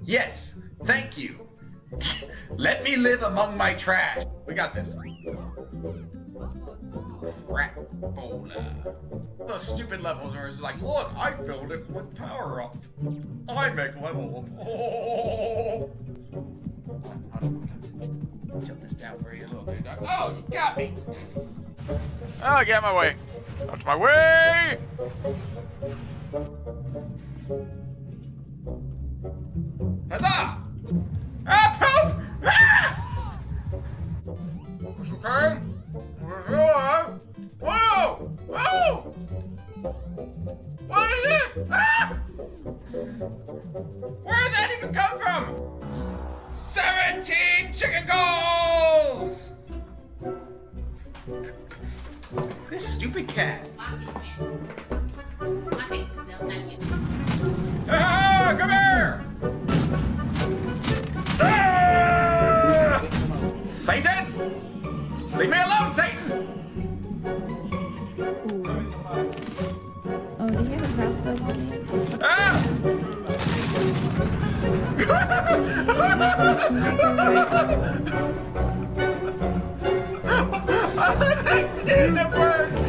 Yes, thank you. Let me live among my trash. We got this. Crap bola. Those stupid levels where it's like, look, I filled it with power up. I make level. Oh. Tilt this down for you a little bit. Oh, you got me. Oh, get out my way. Out of my way! Huzzah! Ah, poop! Ah! Okay. Whoa! Whoa! What is it? Ah! Where did that even come from? 17 chicken goals! This stupid cat. Ah, come here! Ah! Satan! Leave me alone, Satan! Oh, do you have a crossbow on you? Ah! It worked!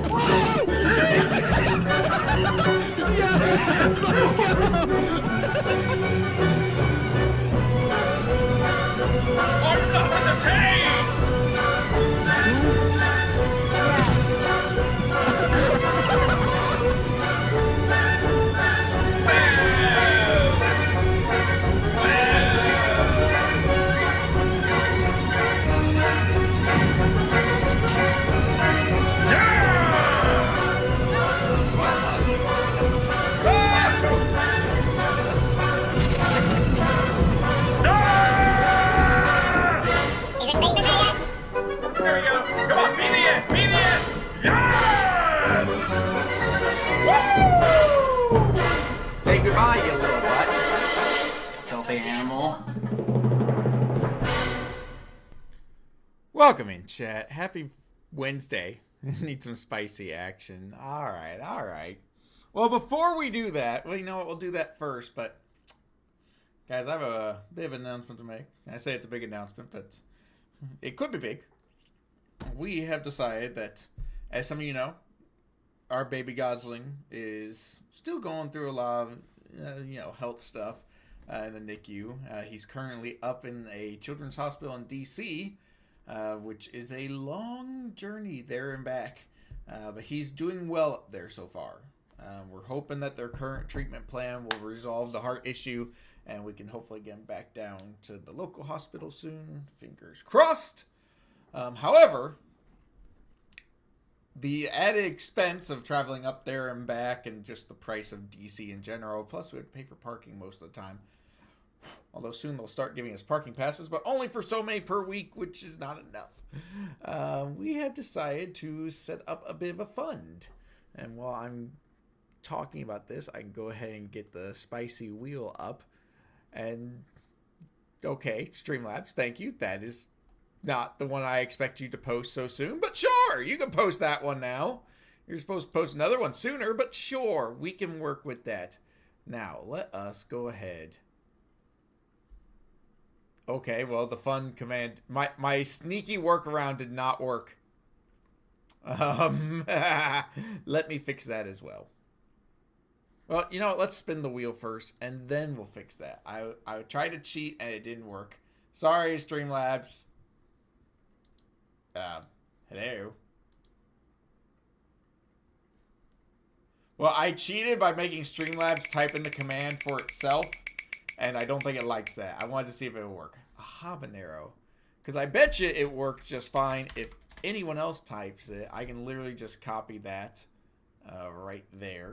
Enough of the tape! Say goodbye, you little butt. Filthy animal. Welcome in, chat. Happy Wednesday. Need some spicy action. Alright, alright. Well, before we do that, well, you know what? We'll do that first, but guys, I have a bit of an announcement to make. I say it's a big announcement, but it could be big. We have decided that, as some of you know, our baby Gosling is still going through a lot of, health stuff in the NICU. He's currently up in a children's hospital in D.C., which is a long journey there and back. But he's doing well up there so far. We're hoping that their current treatment plan will resolve the heart issue, and we can hopefully get him back down to the local hospital soon. Fingers crossed. However, the added expense of traveling up there and back and just the price of DC in general, plus we would pay for parking most of the time. Although soon they'll start giving us parking passes, but only for so many per week, which is not enough. We have decided to set up a bit of a fund. And while I'm talking about this, I can go ahead and get the spicy wheel up. And, okay, Streamlabs, thank you. That is not the one I expect you to post so soon, but sure, you can post that one now. You're supposed to post another one sooner, but sure, we can work with that. Now, let us go ahead. Okay, well, the fund command, my sneaky workaround did not work. Let me fix that as well. Well, you know what, let's spin the wheel first, and then we'll fix that. I tried to cheat, and it didn't work. Sorry, Streamlabs. Hello. Well, I cheated by making Streamlabs type in the command for itself, and I don't think it likes that. I wanted to see if it would work. A habanero. Because I bet you it works just fine. If anyone else types it, I can literally just copy that right there.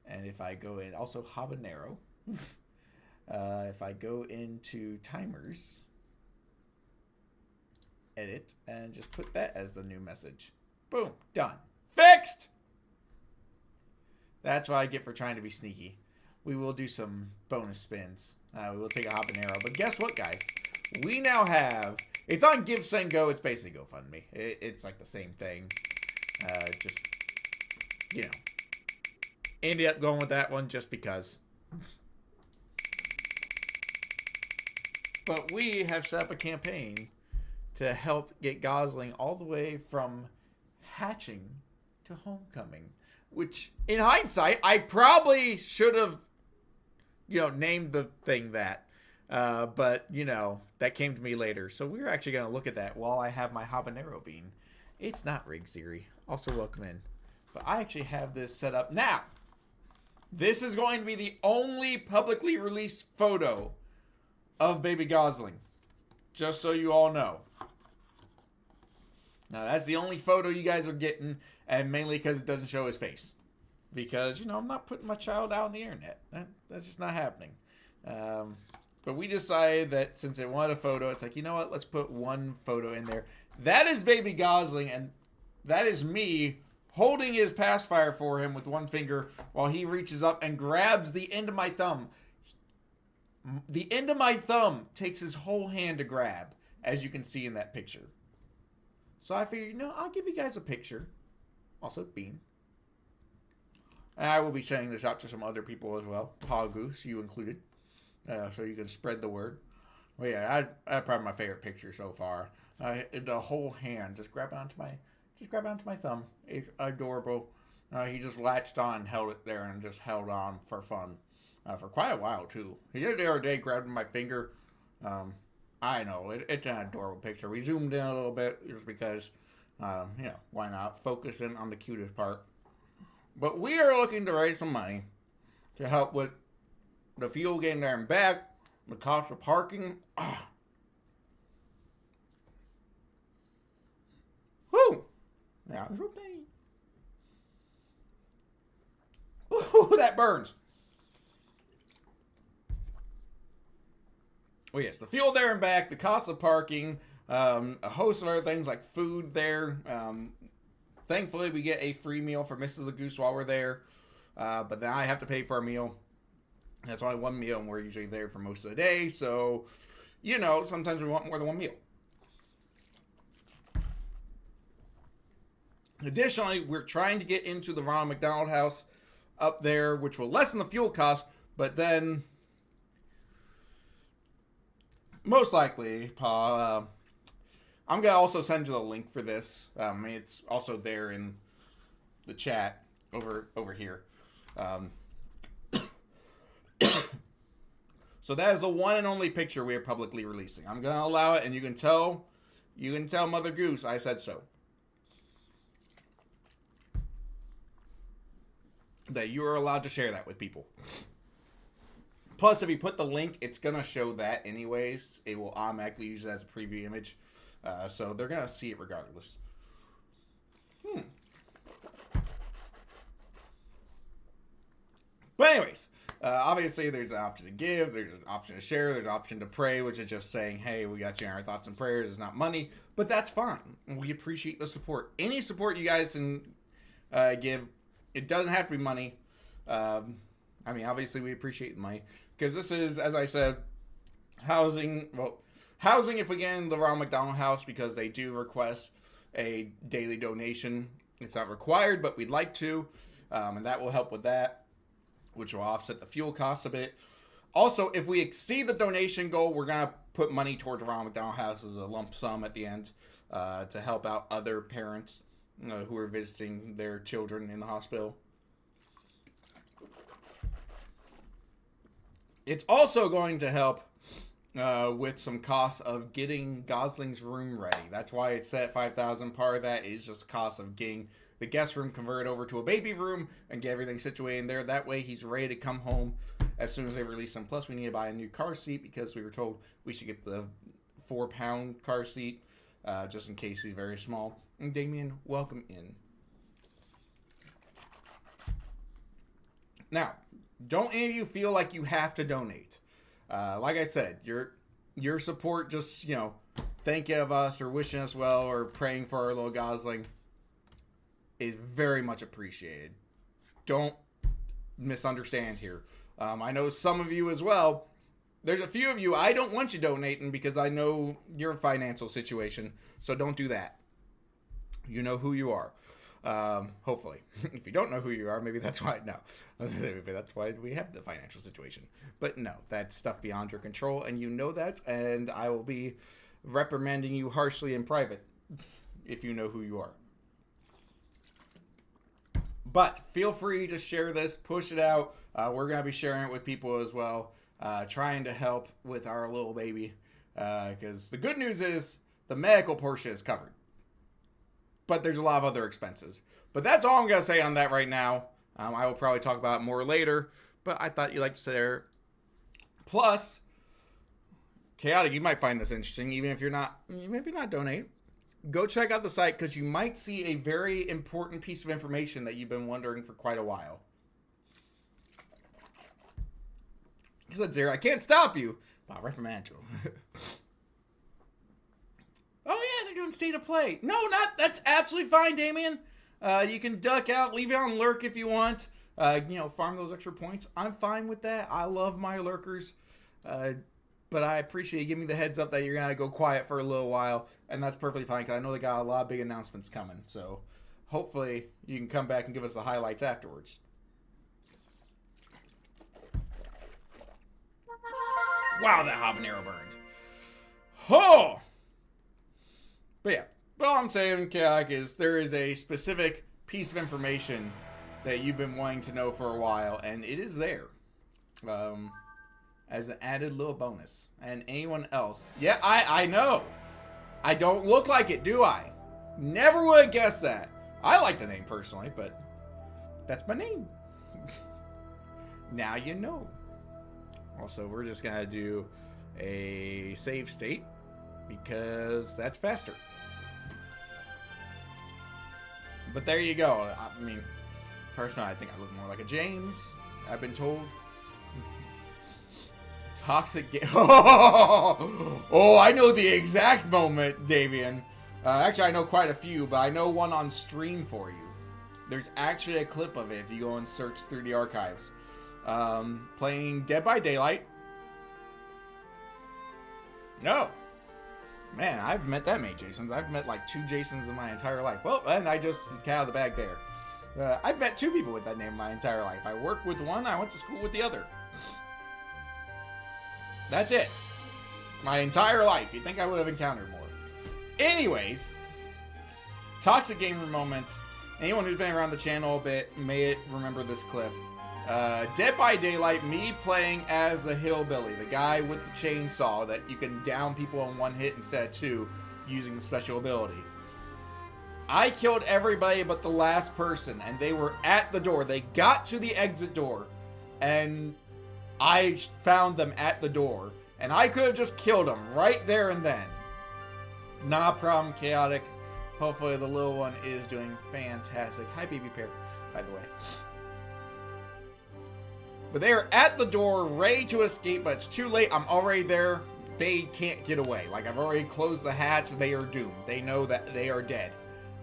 And if I go in, also habanero. If I go into timers, edit, and just put that as the new message. Boom, done. Fixed! That's what I get for trying to be sneaky. We will do some bonus spins. We will take a habanero. But guess what, guys? We now have... It's on Give, Send, Go. It's basically GoFundMe. It's like the same thing. Just you know, ended up going with that one just because. But we have set up a campaign to help get Gosling all the way from hatching to homecoming. Which, in hindsight, I probably should have, named the thing that. But, that came to me later. So we're actually going to look at that while I have my habanero bean. It's not rigged, Siri. Also, welcome in. But I actually have this set up now. This is going to be the only publicly released photo of baby Gosling. Just so you all know. Now, that's the only photo you guys are getting, and mainly because it doesn't show his face. Because, I'm not putting my child out on the internet. That's just not happening. But we decided that since they wanted a photo, it's like, you know what? Let's put one photo in there. That is baby Gosling, and that is me holding his pacifier for him with one finger while he reaches up and grabs the end of my thumb. The end of my thumb takes his whole hand to grab, as you can see in that picture. So I figured, I'll give you guys a picture. Also, Bean. And I will be sending this out to some other people as well. Goose, you included. So you can spread the word. Well, yeah, that's probably my favorite picture so far. The whole hand, just grab onto my thumb. It's adorable. He just latched on, held it there, and just held on for fun. For quite a while, too. He did the other day, grabbed my finger. I know, it's an adorable picture. We zoomed in a little bit just because, why not? Focus in on the cutest part. But we are looking to raise some money to help with the fuel getting there and back, the cost of parking. Whoo! Yeah, it's okay. Ooh, that burns. Oh yes, the fuel there and back, the cost of parking, a host of other things like food there. Thankfully, we get a free meal for Mrs. the Goose while we're there. But then I have to pay for a meal. That's only one meal, and we're usually there for most of the day. So, sometimes we want more than one meal. Additionally, we're trying to get into the Ronald McDonald House up there, which will lessen the fuel cost. But then, most likely, Paul, I'm going to also send you the link for this. It's also there in the chat over here. So that is the one and only picture we are publicly releasing. I'm going to allow it, and you can tell Mother Goose I said so. That you are allowed to share that with people. Plus, if you put the link, it's going to show that anyways. It will automatically use it as a preview image. So they're going to see it regardless. But anyways, obviously there's an option to give, there's an option to share, there's an option to pray, which is just saying, hey, we got you in our thoughts and prayers. It's not money, but that's fine. We appreciate the support. Any support you guys can give, it doesn't have to be money. Obviously we appreciate the money because this is, as I said, housing. Well, housing if we get in the Ronald McDonald House because they do request a daily donation. It's not required, but we'd like to, and that will help with that, which will offset the fuel costs a bit. Also, if we exceed the donation goal, we're going to put money towards the Ronald McDonald House as a lump sum at the end to help out other parents who are visiting their children in the hospital. It's also going to help with some costs of getting Gosling's room ready. That's why it's set at $5,000. Part of that is just the cost of getting the guest room converted over to a baby room and get everything situated in there. That way he's ready to come home as soon as they release him. Plus we need to buy a new car seat because we were told we should get the 4-pound car seat just in case he's very small. And Damien, welcome in. Now, don't any of you feel like you have to donate. Like I said, your support, just, thinking of us or wishing us well or praying for our little Gosling is very much appreciated. Don't misunderstand here. I know some of you as well. There's a few of you, I don't want you donating because I know your financial situation, so don't do that. You know who you are. Hopefully. If you don't know who you are, maybe that's why. No. Maybe that's why we have the financial situation. But no, that's stuff beyond your control, and you know that, and I will be reprimanding you harshly in private if you know who you are. But feel free to share this, push it out. We're going to be sharing it with people as well, trying to help with our little baby. Because the good news is the medical portion is covered. But there's a lot of other expenses. But that's all I'm going to say on that right now. I will probably talk about it more later. But I thought you'd like to share. Plus, Chaotic, you might find this interesting, even if you're not donating. Go check out the site because you might see a very important piece of information that you've been wondering for quite a while. He said, Zara, I can't stop you. I'll reprimand you. Oh, yeah, they're doing state of play. No, that's absolutely fine, Damien. You can duck out, leave it on lurk if you want. Farm those extra points. I'm fine with that. I love my lurkers. But I appreciate you giving me the heads up that you're going to go quiet for a little while. And that's perfectly fine because I know they got a lot of big announcements coming. So hopefully you can come back and give us the highlights afterwards. Wow, that habanero burned. Oh! But yeah, all I'm saying, Chaotic, is there is a specific piece of information that you've been wanting to know for a while. And it is there. As an added little bonus. And anyone else. Yeah, I know. I don't look like it, do I? Never would have guessed that. I like the name personally, but that's my name. Now you know. Also, we're just going to do a save state because that's faster. But there you go. I mean, personally, I think I look more like a James. I've been told. Toxic game. Oh, I know the exact moment, Davian. Actually, I know quite a few, but I know one on stream for you. There's actually a clip of it if you go and search through the archives. Playing Dead by Daylight. No. Man, I've met that many Jasons. I've met like 2 Jasons in my entire life. Well, and I just got out of the bag there. I've met 2 people with that name my entire life. I worked with one, I went to school with the other. That's it. My entire life. You'd think I would have encountered more. Anyways, toxic gamer moment. Anyone who's been around the channel a bit may remember this clip. Dead by Daylight, me playing as the hillbilly, the guy with the chainsaw that you can down people in 1 hit instead of 2 using the special ability. I killed everybody but the last person, and they were at the door. They got to the exit door, and I found them at the door, and I could have just killed them right there and then. Not a problem, Chaotic. Hopefully the little one is doing fantastic. Hi, baby pear, by the way. But they are at the door, ready to escape, but it's too late. I'm already there. They can't get away. Like, I've already closed the hatch. They are doomed. They know that they are dead.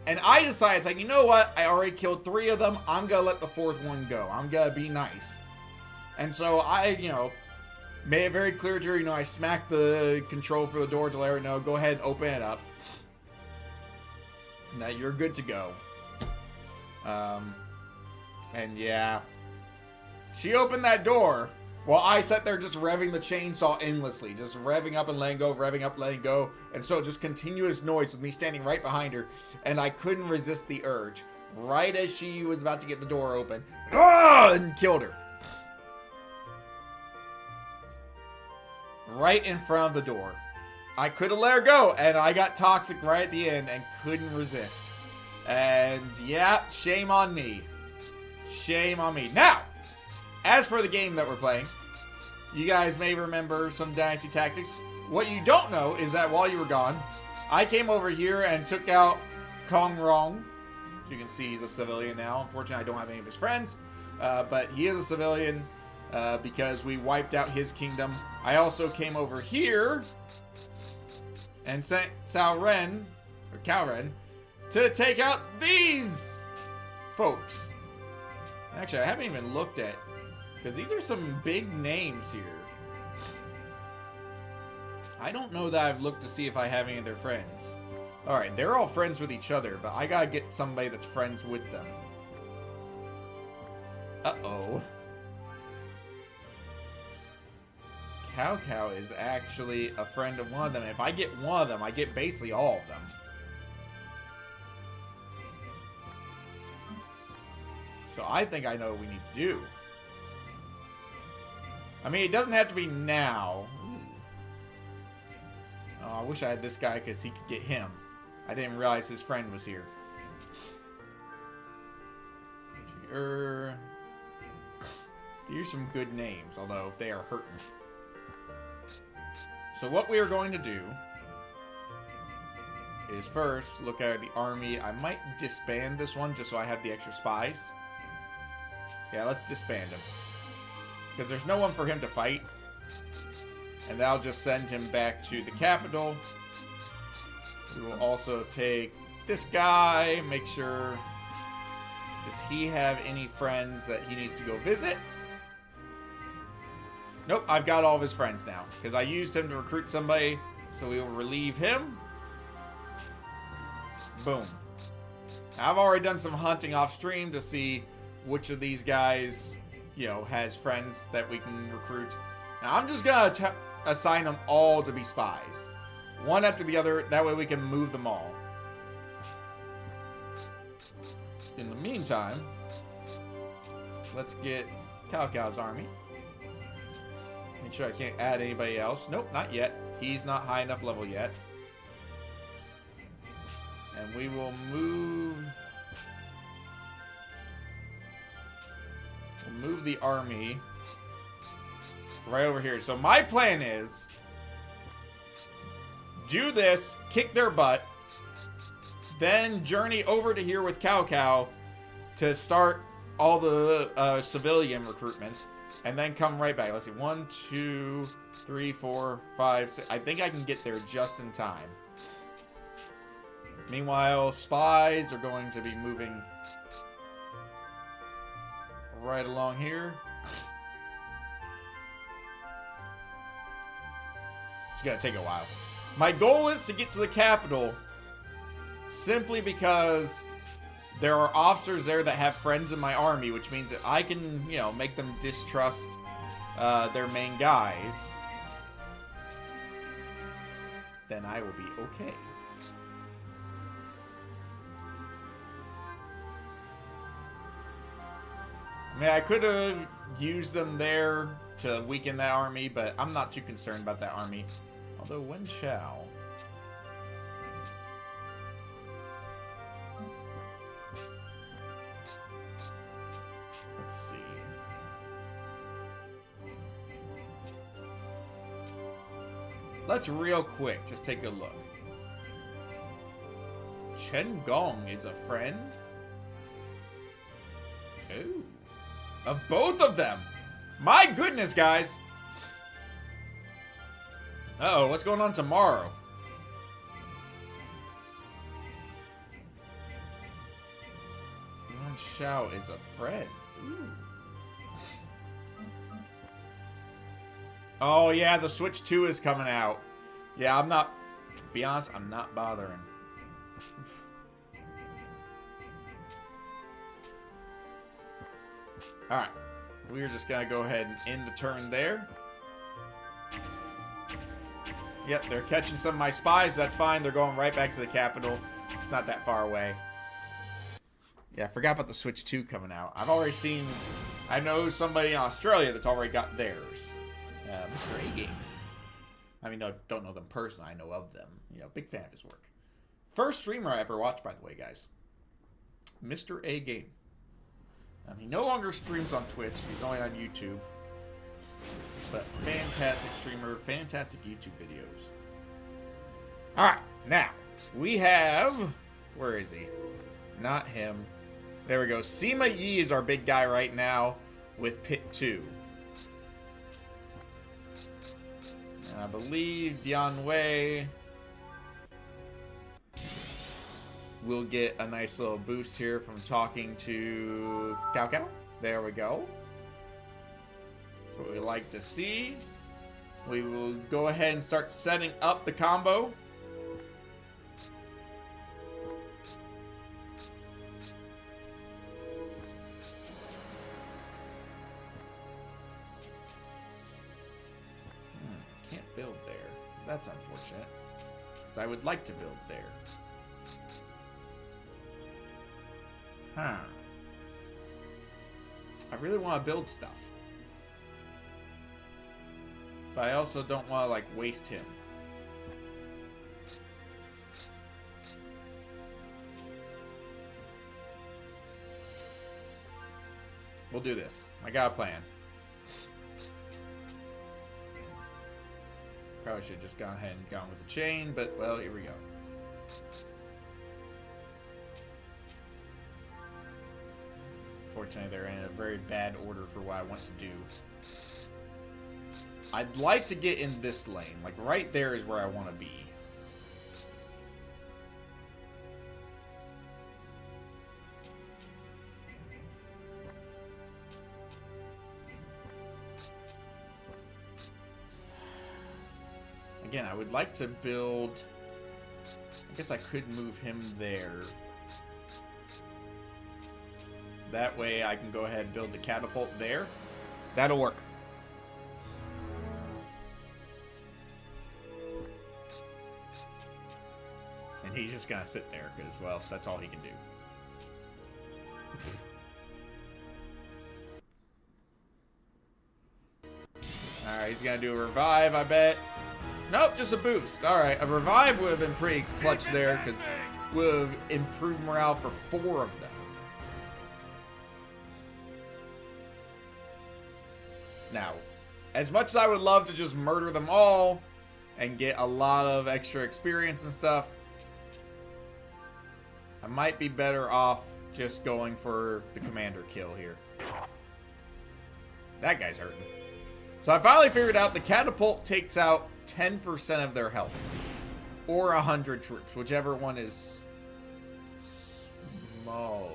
And I decided, it's like, you know what? I already killed 3 of them. I'm going to let the 4th one go. I'm going to be nice. And so I, made it very clear to her, I smacked the control for the door to let her know, go ahead and open it up. Now you're good to go. And yeah. She opened that door while I sat there just revving the chainsaw endlessly. Just revving up and letting go, revving up, letting go. And so just continuous noise with me standing right behind her. And I couldn't resist the urge. Right as she was about to get the door open. And killed her. Right in front of the door. I could have let her go, and I got toxic right at the end and couldn't resist. And yeah, shame on me. Shame on me. Now, as for the game that we're playing, you guys may remember some Dynasty Tactics. What you don't know is that while you were gone, I came over here and took out Kong Rong. As you can see, he's a civilian now. Unfortunately, I don't have any of his friends, but he is a civilian. Because we wiped out his kingdom. I also came over here and sent Cao Ren, to take out these folks. Actually, I haven't even looked at, because these are some big names here. I don't know that I've looked to see if I have any of their friends. Alright, they're all friends with each other, but I gotta get somebody that's friends with them. Uh-oh. Cow Cow is actually a friend of one of them. If I get one of them, I get basically all of them. So I think I know what we need to do. I mean, it doesn't have to be now. Oh, I wish I had this guy because he could get him. I didn't realize his friend was here. These are some good names, although they are hurting. So what we are going to do is first look at the army. I might disband this one just so I have the extra spies. Yeah, let's disband him. Because there's no one for him to fight. And that'll just send him back to the capital. We will also take this guy. Make sure... Does he have any friends that he needs to go visit? Nope, I've got all of his friends now. Because I used him to recruit somebody. So we will relieve him. Boom. Now, I've already done some hunting off stream to see which of these guys, you know, has friends that we can recruit. Now, I'm just going to assign them all to be spies. One after the other. That way we can move them all. In the meantime, let's get Cow Cow's army. Make sure I can't add anybody else. Nope, not yet. He's not high enough level yet. And we will move... We'll move the army right over here. So my plan is... do this, kick their butt, then journey over to here with Cow Cow to start all the civilian recruitment, and then come right back. Let's see, 1, 2, 3, 4, 5, 6. I think I can get there just in time. Meanwhile, spies are going to be moving right along here. It's gonna take a while. My goal is to get to the capital simply because there are officers there that have friends in my army, which means that I can, you know, make them distrust their main guys. Then I will be okay. I mean, I could have used them there to weaken that army, but I'm not too concerned about that army. Although, when shall... Let's see. Let's real quick just take a look. Chen Gong is a friend? Ooh. Of both of them! My goodness, guys! Uh-oh, what's going on tomorrow? Yuan Shao is a friend. Ooh. Oh, yeah, the Switch 2 is coming out. Yeah, I'm not... To be honest, I'm not bothering. Alright. We're just gonna go ahead and end the turn there. Yep, they're catching some of my spies. That's fine. They're going right back to the capital. It's not that far away. Yeah, I forgot about the Switch 2 coming out. I've already seen... I know somebody in Australia that's already got theirs. Mr. A Game. I mean, no, don't know them personally. I know of them. You know, big fan of his work. First streamer I ever watched, by the way, guys. Mr. A Game. He no longer streams on Twitch. He's only on YouTube. But fantastic streamer, fantastic YouTube videos. Alright, now, we have... Where is he? Not him. There we go. Sima Yi is our big guy right now with Pit 2. And I believe Dian Wei will get a nice little boost here from talking to Cao Cao. There we go. That's what we like to see. We will go ahead and start setting up the combo. build there. That's unfortunate. Because I would like to build there. Huh. I really want to build stuff. But I also don't want to, like, waste him. We'll do this. I got a plan. Probably should have just gone ahead and gone with the chain, but, well, here we go. Fortunately, they're in a very bad order for what I want to do. I'd like to get in this lane. Like, right there is where I want to be. Again, I would like to build... I guess I could move him there. That way I can go ahead and build the catapult there. That'll work. And he's just gonna sit there because, well, that's all he can do. Alright, he's gonna do a revive, I bet. Nope, just a boost. Alright, a revive would have been pretty clutch there because would have improved morale for 4 of them. Now, as much as I would love to just murder them all and get a lot of extra experience and stuff, I might be better off just going for the commander kill here. That guy's hurting. So I finally figured out the catapult takes out 10% of their health. Or 100 troops, whichever one is smaller.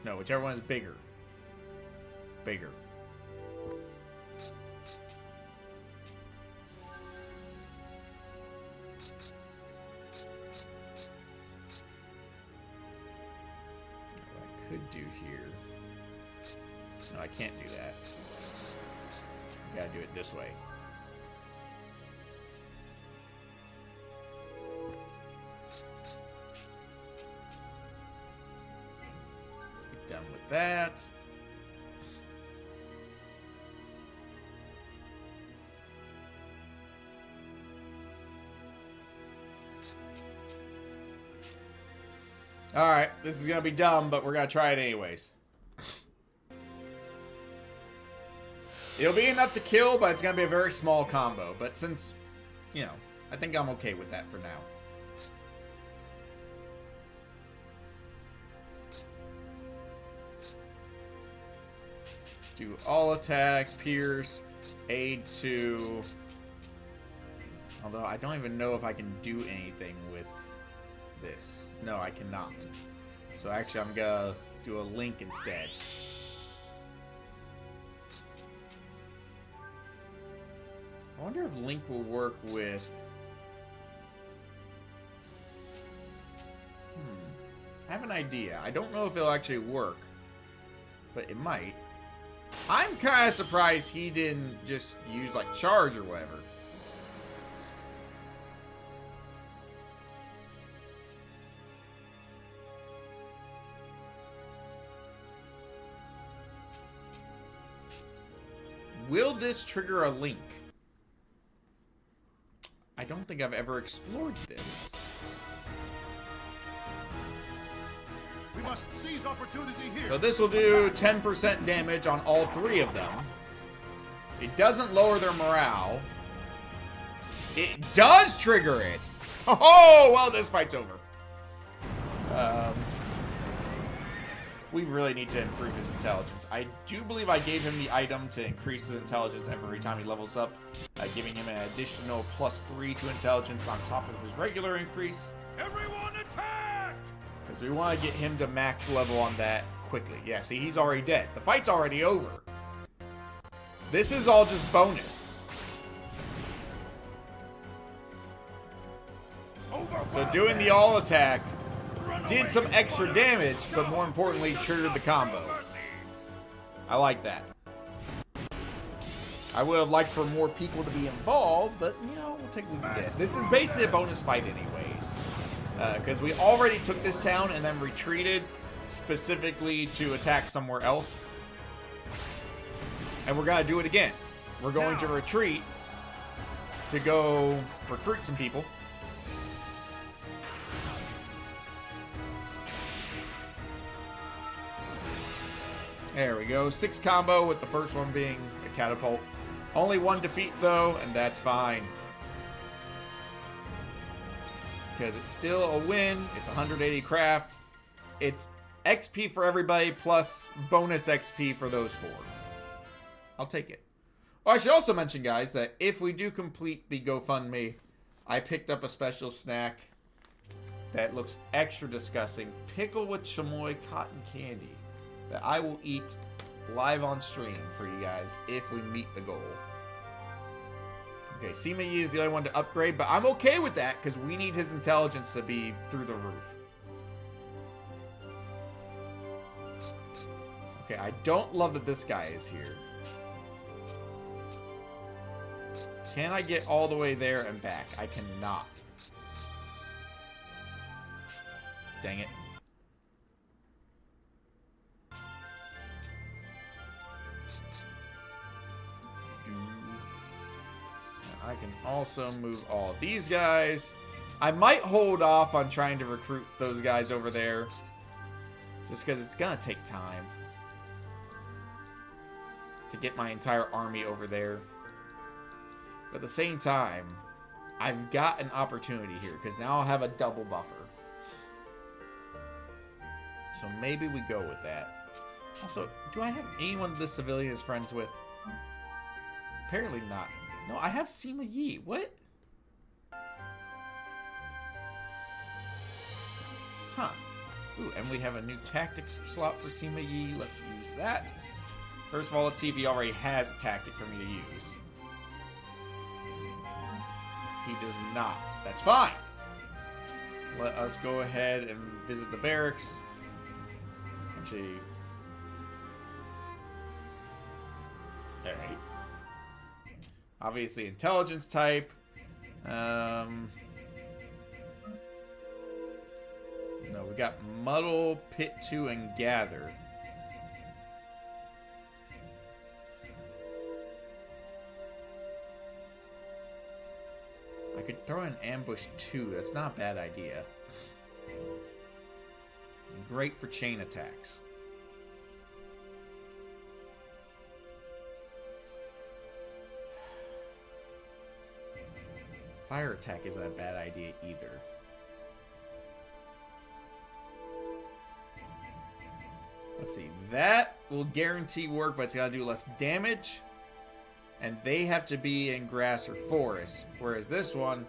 No, whichever one is bigger. Bigger. What I could do here... No, I can't do that. I gotta do it this way. Done with that. Alright, this is gonna be dumb, but we're gonna try it anyways. It'll be enough to kill, but it's gonna be a very small combo. But since, you know, I think I'm okay with that for now. Do all attack, pierce, aid to... Although I don't even know if I can do anything with this. No, I cannot. So actually I'm gonna do a link instead. I wonder if Link will work with... I have an idea. I don't know if it'll actually work, but it might. I'm kind of surprised he didn't just use, like, charge or whatever. Will this trigger a link? I don't think I've ever explored this. We must seize opportunity here. So this will do 10% damage on all 3 of them. It doesn't lower their morale. It does trigger it. Oh, well, this fight's over. We really need to improve his intelligence. I do believe I gave him the item to increase his intelligence every time he levels up, giving him an additional +3 to intelligence on top of his regular increase. Everyone attack! Because we want to get him to max level on that quickly. Yeah, see, he's already dead. The fight's already over. This is all just bonus. So doing the all attack did some extra damage, but more importantly, triggered the combo. I like that. I would have liked for more people to be involved, but, you know, we'll take what we get. This is basically a bonus fight anyways. Because we already took this town and then retreated specifically to attack somewhere else. And we're going to do it again. We're going to retreat to go recruit some people. There we go. 6 combo with the first one being a catapult. Only 1 defeat though, and that's fine. Because it's still a win. It's 180 craft. It's XP for everybody plus bonus XP for those 4. I'll take it. Oh, I should also mention, guys, that if we do complete the GoFundMe, I picked up a special snack that looks extra disgusting. Pickle with chamoy cotton candy that I will eat live on stream for you guys if we meet the goal. Okay, Sima Yi is the only one to upgrade, but I'm okay with that because we need his intelligence to be through the roof. Okay, I don't love that this guy is here. Can I get all the way there and back? I cannot. Dang it. I can also move all these guys. I might hold off on trying to recruit those guys over there. Just because it's going to take time to get my entire army over there. But at the same time, I've got an opportunity here. Because now I'll have a double buffer. So maybe we go with that. Also, do I have anyone this civilian is friends with? Apparently not. No, I have Sima Yi. What? Huh. Ooh, and we have a new tactic slot for Sima Yi. Let's use that. First of all, let's see if he already has a tactic for me to use. He does not. That's fine. Let us go ahead and visit the barracks. Actually... Alright. Obviously, intelligence type. No, we got muddle, pit 2, and gather. I could throw in ambush 2. That's not a bad idea. Great for chain attacks. Fire attack isn't a bad idea either. Let's see. That will guarantee work, but it's going to do less damage. And they have to be in grass or forest. Whereas this one,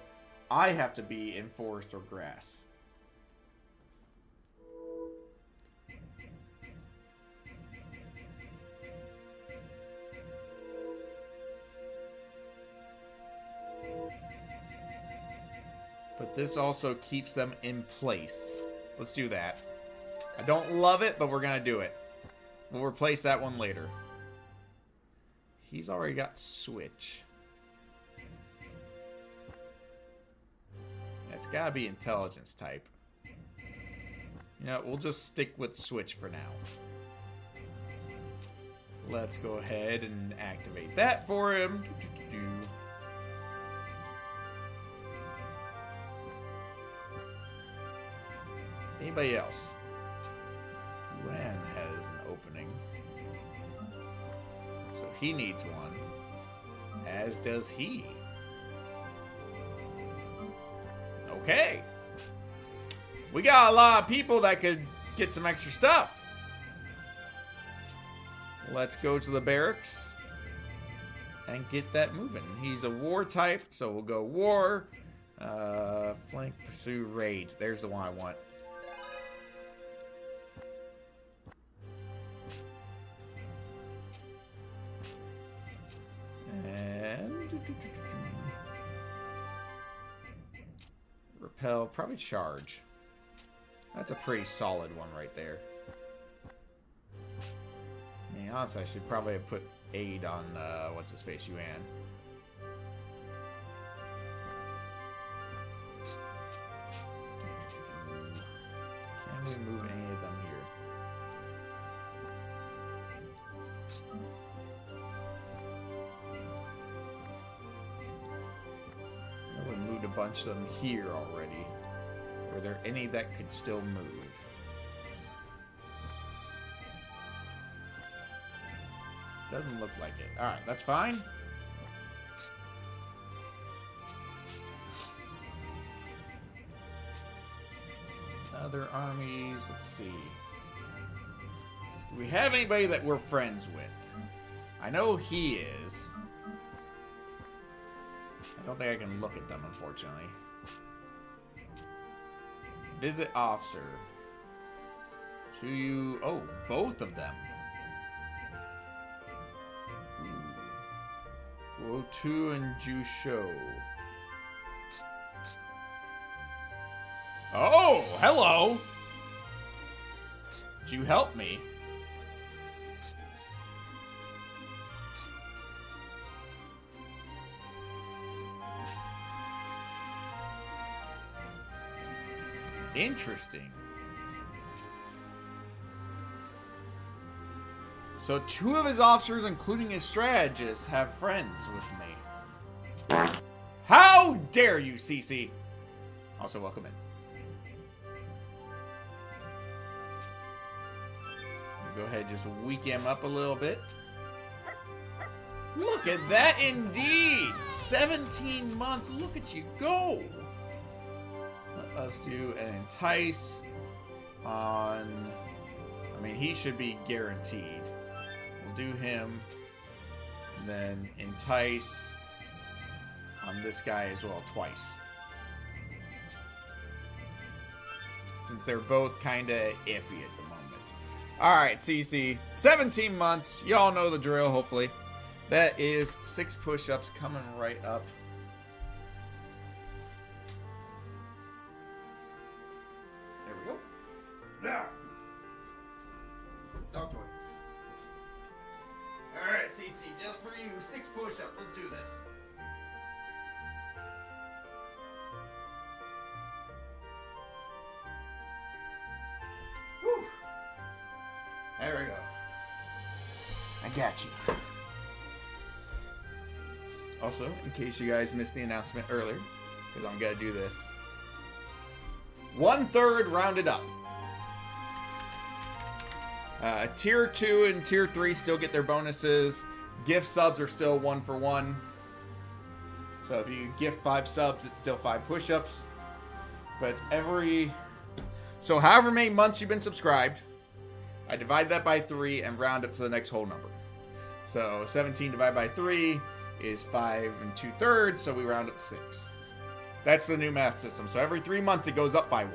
I have to be in forest or grass. But this also keeps them in place. Let's do that. I don't love it, but we're going to do it. We'll replace that one later. He's already got switch. It's got to be intelligence type. You know, we'll just stick with switch for now. Let's go ahead and activate that for him. Anybody else? Wen has an opening. So he needs one. As does he. Okay. We got a lot of people that could get some extra stuff. Let's go to the barracks and get that moving. He's a war type, so we'll go war. Flank, pursue, raid. There's the one I want. And repel, probably charge. That's a pretty solid one right there. I mean, honestly, I should probably have put aid on, what's his face, Yuan. Can we move any of them here? I would moved a bunch of them here already. Were there any that could still move? Doesn't look like it. Alright, that's fine. Other armies, let's see. Do we have anybody that we're friends with? I know he is. I don't think I can look at them, unfortunately. Visit officer. Should you... Oh, both of them. Wotu and Jusho. Oh, hello! Did you help me? Interesting. So 2 of his officers, including his strategist, have friends with me. How dare you, CC? Also, welcome in. Go ahead, just weak him up a little bit. Look at that, indeed! 17 months, look at you go! Let us do an entice on... I mean, he should be guaranteed. We'll do him, and then entice on this guy as well, twice. Since they're both kind of iffy at the moment. Alright, CC. 17 months. Y'all know the drill, hopefully. That is 6 push-ups coming right up. There we go. Now. Dog toy. Alright, CC. Just for you. 6 push-ups. Let's do this. There we go. I got you. Also, in case you guys missed the announcement earlier, because I'm going to do this. 1/3 rounded up. Tier 2 and Tier 3 still get their bonuses. Gift subs are still 1 for 1. So if you gift 5 subs, it's still 5 push-ups. But so however many months you've been subscribed, I divide that by 3 and round up to the next whole number. So 17 divided by 3 is 5 2/3, so we round up to 6. That's the new math system. So every 3 months it goes up by 1.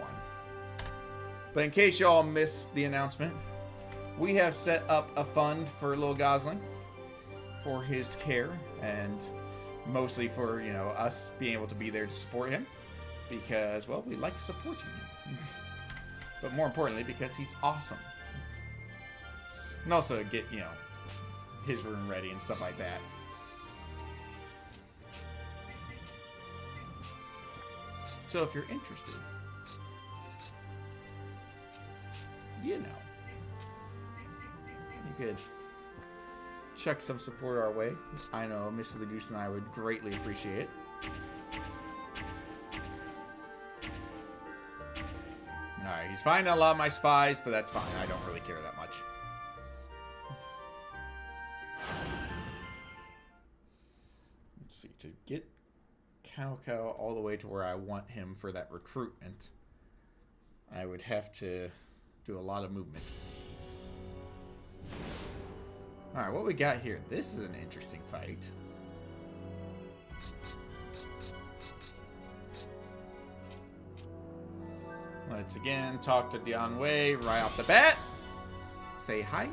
But in case y'all missed the announcement, we have set up a fund for little Gosling for his care, and mostly for, you know, us being able to be there to support him because, well, we like supporting him. But more importantly, because he's awesome. And also get, you know, his room ready and stuff like that. So if you're interested, you know, you could chuck some support our way. I know MrsTheGoose and I would greatly appreciate it. Alright, he's finding a lot of my spies, but that's fine. I don't really care that much. Let's see, to get Cao all the way to where I want him for that recruitment, I would have to do a lot of movement. Alright, what we got here? This is an interesting fight. Let's again talk to Dian Wei right off the bat. Say hi.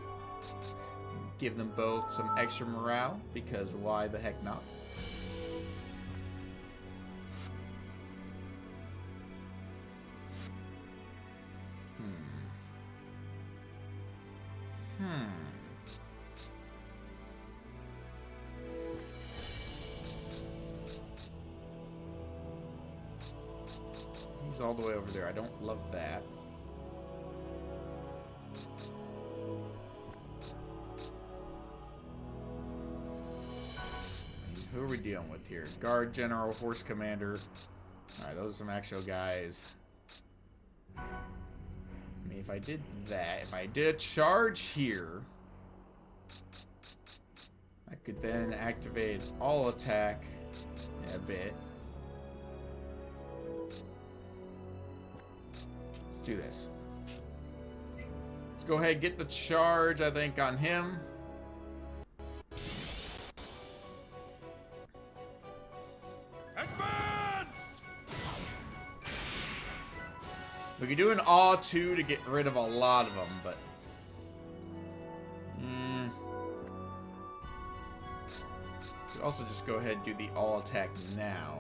Give them both some extra morale, because why the heck not? He's all the way over there. I don't love that. Who are we dealing with here? Guard General, Horse Commander. Alright, those are some actual guys. I mean, if I did that, if I did a charge here, I could then activate all attack in a bit. Let's do this. Let's go ahead and get the charge, I think, on him. We could do an awe too to get rid of a lot of them, but could also just go ahead and do the all attack now.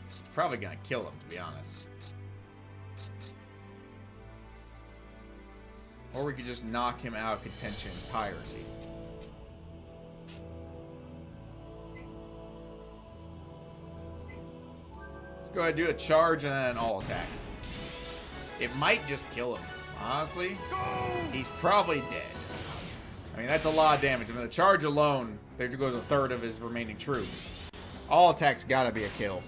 It's probably gonna kill him, to be honest. Or we could just knock him out of contention entirely. Go ahead and do a charge and then an all attack. It might just kill him. Honestly, he's probably dead. I mean, that's a lot of damage. I mean, the charge alone, there goes a third of his remaining troops. All attacks gotta be a kill.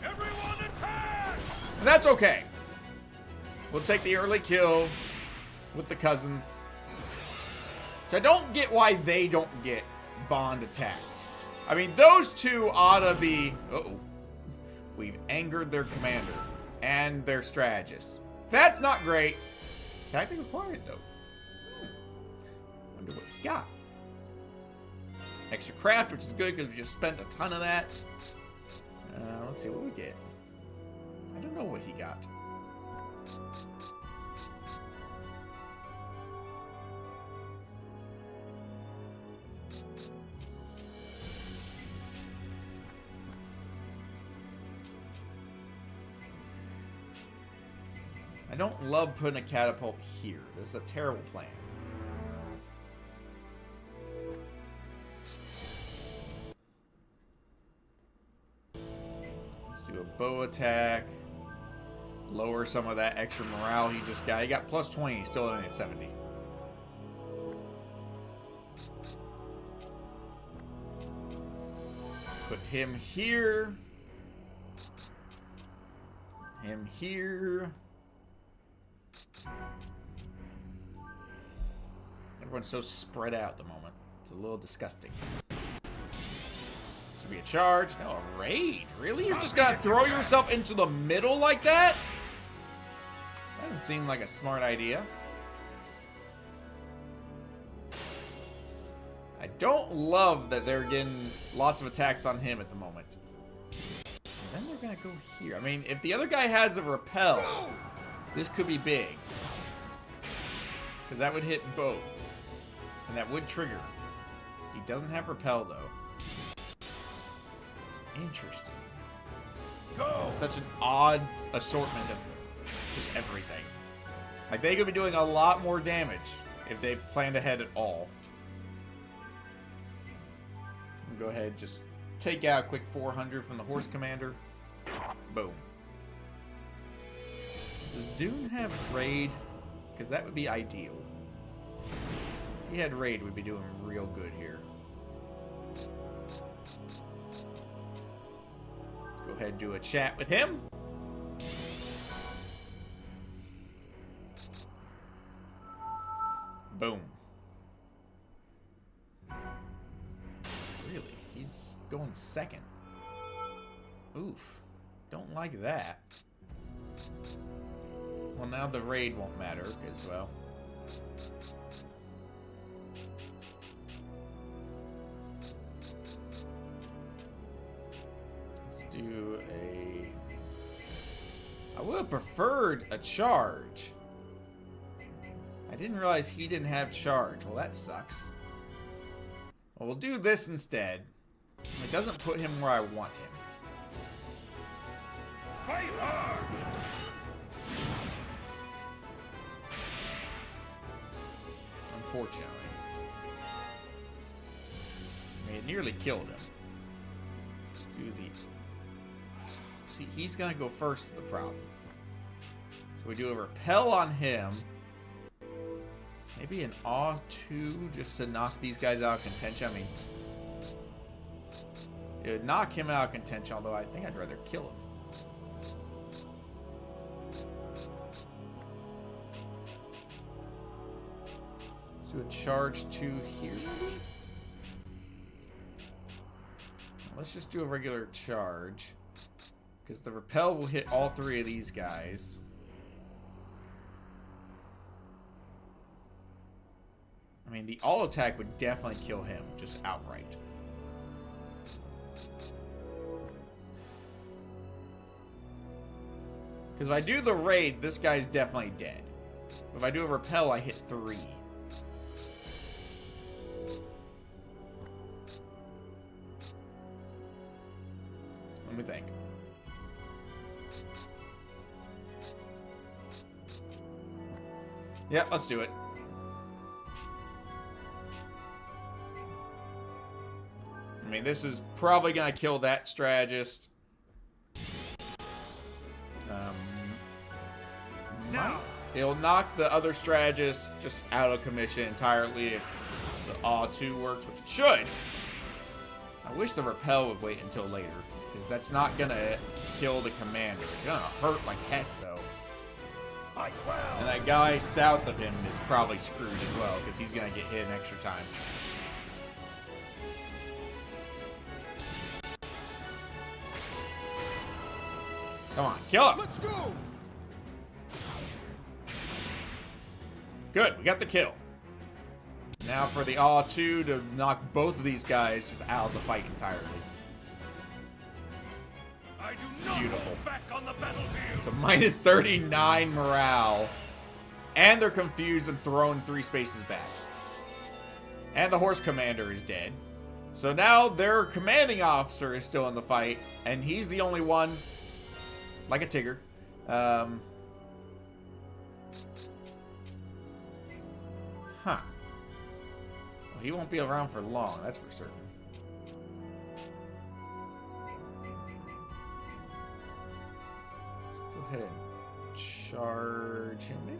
Everyone attack! And that's okay. We'll take the early kill with the cousins. So I don't get why they don't get bond attacks. I mean, those two ought to be... Uh-oh. We've angered their commander and their strategist. That's not great. Tactic acquired, though. Wonder what he got. Extra craft, which is good because we just spent a ton of that. Let's see what we get. I don't know what he got. I don't love putting a catapult here. This is a terrible plan. Let's do a bow attack. Lower some of that extra morale he just got. He got plus 20. He's still only at 70. Put him here. Him here. Everyone's so spread out at the moment. It's a little disgusting. Should be a charge. No, a raid. Really? You're just gonna throw yourself into the middle like that? That doesn't seem like a smart idea. I don't love that they're getting lots of attacks on him at the moment. And then they're gonna go here. I mean, if the other guy has a repel, this could be big. Because that would hit both. And that would trigger. He doesn't have repel, though. Interesting. It's such an odd assortment of just everything. Like, they could be doing a lot more damage if they planned ahead at all. Go ahead, just take out a quick 400 from the horse commander. Boom. Does Dune have raid? Because that would be ideal. If he had raid, we'd be doing real good here. Let's go ahead and do a chat with him. Boom. Really? He's going second. Oof. Don't like that. Well, now the raid won't matter, because, well... Let's do a... I would have preferred a charge. I didn't realize he didn't have charge. Well, that sucks. Well, we'll do this instead. It doesn't put him where I want him. Fight hard! unfortunately. I mean, it nearly killed him. Let's do the... See, he's gonna go first is the problem. So we do a repel on him. Maybe an awe 2 just to knock these guys out of contention. I mean, it would knock him out of contention, although I think I'd rather kill him. Let's do a charge 2 here. Let's just do a regular charge, because the repel will hit all 3 of these guys. I mean, the all attack would definitely kill him, just outright. Because if I do the raid, this guy's definitely dead. If I do a repel, I hit 3. Let me think. Yeah, let's do it. I mean, this is probably going to kill that strategist. It'll knock the other strategist just out of commission entirely if the Awe 2 works, which it should. I wish the repel would wait until later, because that's not going to kill the commander. It's going to hurt like heck, though. And that guy south of him is probably screwed as well, because he's going to get hit an extra time. Come on, kill him! Let's go! Good, we got the kill. Now for the Awe 2 to knock both of these guys just out of the fight entirely. I do not Beautiful. go back on the battlefield. So minus 39 morale. And they're confused and thrown 3 spaces back. And the horse commander is dead. So now their commanding officer is still in the fight. And he's the only one, like a Tigger. Huh. Well, he won't be around for long, that's for certain. Let's go ahead and charge him, maybe?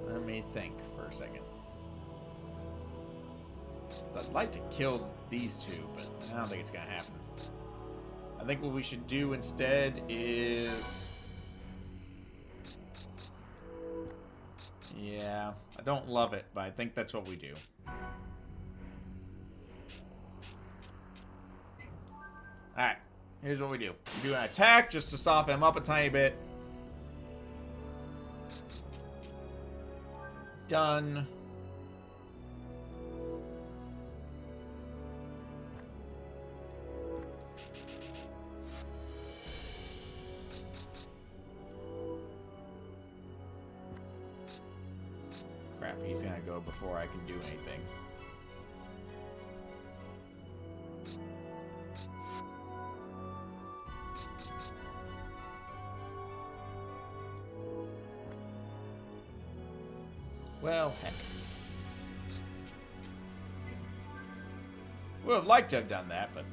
Let me think for a second. 'Cause I'd like to kill these 2, but I don't think it's gonna happen. I think what we should do instead is... Yeah, I don't love it, but I think that's what we do. Alright, here's what we do. We do an attack just to soften him up a tiny bit. Done. Crap, he's gonna go before I can do anything. Well, heck. Would have liked to have done that, but...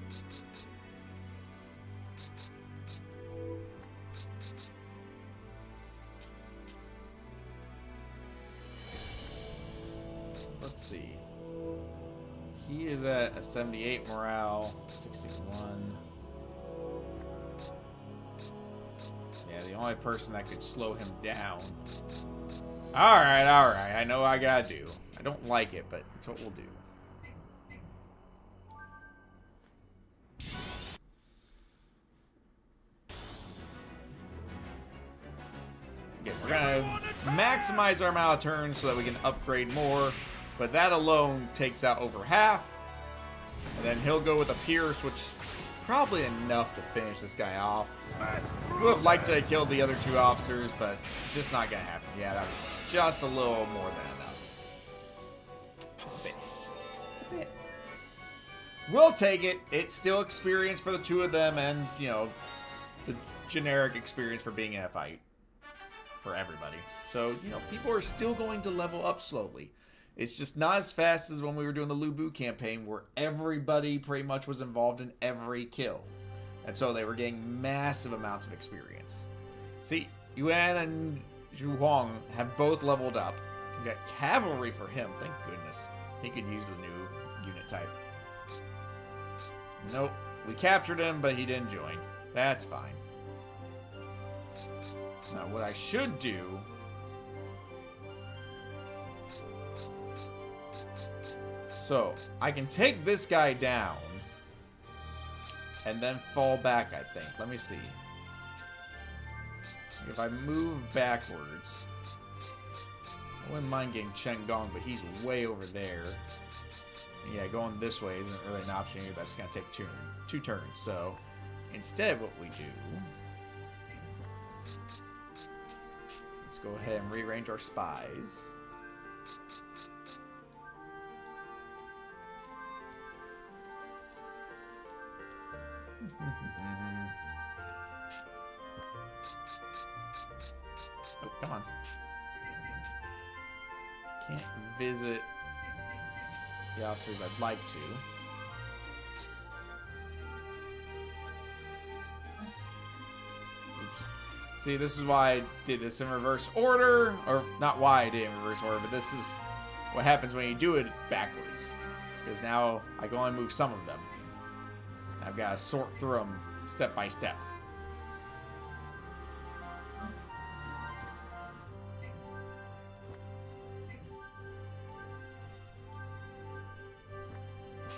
Let's see. He is at a 78 morale, 61. Yeah, the only person that could slow him down. Alright, alright. I know what I gotta do. I don't like it, but it's what we'll do. Okay, we're gonna maximize our amount of turns so that we can upgrade more, but that alone takes out over half. And then he'll go with a Pierce, which probably enough to finish this guy off. Would have liked to kill the other 2 officers, but just not gonna happen. Yeah, that was just a little more than enough. A bit. We'll take it. It's still experience for the 2 of them, and you know, the generic experience for being in a fight for everybody. So you know, people are still going to level up slowly. It's just not as fast as when we were doing the Lubu campaign, where everybody pretty much was involved in every kill. And so they were getting massive amounts of experience. See, Yuan and Zhu Huang have both leveled up. We got cavalry for him, thank goodness. He could use the new unit type. Nope, we captured him, but he didn't join. That's fine. Now what I should do... So, I can take this guy down and then fall back, I think. Let me see. If I move backwards, I wouldn't mind getting Chen Gong, but he's way over there. Yeah, going this way isn't really an option here. That's going to take two turns. So, instead what we do, let's go ahead and rearrange our spies. Oh, come on. Can't visit the officers I'd like to. Oops. See, this is why I did this in reverse order. Or, not why I did it in reverse order, but this is what happens when you do it backwards. Because now I can only move some of them. I've got to sort through them step by step.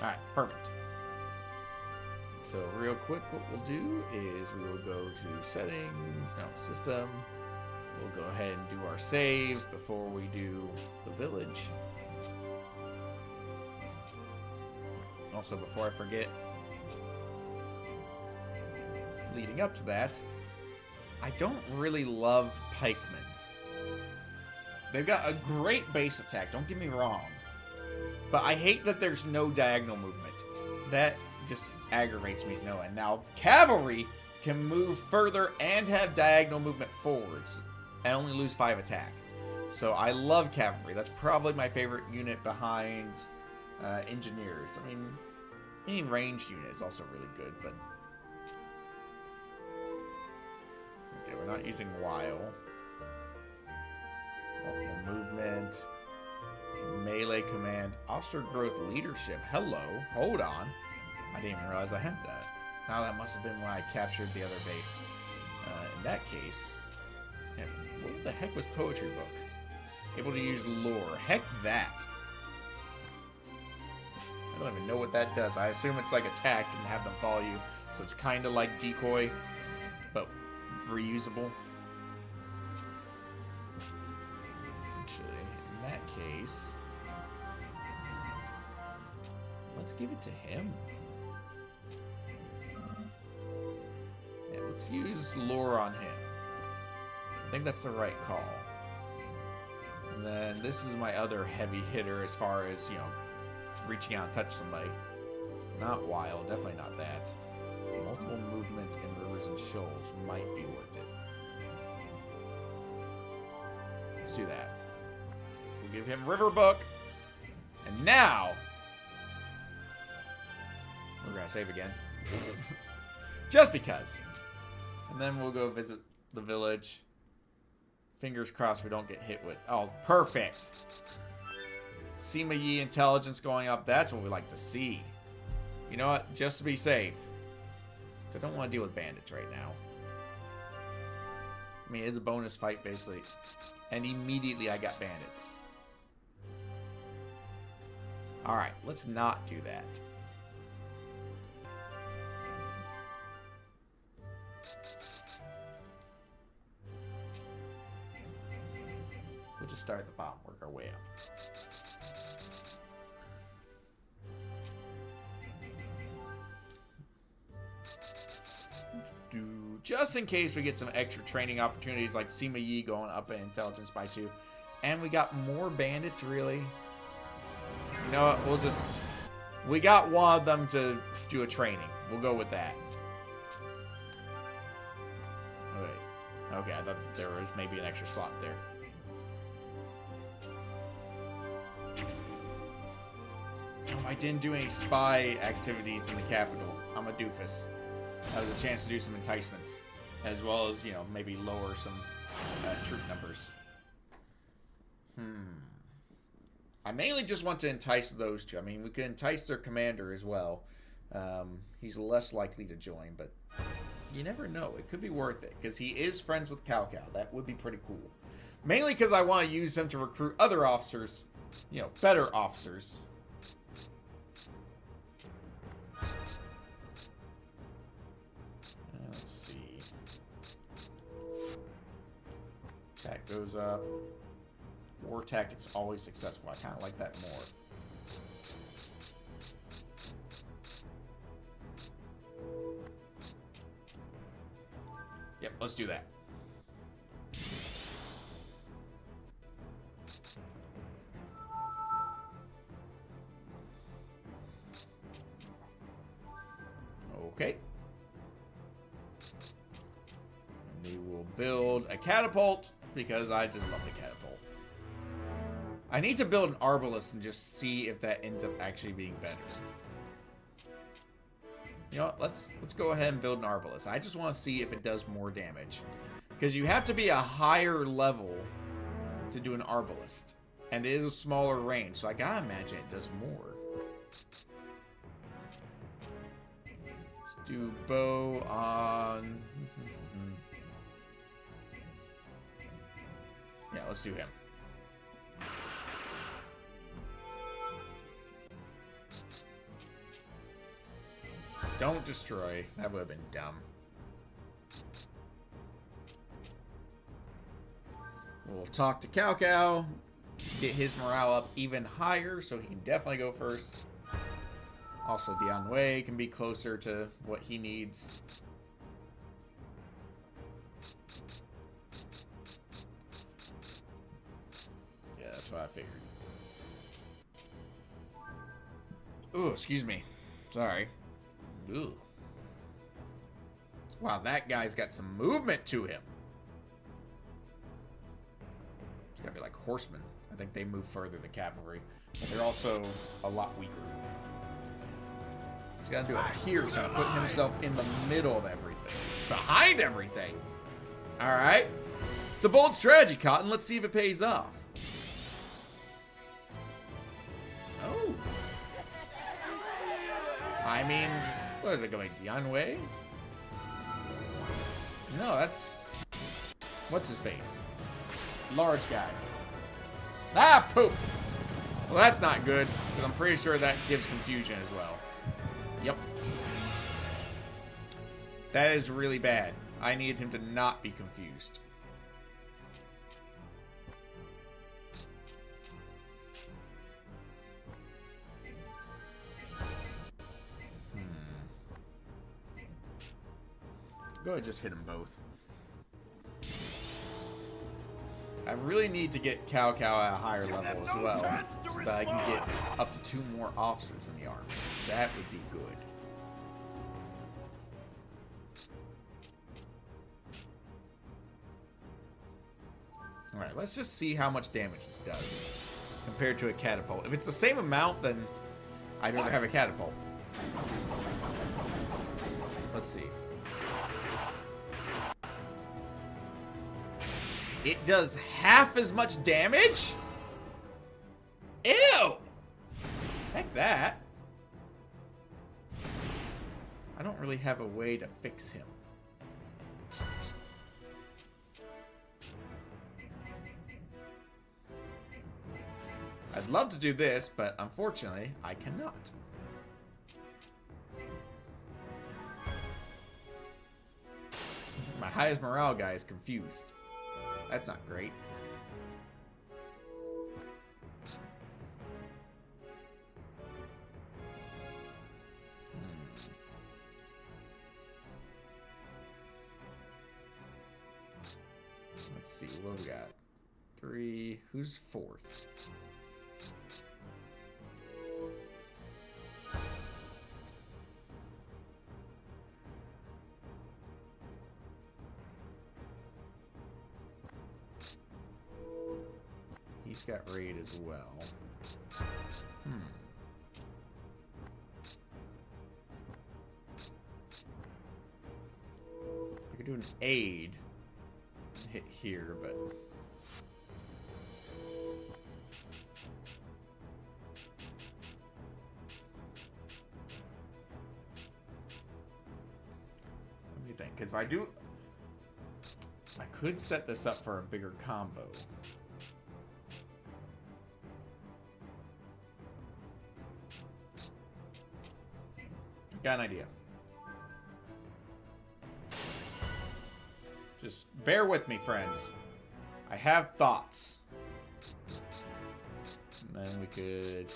Alright, perfect. So real quick, what we'll do is we will go to settings, no, system. We'll go ahead and do our save before we do the village. Also, before I forget, leading up to that, I don't really love pikemen. They've got a great base attack, don't get me wrong. But I hate that there's no diagonal movement. That just aggravates me to no end. Now, cavalry can move further and have diagonal movement forwards and only lose 5 attack. So I love cavalry. That's probably my favorite unit behind engineers. I mean, any ranged unit is also really good, but... Okay, we're not using Wile. Multiple movement. Melee command. Officer growth leadership. Hello. Hold on. I didn't even realize I had that. Now that must have been when I captured the other base. In that case... Yeah, what the heck was Poetry Book? Able to use lore. Heck that. I don't even know what that does. I assume it's like attack and have them follow you. So it's kind of like decoy, but reusable. Actually, in that case, let's give it to him. Yeah, let's use lore on him. I think that's the right call. And then this is my other heavy hitter as far as, you know, reaching out and touch somebody. Not wild, definitely not that. Multiple movement in rivers and shoals might be worth it. Let's do that. We'll give him River Book. And now we're gonna save again. Just because. And then we'll go visit the village. Fingers crossed we don't get hit with... Oh, perfect. Sima Yi intelligence going up. That's what we like to see. You know what? Just to be safe. Because I don't want to deal with bandits right now. I mean, it's a bonus fight, basically. And immediately I got bandits. Alright, let's not do that. We'll just start at the bottom, work our way up. just in case we get some extra training opportunities like Sima Yi going up in intelligence by 2. And we got more bandits, really? You know what? We'll just... We got one of them to do a training. We'll go with that. Oh, wait. Okay, I thought there was maybe an extra slot there. Oh, I didn't do any spy activities in the capital. I'm a doofus. That was a chance to do some enticements. As well as, you know, maybe lower some troop numbers. I mainly just want to entice those two. I mean, we could entice their commander as well. He's less likely to join, but you never know. It could be worth it, because he is friends with Cao Cao. That would be pretty cool. Mainly because I want to use him to recruit other officers, you know, better officers. Let's see. Attack goes up. War tactics always successful. I kind of like that more. Yep, let's do that. Okay. And we will build a catapult because I just love the catapult. I need to build an arbalist and just see if that ends up actually being better. You know what? Let's go ahead and build an arbalist. I just want to see if it does more damage. Because you have to be a higher level to do an arbalist. And it is a smaller range, so I gotta imagine it does more. Let's do bow on... Yeah, let's do him. Don't destroy. That would have been dumb. We'll talk to Cao Cao. Get his morale up even higher so he can definitely go first. Also, Dian Wei can be closer to what he needs. Yeah, that's what I figured. Ooh, excuse me. Sorry. Ooh. Wow, that guy's got some movement to him. It's gotta be like horsemen. I think they move further than cavalry. But they're also a lot weaker. He's gotta do a pierce and put himself in the middle of everything. Behind everything! Alright. It's a bold strategy, Cotton. Let's see if it pays off. Oh. I mean... What is it going? Dian Wei? No, that's... What's his face? Large guy. Ah, poop! Well, that's not good, because I'm pretty sure that gives confusion as well. Yep. That is really bad. I needed him to not be confused. Go ahead and just hit them both. I really need to get Cao Cao at a higher level as well, so that I can get up to 2 more officers in the army. That would be good. Alright, let's just see how much damage this does compared to a catapult. If it's the same amount, then I'd rather have a catapult. Let's see. It does half as much damage? Ew! Heck that. I don't really have a way to fix him. I'd love to do this, but unfortunately, I cannot. My highest morale guy is confused. That's not great. see. What we got? 3. Who's 4th? He's got raid as well. I could do an aid and hit here, but let me think. Because if I do, I could set this up for a bigger combo. Got an idea. Just bear with me, friends. I have thoughts. And then we could...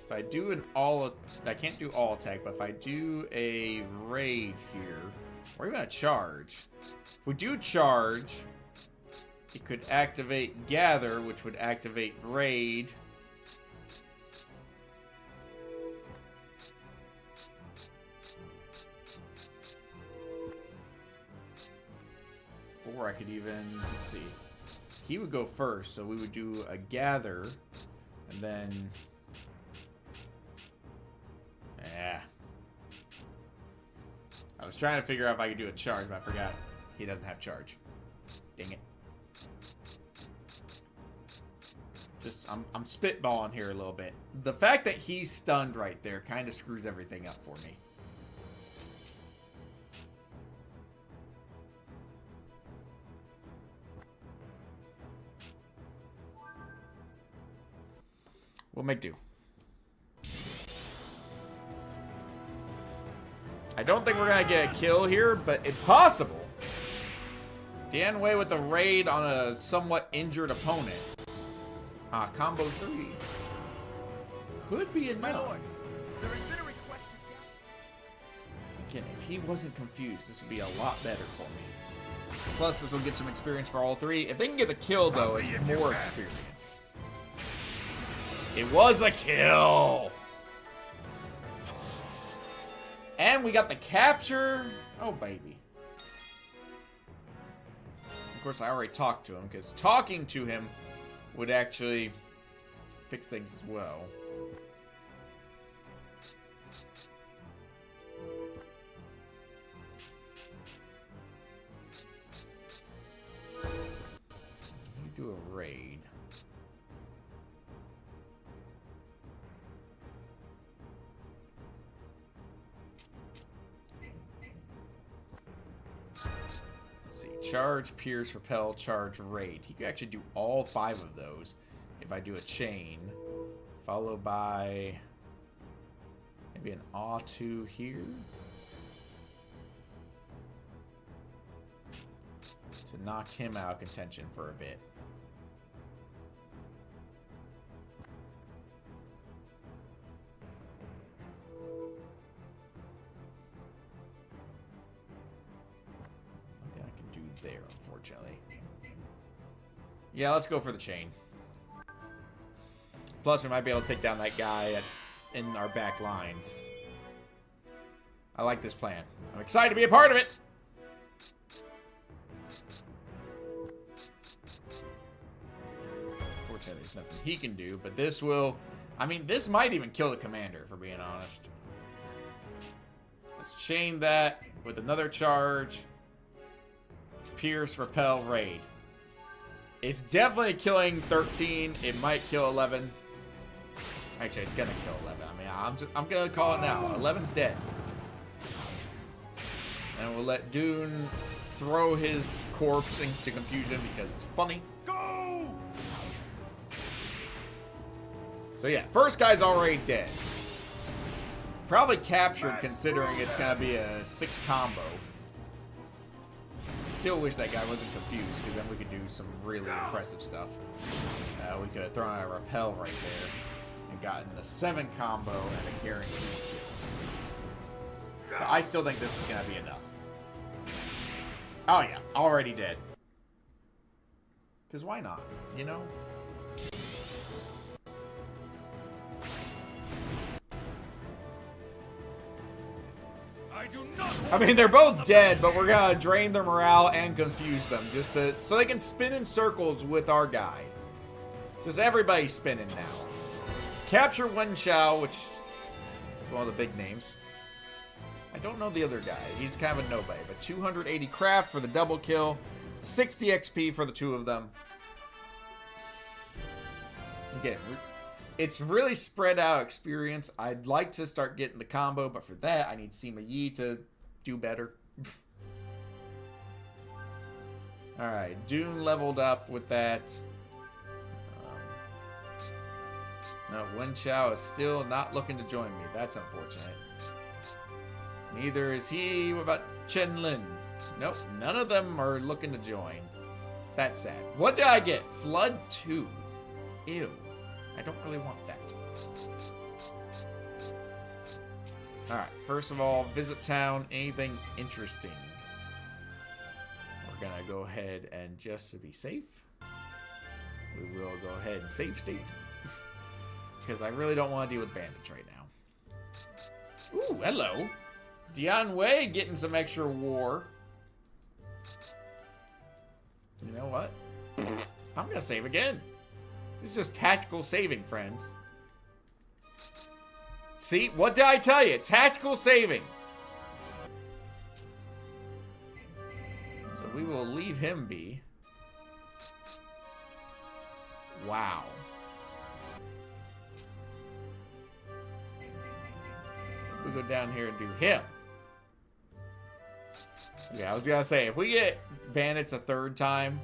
If I do an all... I can't do all attack, but if I do a raid here, or even a charge. If we do charge... It could activate Gather, which would activate Raid. Or I could even, let's see. He would go first, so we would do a Gather, and then... Yeah. I was trying to figure out if I could do a charge, but I forgot. He doesn't have charge. Dang it. Just, I'm spitballing here a little bit. The fact that he's stunned right there kind of screws everything up for me. We'll make do. I don't think we're going to get a kill here, but it's possible. Danway with the raid on a somewhat injured opponent. Combo 3. Could be enough. There has been a request to... Again, if he wasn't confused, this would be a lot better for me. Plus, this will get some experience for all 3. If they can get the kill, though, it's more experience. It was a kill! And we got the capture. Oh, baby. Of course, I already talked to him, because talking to him would actually fix things as well. You do a raid. Charge, pierce, repel, charge, raid. He could actually do all 5 of those if I do a chain. Followed by maybe an awe 2 here. To knock him out of contention for a bit. There, unfortunately. Yeah, let's go for the chain. Plus, we might be able to take down that guy in our back lines. I like this plan. I'm excited to be a part of it! Unfortunately, there's nothing he can do, but this will... I mean, this might even kill the commander, if we're being honest. Let's chain that with another charge. Pierce, repel, raid. It's definitely killing 13. It might kill 11. Actually, it's gonna kill 11. I mean, I'm gonna call it now. 11's dead. And we'll let Dune throw his corpse into confusion because it's funny. Go! So yeah, first guy's already dead. Probably captured considering it's gonna be a 6 combo. Still wish that guy wasn't confused, because then we could do some really impressive stuff. We could have thrown out a repel right there and gotten a 7 combo and a guaranteed kill. But I still think this is going to be enough. Oh, yeah. Already dead. Because why not? You know? I mean, they're both dead, but we're going to drain their morale and confuse them. Just so they can spin in circles with our guy. Just everybody's spinning now. Capture Wen Chao, which is one of the big names. I don't know the other guy. He's kind of a nobody. But 280 craft for the double kill. 60 XP for the two of them. Again, it's really spread out experience. I'd like to start getting the combo, but for that, I need Sima Yi to do better. Alright, Dune leveled up with that. No, Wen Chao is still not looking to join me. That's unfortunate. Neither is he. What about Chen Lin? Nope, none of them are looking to join. That's sad. What did I get? Flood 2. Ew. I don't really want that. Alright, first of all, visit town. Anything interesting? We're gonna go ahead and just to be safe, we will go ahead and save state. Because I really don't want to deal with bandits right now. Ooh, hello. Dian Wei getting some extra war. You know what? I'm going to save again. This is just tactical saving, friends. See? What did I tell you? Tactical saving. So we will leave him be. Wow. If we go down here and do him. Yeah, I was gonna say, if we get bandits a third time,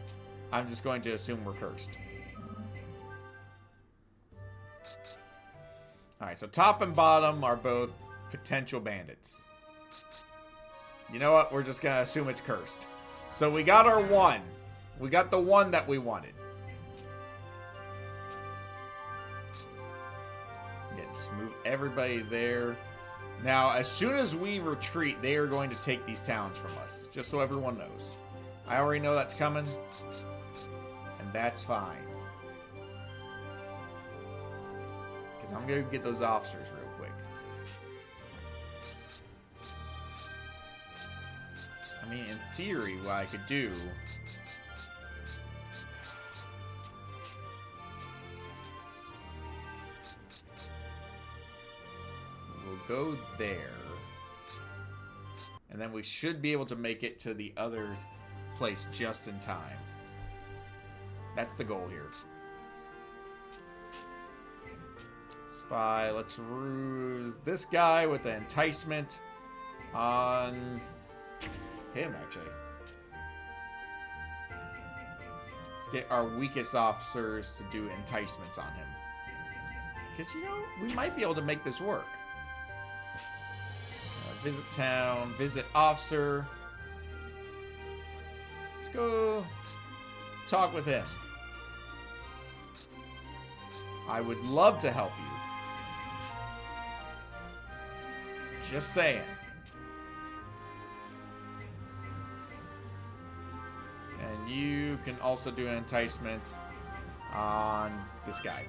I'm just going to assume we're cursed. Alright, so top and bottom are both potential bandits. You know what? We're just gonna assume it's cursed. So we got our one. We got the one that we wanted. Yeah, just move everybody there. Now, as soon as we retreat, they are going to take these towns from us. Just so everyone knows. I already know that's coming. And that's fine. Because I'm going to get those officers real quick. I mean, in theory, what I could do... Go there. And then we should be able to make it to the other place just in time. That's the goal here. Spy. Let's ruse this guy with the enticement on him, actually. Let's get our weakest officers to do enticements on him. Because, you know, we might be able to make this work. Visit town, visit officer. Let's go talk with him. I would love to help you. Just saying. And you can also do an enticement on this guy.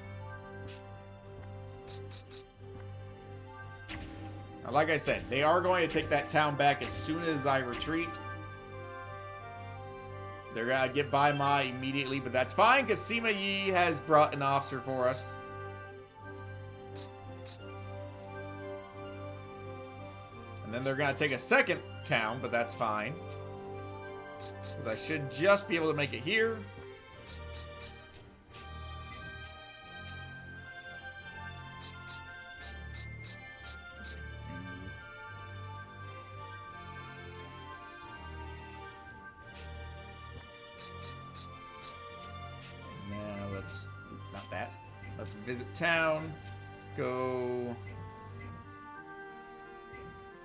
Like I said, they are going to take that town back as soon as I retreat. They're going to get by Ma immediately, but that's fine because Sima Yi has brought an officer for us. And then they're going to take a second town, but that's fine. Because I should just be able to make it here. Let's visit town. Go.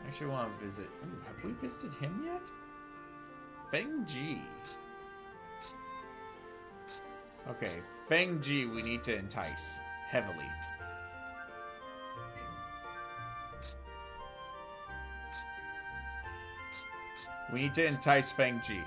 Actually, want to visit. Ooh, have we visited him yet? Feng Ji. Okay, Feng Ji we need to entice heavily. We need to entice Feng Ji.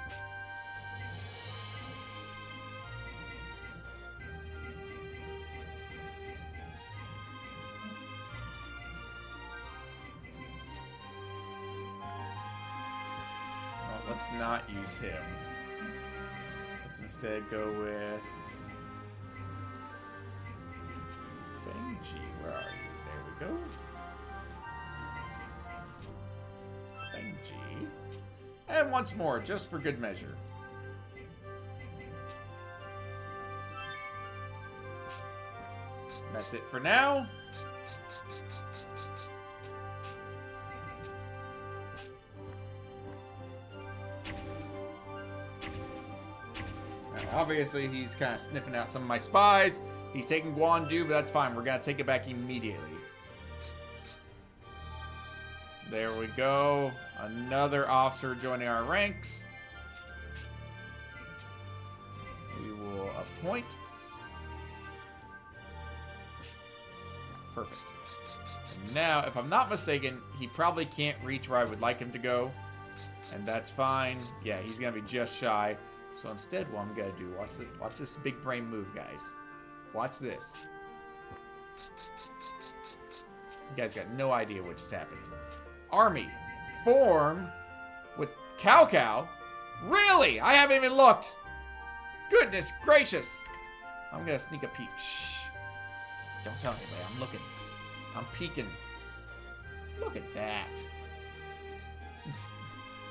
Well, let's not use him. Let's instead go with Feng Ji. Where are you? There we go. Feng Ji. And once more, just for good measure. That's it for now. Now, obviously, he's kind of sniffing out some of my spies. He's taking Guandu, but that's fine. We're going to take it back immediately. There we go. Another officer joining our ranks. We will appoint. Perfect. And now, if I'm not mistaken, he probably can't reach where I would like him to go. And that's fine. Yeah, he's going to be just shy. So instead, what I'm going to do, watch this big brain move, guys. Watch this. You guys got no idea what just happened. Army, form with Cow Cow? Really? I haven't even looked. Goodness gracious. I'm going to sneak a peek. Shh. Don't tell anybody. I'm looking. I'm peeking. Look at that.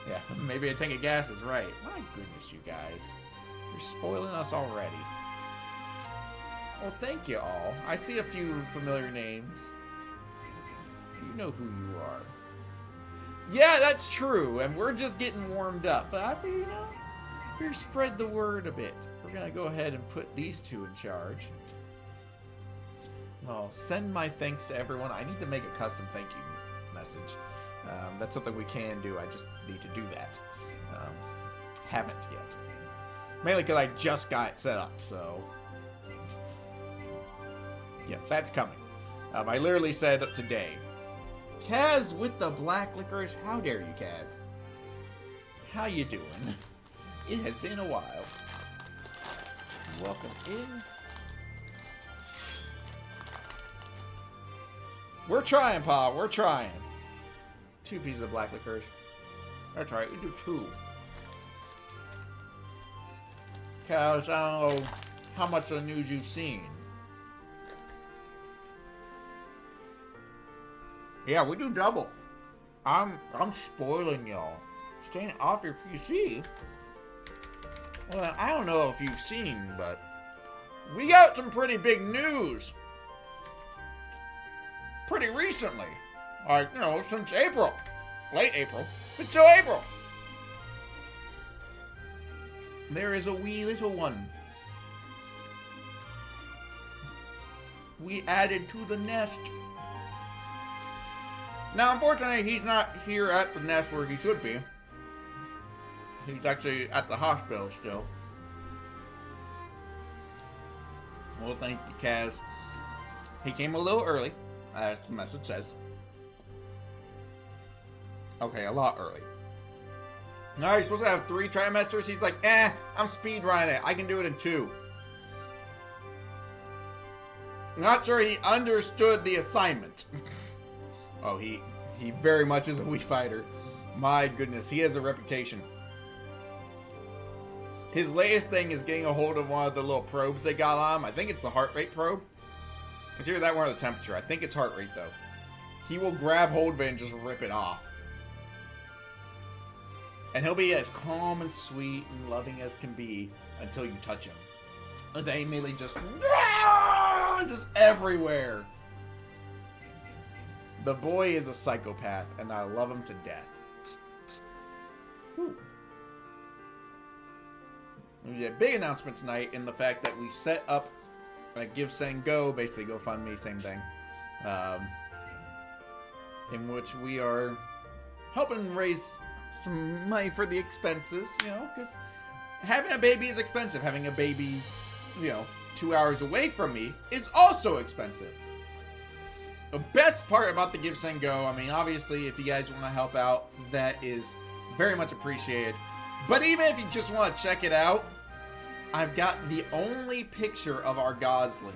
Yeah, maybe a tank of gas is right. My goodness, you guys. You're spoiling us already. Well, thank you all. I see a few familiar names. You know who you are. Yeah, that's true, and we're just getting warmed up. But I figure, you know, if you spread the word a bit, we're going to go ahead and put these two in charge. Well, send my thanks to everyone. I need to make a custom thank you message. That's something we can do. I just need to do that. Haven't yet. Mainly because I just got it set up, so... yeah, that's coming. I literally said today. Kaz with the black licorice. How dare you, Kaz? How you doing? It has been a while. Welcome in. We're trying, Pa. We're trying. 2 pieces of black licorice. That's right. We do 2. Kaz, I don't know how much of the news you've seen. Yeah, we do double. I'm spoiling y'all. Staying off your PC. Well, I don't know if you've seen, but we got some pretty big news. Pretty recently. Like, you know, since April. Late April. But still April. There is a wee little one. We added to the nest. Now, unfortunately, he's not here at the nest where he should be. He's actually at the hospital still. Well, thank you, Kaz. He came a little early, as the message says. Okay, a lot early. Now, you're supposed to have 3 trimesters. He's like, I'm speedrunning it. I can do it in 2. Not sure he understood the assignment. Oh, he very much is a Wii fighter. My goodness, he has a reputation. His latest thing is getting a hold of one of the little probes they got on him. I think it's the heart rate probe. It's either that one or the temperature. I think it's heart rate, though. He will grab hold of it and just rip it off. And he'll be as calm and sweet and loving as can be until you touch him. And they immediately just everywhere. The boy is a psychopath, and I love him to death. Whew. We had a big announcement tonight in the fact that we set up a Give, Send, Go, basically GoFundMe, same thing, in which we are helping raise some money for the expenses, you know, because having a baby is expensive. Having a baby, you know, 2 hours away from me is also expensive. The best part about the Give, Send, Go, I mean, obviously, if you guys want to help out, that is Very much appreciated. But even if you just want to check it out, I've got the only picture of our Gosling.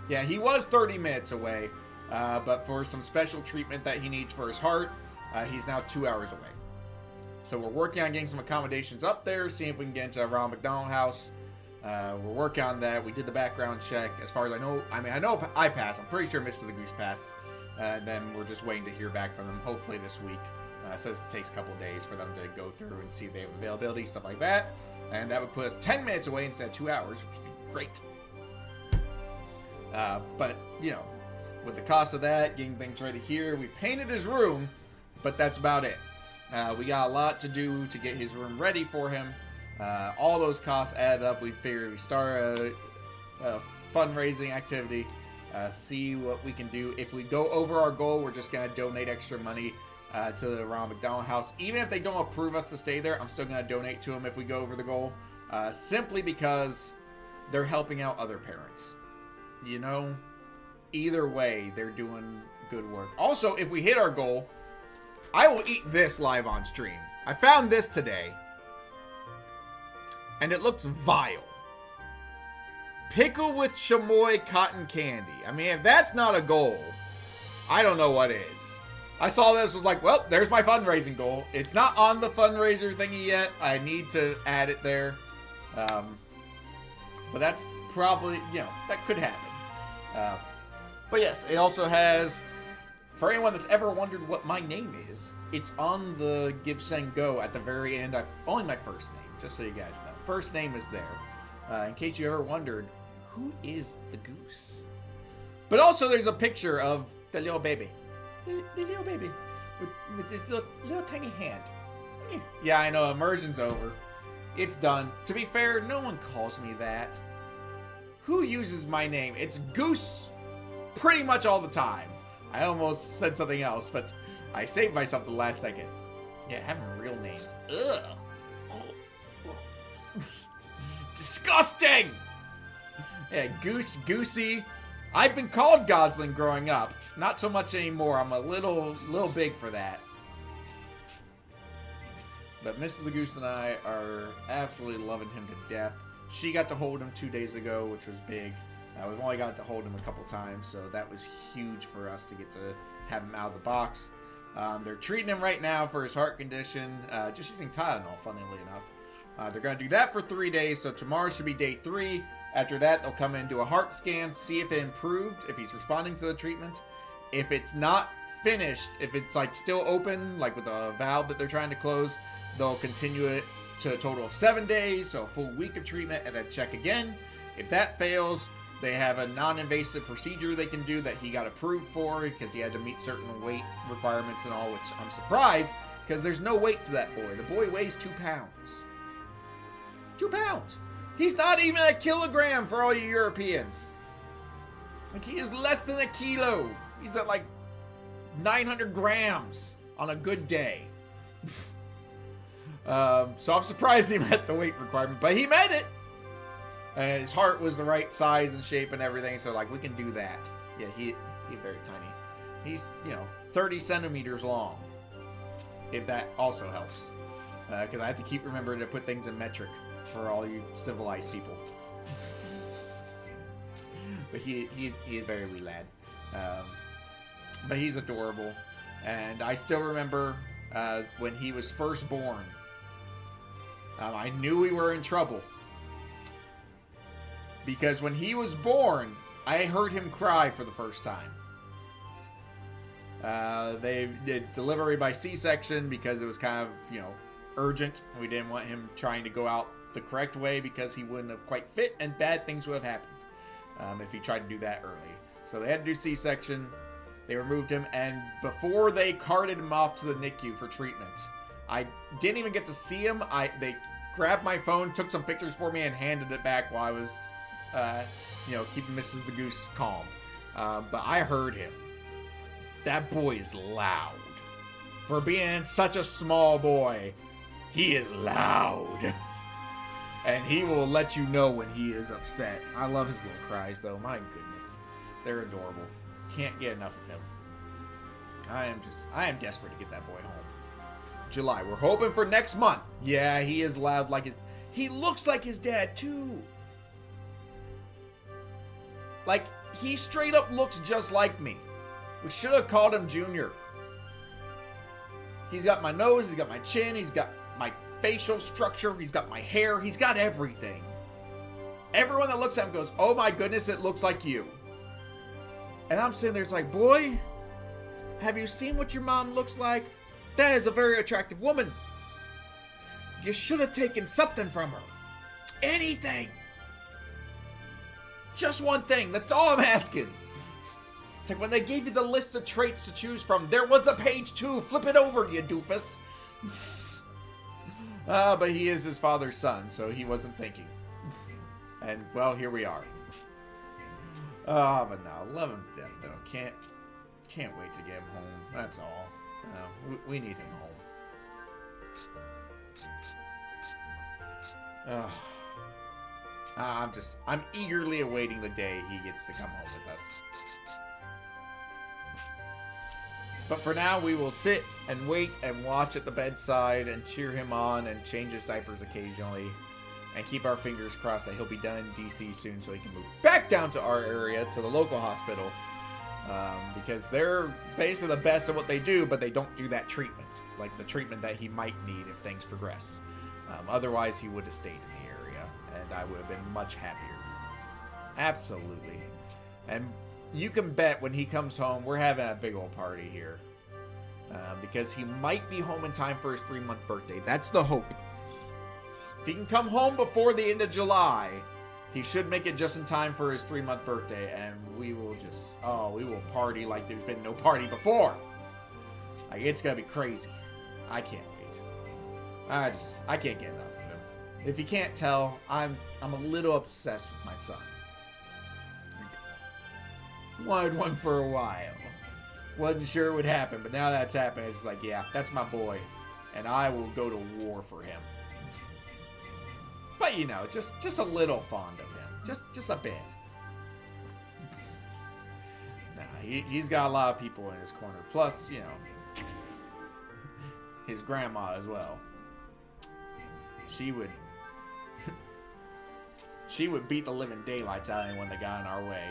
Yeah, he was 30 minutes away, but for some special treatment that he needs for his heart, he's now 2 hours away. So we're working on getting some accommodations up there, seeing if we can get into Ronald McDonald House. We're working on that. We did the background check. As far as I know, I know I passed. I'm pretty sure MrsTheGoose passed. And then we're just waiting to hear back from them, hopefully this week. It says it takes a couple days for them to go through and see if they have availability, stuff like that. And that would put us 10 minutes away instead of 2 hours, which would be great. But, you know, with the cost of that, getting things ready here, we've painted his room, but that's about it. We got a lot to do to get his room ready for him. All those costs add up. We figured we start a fundraising activity, see what we can do. If we go over our goal, we're just going to donate extra money to the Ronald McDonald House. Even if they don't approve us to stay there, I'm still going to donate to them if we go over the goal. Simply because they're helping out other parents. You know, either way, they're doing good work. Also, if we hit our goal, I will eat this live on stream. I found this today, and it looks vile. Pickle with chamoy cotton candy. I mean, if that's not a goal, I don't know what is. I saw this, was like, well, there's my fundraising goal. It's not on the fundraiser thingy yet. I need to add it there. But that's probably, you know, that could happen. But yes, it also has, for anyone that's ever wondered what my name is, it's on the Give, Send, Go at the very end. Only my first name, just so you guys know. First name is there. In case you ever wondered, who is the goose? But also there's a picture of the little baby. The little baby with this little tiny hand. Yeah, I know, immersion's over. It's done. To be fair, no one calls me that. Who uses my name? It's Goose pretty much all the time. I almost said something else, but I saved myself the last second. Yeah, having real names. Ugh. Disgusting! Yeah, Goose, Goosey. I've been called Gosling growing up. Not so much anymore. I'm a little big for that. But MrsTheGoose and I are absolutely loving him to death. She got to hold him 2 days ago, which was big. We've only got to hold him a couple times, so that was huge for us to get to have him out of the box. They're treating him right now for his heart condition, just using Tylenol, funnily enough. They're going to do that for 3 days, so tomorrow should be day 3. After that, they'll come in and do a heart scan, see if it improved, if he's responding to the treatment. If it's not finished, if it's like still open, like with a valve that they're trying to close, they'll continue it to a total of 7 days, so a full week of treatment, and then check again. If that fails, they have a non-invasive procedure they can do that he got approved for because he had to meet certain weight requirements and all, which I'm surprised because there's no weight to that boy. The boy weighs 2 pounds. 2 pounds. He's not even a kilogram for all you Europeans. Like, he is less than a kilo. He's at like 900 grams on a good day. So I'm surprised he met the weight requirement, but he met it. And his heart was the right size and shape and everything, so like we can do that. Yeah, he's very tiny. He's, 30 centimeters long. If that also helps. Because I have to keep remembering to put things in metric for all you civilized people. But he is very wee lad. But he's adorable. And I still remember when he was first born. I knew we were in trouble. Because when he was born, I heard him cry for the first time. They did delivery by C-section because it was kind of, urgent. We didn't want him trying to go out the correct way because he wouldn't have quite fit and bad things would have happened if he tried to do that early. So they had to do C-section. They removed him, and before they carted him off to the NICU for treatment, I didn't even get to see him. They grabbed my phone, took some pictures for me, and handed it back while I was, keeping MrsTheGoose calm. But I heard him. That boy is loud. For being such a small boy, he is loud. And he will let you know when he is upset. I love his little cries, though. My goodness. They're adorable. Can't get enough of him. I am desperate to get that boy home. July. We're hoping for next month. Yeah, he is loud like his... He looks like his dad, too. Like, he straight up looks just like me. We should have called him Junior. He's got my nose, he's got my chin, he's got my facial structure, he's got my hair, he's got everything. Everyone that looks at him goes, oh my goodness, it looks like you. And I'm sitting there, it's like, boy, have you seen what your mom looks like? That is a very attractive woman. You should have taken something from her. Anything. Just one thing, that's all I'm asking. It's like when they gave you the list of traits to choose from, there was a page 2. Flip it over, you doofus. But he is his father's son, so he wasn't thinking. And, well, here we are. Oh, but no, love him to death, though. Can't wait to get him home. That's all. No, we need him home. I'm eagerly awaiting the day he gets to come home with us. But for now, we will sit and wait and watch at the bedside and cheer him on and change his diapers occasionally and keep our fingers crossed that he'll be done in DC soon so he can move back down to our area, to the local hospital, because they're basically the best at what they do, but they don't do that treatment, like the treatment that he might need if things progress. Otherwise, he would have stayed in the area, and I would have been much happier. Absolutely. And you can bet when he comes home, we're having a big old party here. Because he might be home in time for his 3-month birthday. That's the hope. If he can come home before the end of July, he should make it just in time for his 3-month birthday. And we will just, we will party like there's been no party before. Like, it's going to be crazy. I can't wait. I can't get enough of him. If you can't tell, I'm a little obsessed with my son. Wanted one for a while. Wasn't sure it would happen, but now that's happened. It's like, yeah, that's my boy. And I will go to war for him. But, you know, just a little fond of him. Just a bit. Nah, he's got a lot of people in his corner. Plus, you know, his grandma as well. She would beat the living daylights out of anyone that got in our way.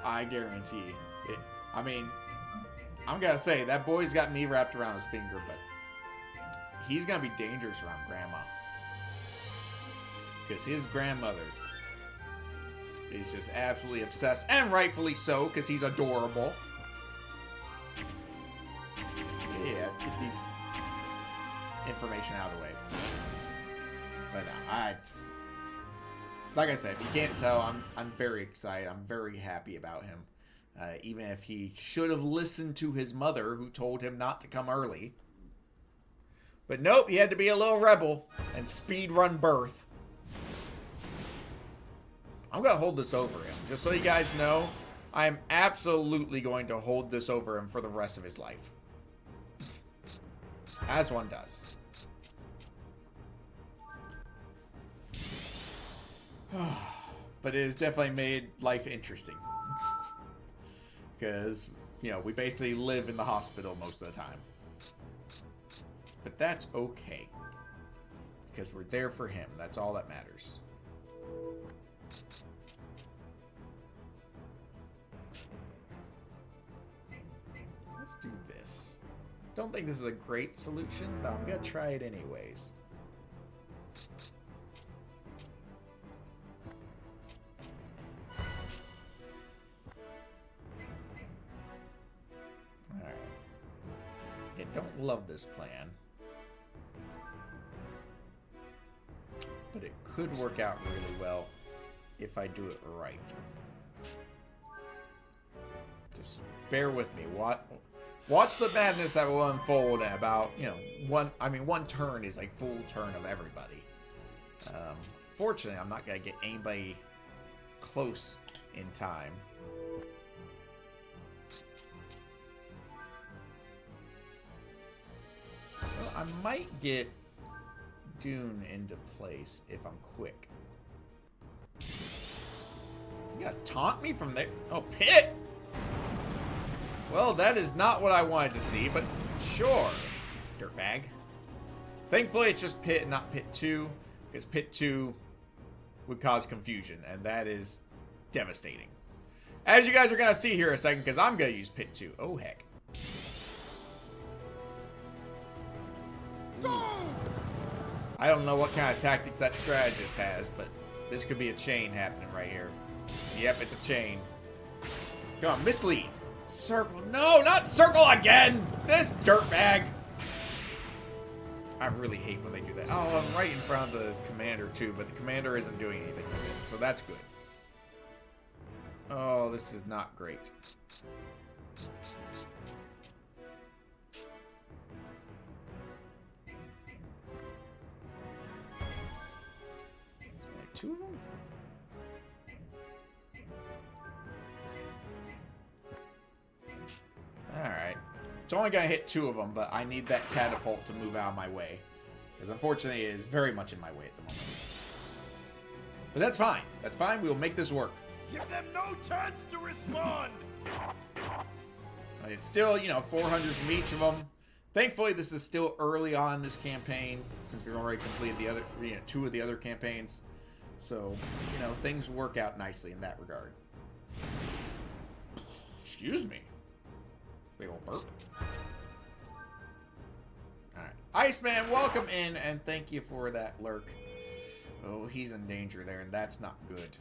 I guarantee it. I mean, I'm gonna say, that boy's got me wrapped around his finger, but he's gonna be dangerous around Grandma. Because his grandmother is just absolutely obsessed, and rightfully so, because he's adorable. Yeah, get these information out of the way. But no, like I said, if you can't tell, I'm very excited. I'm very happy about him. Even if he should have listened to his mother, who told him not to come early. But nope, he had to be a little rebel and speed run birth. I'm going to hold this over him. Just so you guys know, I am absolutely going to hold this over him for the rest of his life. As one does. But it has definitely made life interesting. Because, you know, we basically live in the hospital most of the time. But that's okay. Because we're there for him. That's all that matters. Let's do this. Don't think this is a great solution, but I'm going to try it anyways. Don't love this plan, but it could work out really well if I do it right. Just bear with me. Watch the madness that will unfold in about, you know, one turn is like full turn of everybody. Fortunately, I'm not gonna get anybody close in time. Well, I might get Dune into place if I'm quick. You gotta taunt me from there? Oh, Pit! Well, that is not what I wanted to see, but sure, dirtbag. Thankfully, it's just pit and not pit 2, because pit 2 would cause confusion, and that is devastating. As you guys are going to see here in a second, because I'm going to use pit 2. Oh, heck. I don't know what kind of tactics that strategist has, but this could be a chain happening right here. Yep, it's a chain. Come on, mislead. Circle. No, not circle again! This dirtbag! I really hate when they do that. Oh, I'm right in front of the commander, too, but the commander isn't doing anything with it, so that's good. Oh, this is not great. Only 2 of them? Alright. It's only going to hit 2 of them, but I need that catapult to move out of my way. Because unfortunately, it is very much in my way at the moment. But that's fine. That's fine. We'll make this work. Give them no chance to respond! It's still, you know, 400 from each of them. Thankfully, this is still early on in this campaign, since we've already completed the other, 2 of the other campaigns. So, you know, things work out nicely in that regard. Excuse me. Big old burp. Alright. Iceman, welcome in, and thank you for that lurk. Oh, he's in danger there, and that's not good.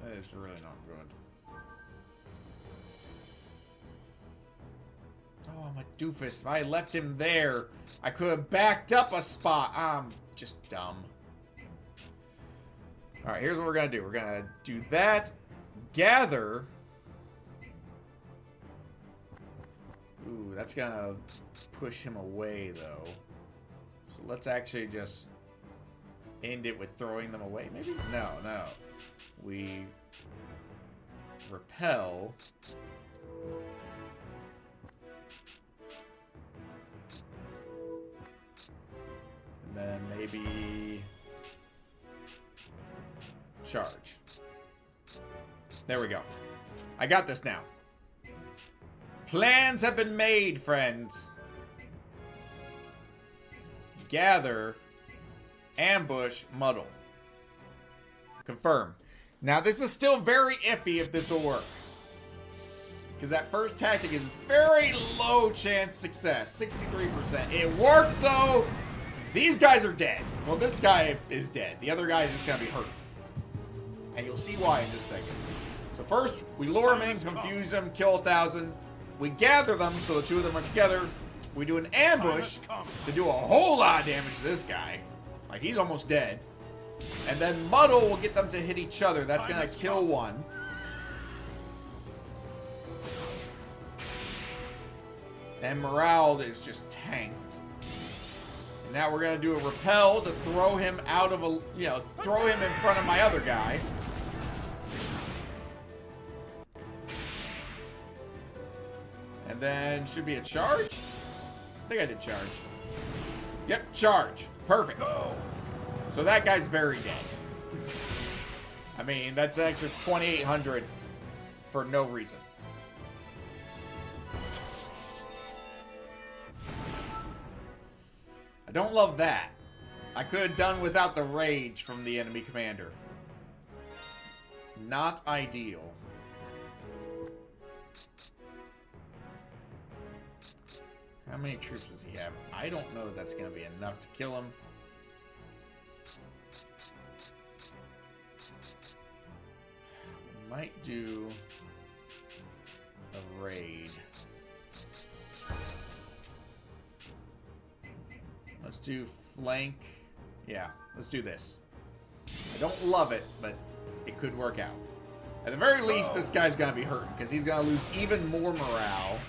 That is really not good. Oh, I'm a doofus. If I left him there, I could have backed up a spot. I'm just dumb. Alright, here's what we're going to do. We're going to do that. Gather. Ooh, that's going to push him away, though. So let's actually just end it with throwing them away, maybe? No, no. We repel. And then maybe charge. There we go. I got this now. Plans have been made, friends. Gather, ambush, muddle. Confirm. Now, this is still very iffy if this will work. Because that first tactic is very low chance success. 63%. It worked, though. These guys are dead. Well, this guy is dead. The other guy is just going to be hurt. And you'll see why in just a second. So first, we lure them in, confuse them, kill 1,000. We gather them so the 2 of them are together. We do an ambush to do a whole lot of damage to this guy. Like, he's almost dead. And then muddle will get them to hit each other. That's going to kill 1. And morale is just tanked. And now we're going to do a repel to throw him out of a, throw him in front of my other guy. And then should be a charge? I think I did charge. Yep, charge. Perfect. So that guy's very dead. I mean, that's an extra 2,800 for no reason. I don't love that. I could have done without the rage from the enemy commander. Not ideal. How many troops does he have? I don't know if that's going to be enough to kill him. We might do a raid. Let's do flank. Yeah, let's do this. I don't love it, but it could work out. At the very least, this guy's going to be hurting because he's going to lose even more morale.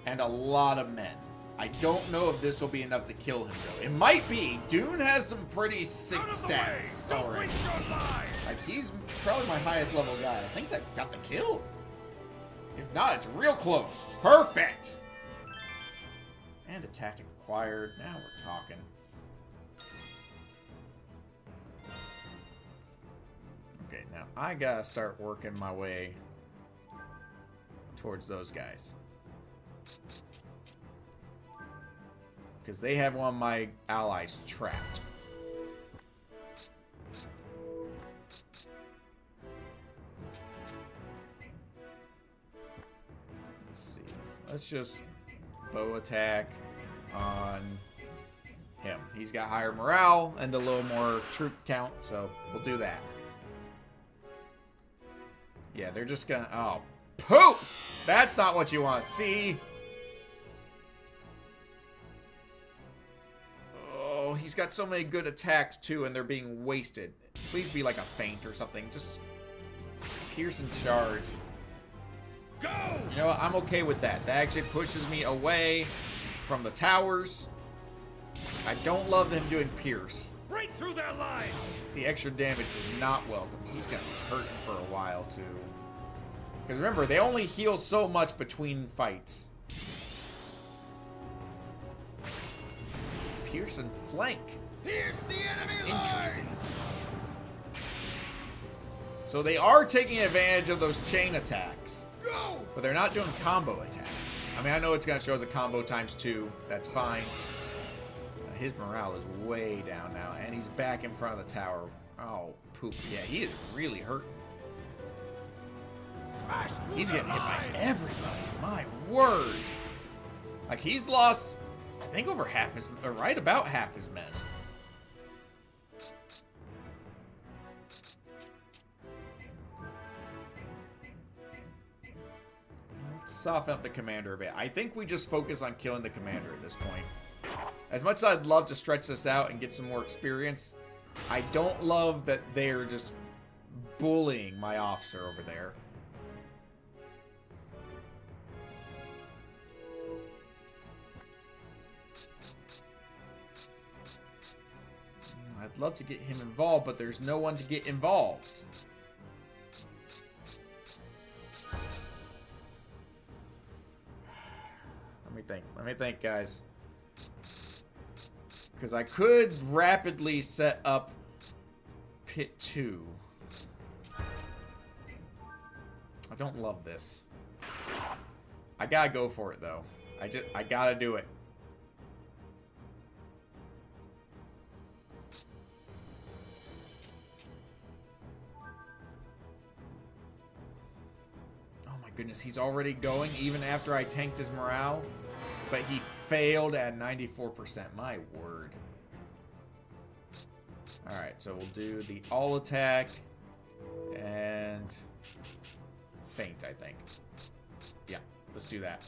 And a lot of men. I don't know if this will be enough to kill him, though. It might be. Dune has some pretty sick stats already. Like, he's probably my highest level guy. I think that got the kill. If not, it's real close. Perfect! And a tactic acquired. Now we're talking. Okay, now I gotta start working my way towards those guys. because they have one of my allies trapped. Let's see. Let's just bow attack on him. He's got higher morale and a little more troop count, so we'll do that. Yeah, they're just gonna... Oh, poop! That's not what you want to see. Oh, he's got so many good attacks, too, and they're being wasted. Please be like a feint or something. Just pierce and charge. Go! You know what? I'm okay with that. That actually pushes me away from the towers. I don't love him doing pierce. Right through their line! The extra damage is not welcome. He's gonna be hurting for a while, too. Because remember, they only heal so much between fights. Pierce and flank. Pierce the enemy line! Interesting. So they are taking advantage of those chain attacks. Go! But they're not doing combo attacks. I mean, I know it's going to show as a combo ×2. That's fine. His morale is way down now. And he's back in front of the tower. Oh, poop. Yeah, he is really hurting. He's getting hit by everybody. My word. Like, he's lost, I think, over half his... Or right about half his men. Let's soften up the commander a bit. I think we just focus on killing the commander at this point. As much as I'd love to stretch this out and get some more experience, I don't love that they're just bullying my officer over there. I'd love to get him involved, but there's no one to get involved. Let me think, guys. Because I could rapidly set up Pit 2. I don't love this. I gotta go for it, though. I gotta do it. Goodness, he's already going even after I tanked his morale, but he failed at 94%. My word. Alright, so we'll do the all attack and feint, I think. Yeah, let's do that.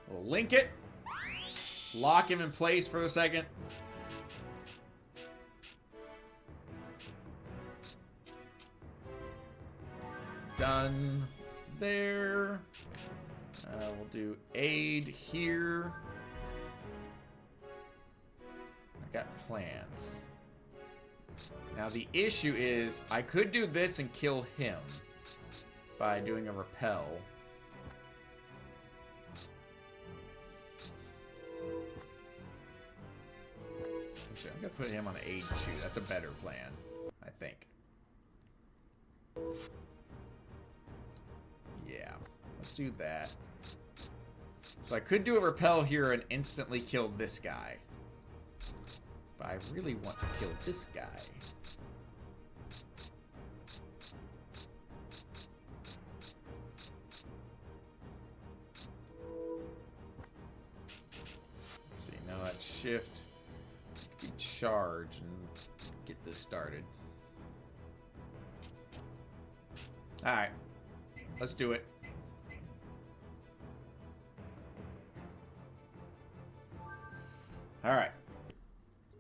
We'll link it, lock him in place for a second. Done there. We'll do aid here. I got plans. Now the issue is I could do this and kill him by doing a repel. Actually, I'm gonna put him on aid 2. That's a better plan, I think. Yeah, let's do that. So I could do a repel here and instantly kill this guy. But I really want to kill this guy. Let's see, now let's shift, charge, and get this started. Alright. Let's do it. Alright.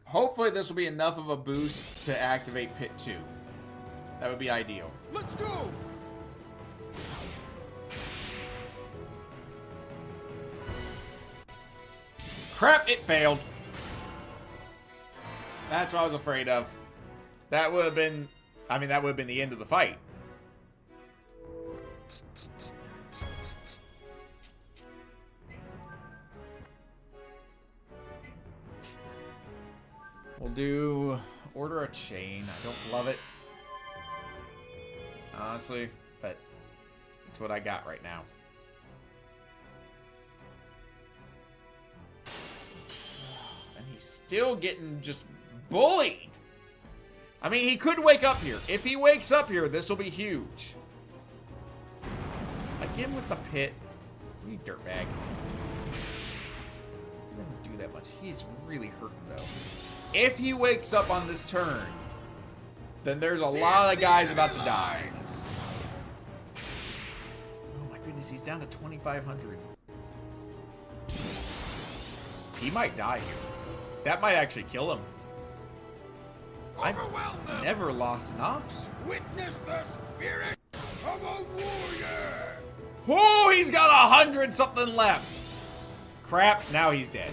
Hopefully this will be enough of a boost to activate Pit 2. That would be ideal. Let's go! Crap, it failed. That's what I was afraid of. That would have been... I mean, that would have been the end of the fight. We'll do order a chain. I don't love it, honestly, but it's what I got right now. he's still getting just bullied. I mean, he could wake up here. If he wakes up here, this will be huge. Again with the pit. You dirtbag. Doesn't do that much. He's really hurting, though. If he wakes up on this turn, then there's a lot of guys about to die. Oh my goodness, he's down to 2,500. He might die here. That might actually kill him. I've never lost an officer. Witness the spirit of a warrior. Oh, he's got 100 something left. Crap, now he's dead.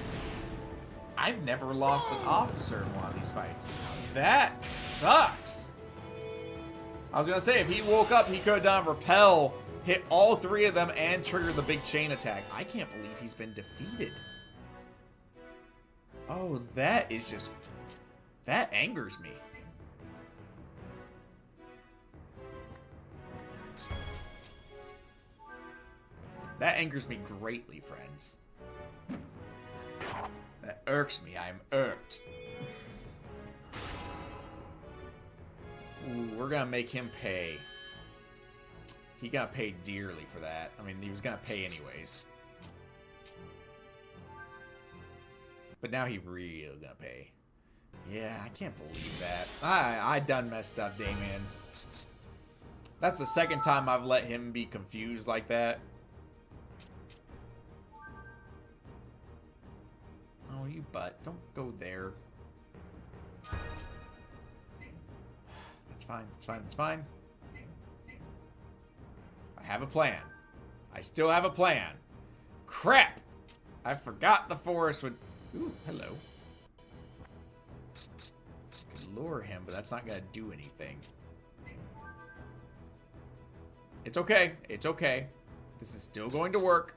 I've never lost an officer in one of these fights. That sucks. I was gonna say, if he woke up, he could have done repel, hit all 3 of them, and trigger the big chain attack. I can't believe he's been defeated. Oh, that is just... that angers me. That angers me greatly, friends. That irks me. I'm irked. Ooh, we're gonna make him pay. He gonna pay dearly for that. I mean, he was gonna pay anyways. But now he really gonna pay. Yeah, I can't believe that. I done messed up, Damien. That's the second time I've let him be confused like that. Oh, you butt. Don't go there. That's fine. That's fine. That's fine. I have a plan. I still have a plan. Crap! I forgot the forest would... Ooh, hello. Could lure him, but that's not gonna do anything. It's okay. It's okay. This is still going to work.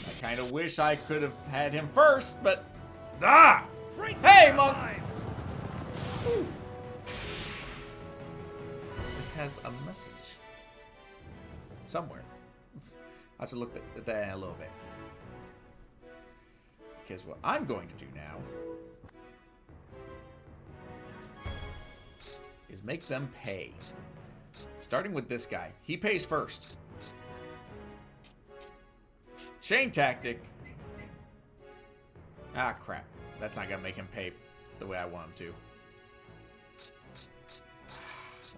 I kind of wish I could have had him first, but... Ah! Hey, monk! Ooh. It has a message. Somewhere. I'll have to look at that in a little bit. Because what I'm going to do now is make them pay. Starting with this guy. He pays first. Chain tactic. Ah, crap. That's not going to make him pay the way I want him to.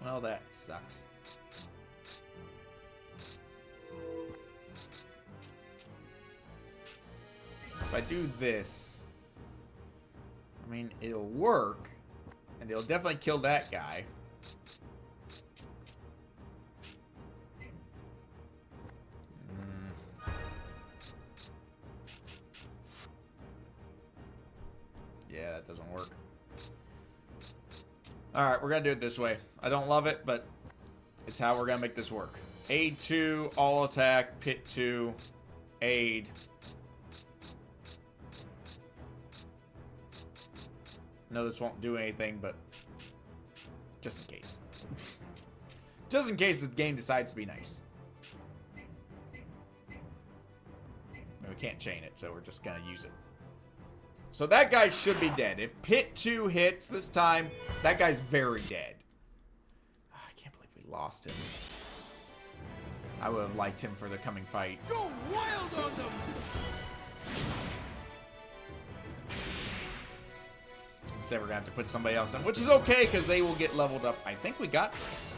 Well, that sucks. If I do this, I mean, it'll work, and it'll definitely kill that guy. Yeah, that doesn't work. Alright, we're going to do it this way. I don't love it, but it's how we're going to make this work. Aid 2, all attack, pit 2, aid. No, this won't do anything, but just in case. Just in case the game decides to be nice. I mean, we can't chain it, so we're just going to use it. So that guy should be dead. If pit 2 hits this time, that guy's very dead. Oh, I can't believe we lost him. I would have liked him for the coming fights. Go wild on them! Instead, we're going to have to put somebody else in, which is okay because they will get leveled up. I think we got this.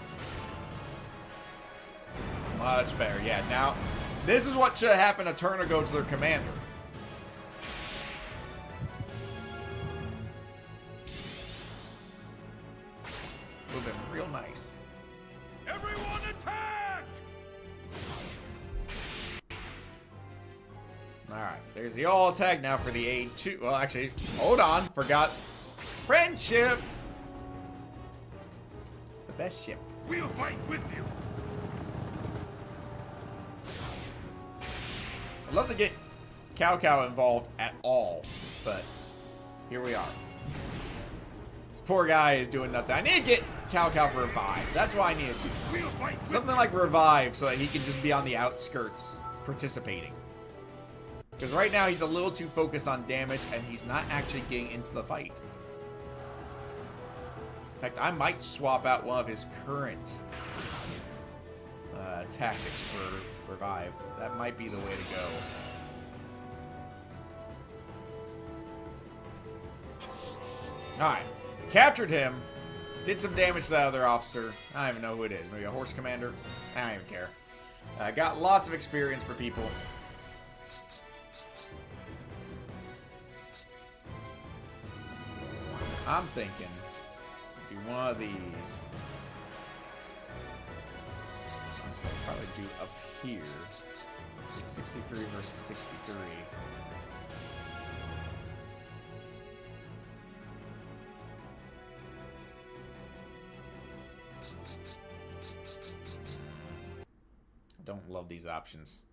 Much better. Yeah, now, this is what should have happened a turn ago to their commander. Would have been real nice. Everyone attack! Alright, there's the all attack now for the aid 2. Well, actually, hold on. Forgot. Friendship! The best ship. We'll fight with you. I'd love to get Cow involved at all, but here we are. This poor guy is doing nothing. I need to get Cow for revive. That's what I need to do. We'll fight with Something like revive so that he can just be on the outskirts participating. Because right now he's a little too focused on damage and he's not actually getting into the fight. In fact, I might swap out one of his current tactics for revive. That might be the way to go. Alright. Captured him. Did some damage to that other officer. I don't even know who it is. Maybe a horse commander? I don't even care. Got lots of experience for people. I'm thinking, do one of these. I'll probably do up here. 63 versus 63. I don't love these options.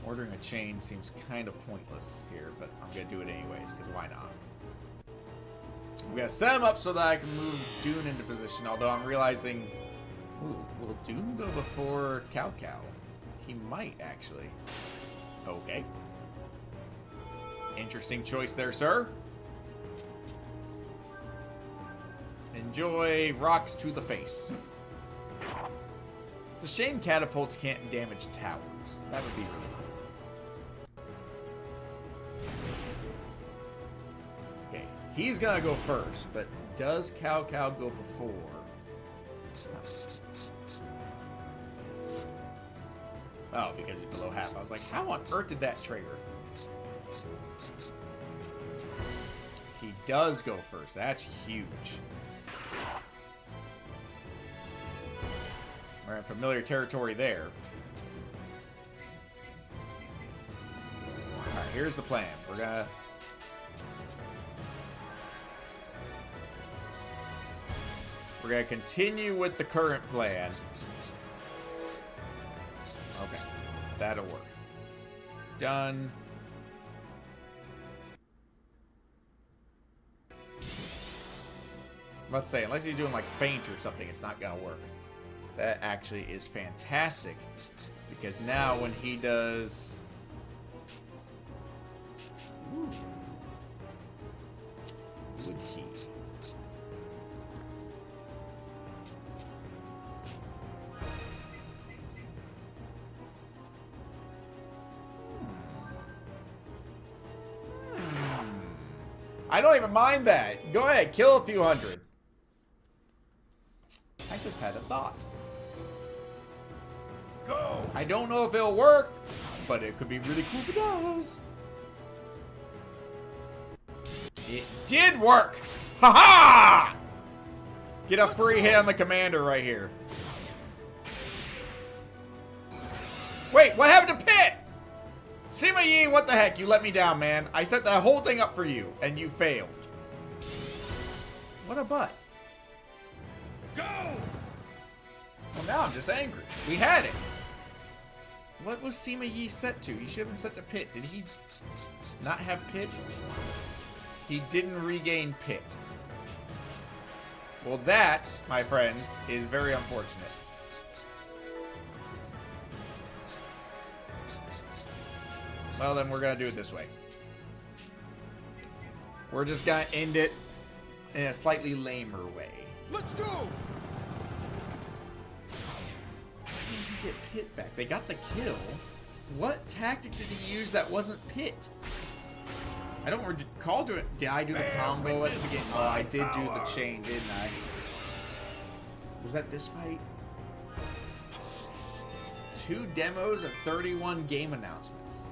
Ordering a chain seems kind of pointless here, but I'm going to do it anyways, because why not? I'm going to set him up so that I can move Dune into position, although I'm realizing... Ooh, will Dune go before Cow Cow? He might, actually. Okay. Interesting choice there, sir. Enjoy rocks to the face. It's a shame catapults can't damage towers. That would be really cool. Okay, he's gonna go first, but does Cow Cow go before? Oh, because he's below half. I was like, how on earth did that trigger? He does go first. That's huge. We're in familiar territory there. Alright, here's the plan. We're gonna continue with the current plan. Okay, that'll work. Done. Let's say, unless he's doing like feint or something, it's not gonna work. That actually is fantastic, because now when he does... Ooh. Would he? I don't even mind that. Go ahead, kill a few hundred. I just had a thought. Go! I don't know if it'll work, but it could be really cool if it does. It did work! Ha-ha! Get a free hit on the commander right here. Wait, what happened to Pitt? Sima Yi, what the heck? You let me down, man. I set that whole thing up for you, and you failed. What a butt. Go! Well, now I'm just angry. We had it. What was Sima Yi set to? He should have been set to Pit. Did he not have Pit? He didn't regain Pit. Well, that, my friends, is very unfortunate. Well, then we're going to do it this way. We're just going to end it in a slightly lamer way. Let's go! Get Pit back. They got the kill. What tactic did he use that wasn't Pit? I don't recall doing it. Did I do the combo at the beginning? Oh, I did do the chain, didn't I? Was that this fight? 2 demos and 31 game announcements.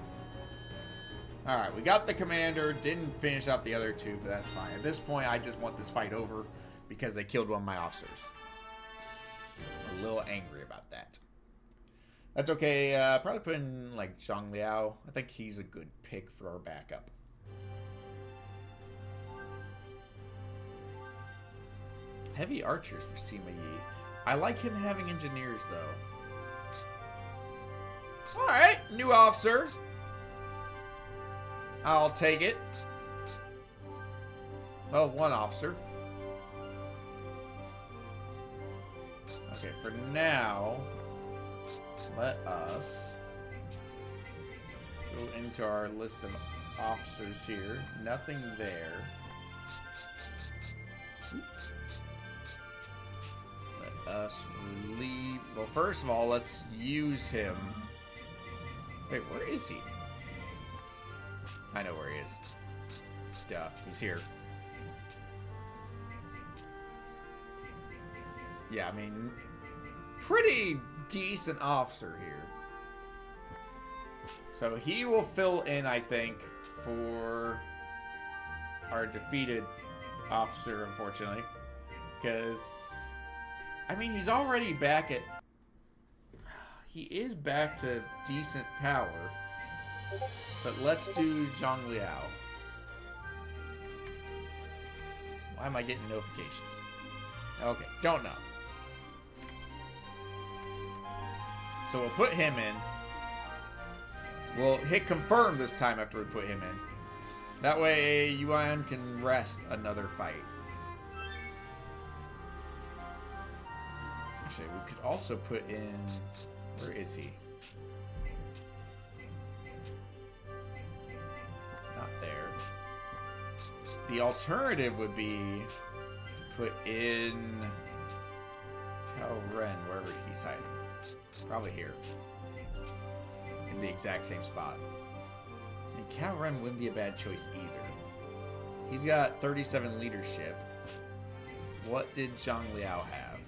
Alright, we got the commander. Didn't finish out the other 2, but that's fine. At this point, I just want this fight over because they killed one of my officers. I'm a little angry about that. That's okay. Probably put in, like, Zhang Liao. I think he's a good pick for our backup. Heavy archers for Sima Yi. I like him having engineers, though. Alright, new officer. I'll take it. Well, one officer. Okay, for now... let us go into our list of officers here. Nothing there. Let us relieve... Well, first of all, let's use him. Wait, where is he? I know where he is. Duh, he's here. Yeah, I mean, pretty decent officer here. So he will fill in, I think, for our defeated officer, unfortunately. Because, I mean, he's already back at... He is back to decent power. But let's do Zhang Liao. Why am I getting notifications? Okay, don't know. So we'll put him in. We'll hit confirm this time after we put him in. That way Yuan can rest another fight. Actually, we could also put in... Where is he? Not there. The alternative would be to put in Cao Ren, wherever he's hiding. Probably here. In the exact same spot. And Cao Ren wouldn't be a bad choice either. He's got 37 leadership. What did Zhang Liao have?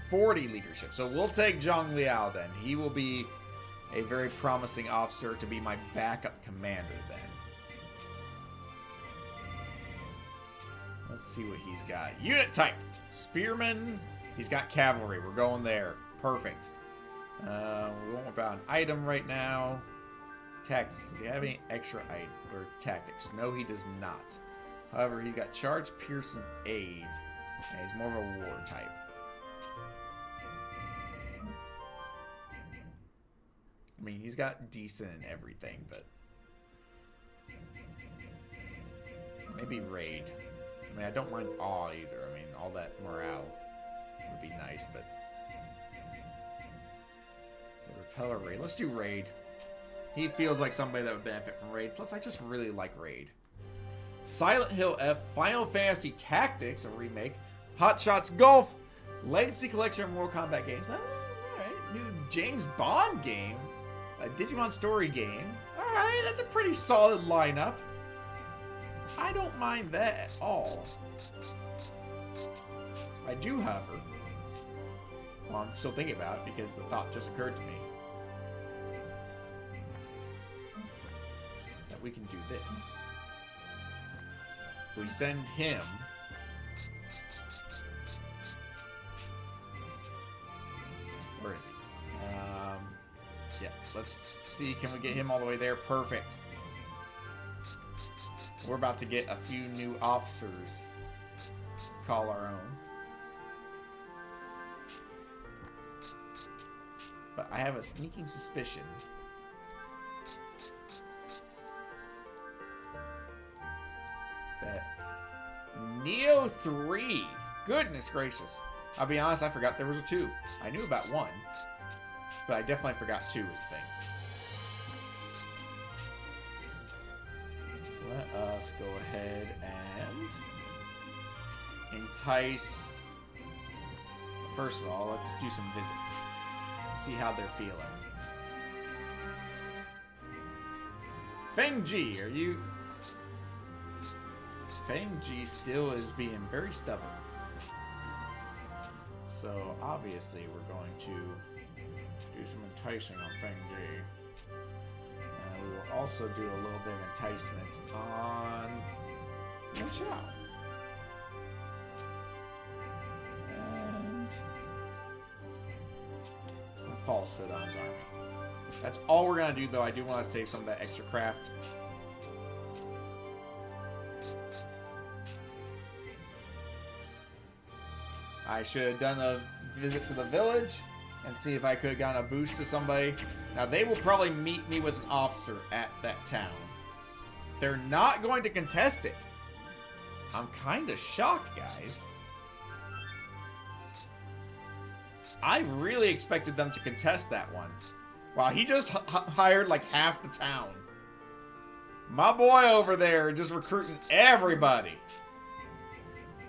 40 leadership. So we'll take Zhang Liao then. He will be a very promising officer to be my backup commander then. Let's see what he's got. Unit type. Spearman. He's got cavalry. We're going there. Perfect. We won't about an item right now. Tactics. Does he have any extra item or tactics? No, he does not. However, he's got charge, pierce, and aid. And he's more of a war type. I mean, he's got decent in everything, but maybe raid. I mean, I don't mind awe either. I mean, all that morale would be nice, but the repeller raid. Let's do raid. He feels like somebody that would benefit from raid. Plus, I just really like raid. Silent Hill F, Final Fantasy Tactics, a remake. Hot Shots Golf, Legacy Collection of Mortal Kombat games. Alright, new James Bond game. A Digimon story game. Alright, that's a pretty solid lineup. I don't mind that at all. I do, however. Well, I'm still thinking about it because the thought just occurred to me. That we can do this. If we send him... Where is he? Yeah, let's see. Can we get him all the way there? Perfect. We're about to get a few new officers. Call our own. But I have a sneaking suspicion that Neo 3. Goodness gracious. I'll be honest, I forgot there was a 2. I knew about 1. But I definitely forgot 2 was the thing. Let us go ahead and entice... First of all, let's do some visits. See how they're feeling. Feng Ji, are you... Feng Ji still is being very stubborn. So, obviously, we're going to do some enticing on Feng Ji. And we will also do a little bit of enticement on Yan Chao. And some falsehood on his army. That's all we're going to do, though. I do want to save some of that extra craft. I should have done a visit to the village and see if I could have gotten a boost to somebody. Now, they will probably meet me with an officer at that town. They're not going to contest it. I'm kind of shocked, guys. I really expected them to contest that one. Wow, he just hired like half the town. My boy over there just recruiting everybody.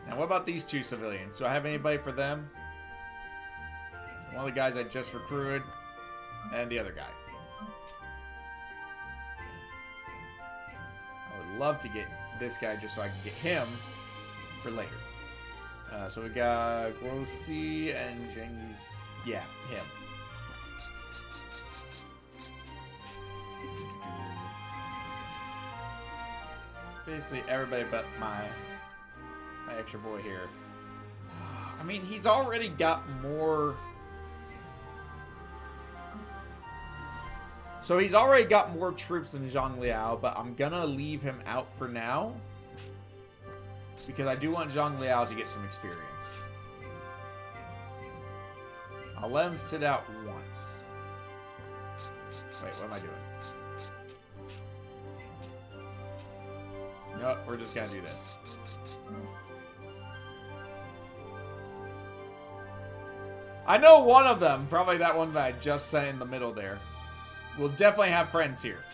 Now, what about these two civilians? Do I have anybody for them? One of the guys I just recruited, and the other guy. I would love to get this guy just so I can get him for later. So we got Grossi and Jeng. Yeah, him. Basically everybody but my extra boy here. I mean, he's already got more. So he's already got more troops than Zhang Liao, but I'm gonna leave him out for now. Because I do want Zhang Liao to get some experience. I'll let him sit out once. Wait, what am I doing? Nope, we're just gonna do this. I know one of them, probably that one that I just sent in the middle there, will definitely have friends here.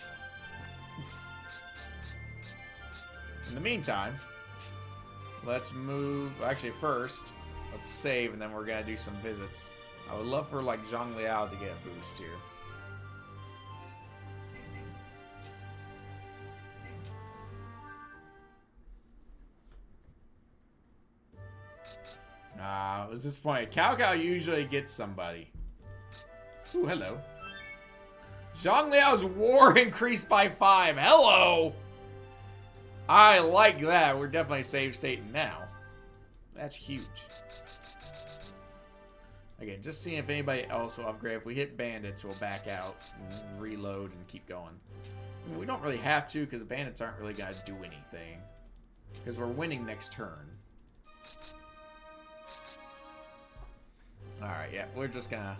In the meantime, let's move. Actually, first, let's save, and then we're gonna do some visits. I would love for like Zhang Liao to get a boost here. I was disappointed. Cao Cao usually gets somebody. Ooh, hello. Zhang Liao's war increased by 5. Hello! I like that. We're definitely save state now. That's huge. Again, just seeing if anybody else will upgrade. If we hit bandits, we'll back out, and reload, and keep going. I mean, we don't really have to, because the bandits aren't really going to do anything. Because we're winning next turn. Alright, yeah, we're just gonna...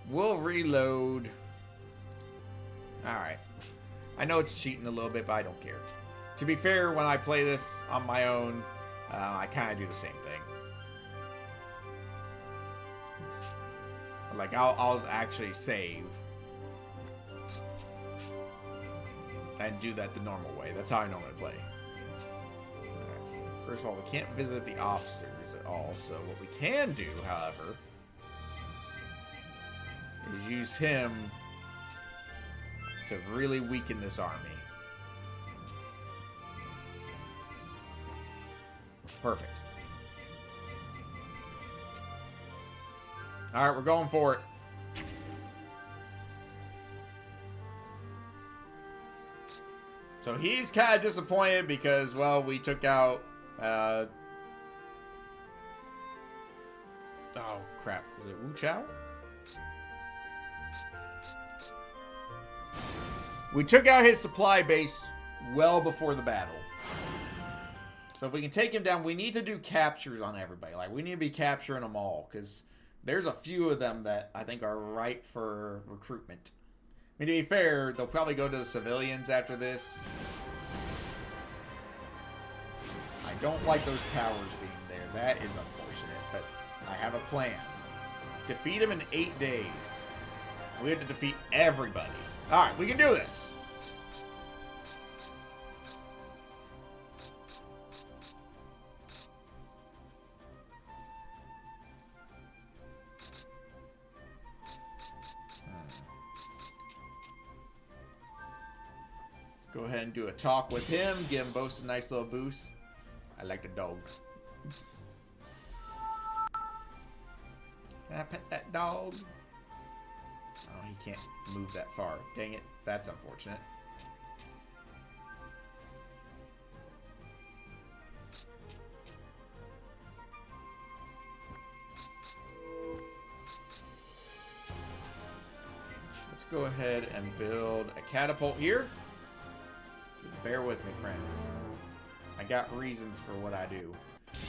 We'll reload. Alright. I know it's cheating a little bit, but I don't care. To be fair, when I play this on my own, I kind of do the same thing. Like, I'll actually save. And do that the normal way. That's how I normally play. First of all, we can't visit the officers at all, so what we can do, however, is use him to really weaken this army. Perfect. Alright, we're going for it. So he's kind of disappointed because, well, we took out... oh, crap. Was it Wu Chao? We took out his supply base well before the battle. So if we can take him down, we need to do captures on everybody. Like, we need to be capturing them all, because there's a few of them that I think are ripe for recruitment. I mean, to be fair, they'll probably go to the civilians after this. I don't like those towers being there. That is unfortunate, but I have a plan. Defeat him in 8 days. We have to defeat everybody. Alright, we can do this. Go ahead and do a talk with him. Give him both a nice little boost. I like the dog. Can I pet that dog? Oh, he can't move that far. Dang it. That's unfortunate. Let's go ahead and build a catapult here. Bear with me, friends. I got reasons for what I do.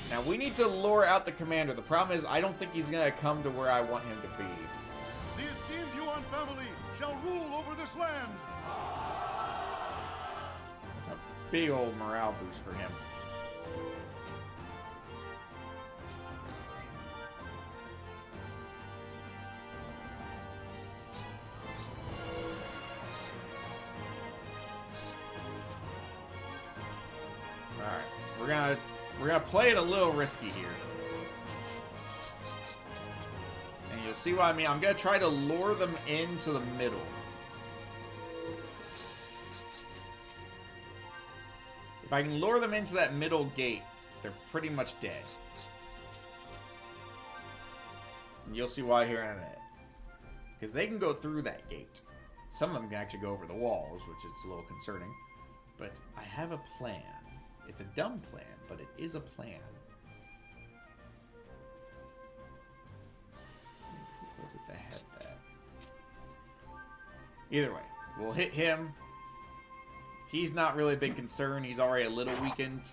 Now, we need to lure out the commander. The problem is, I don't think he's going to come to where I want him to be. The esteemed Yuan family shall rule over this land. It's a big old morale boost for him. We're gonna play it a little risky here. And you'll see what I mean. I'm gonna try to lure them into the middle. If I can lure them into that middle gate, they're pretty much dead. And you'll see why here in a minute. Because they can go through that gate. Some of them can actually go over the walls, which is a little concerning. But I have a plan. It's a dumb plan, but it is a plan. Who was it that had that? Either way, we'll hit him. He's not really a big concern. He's already a little weakened.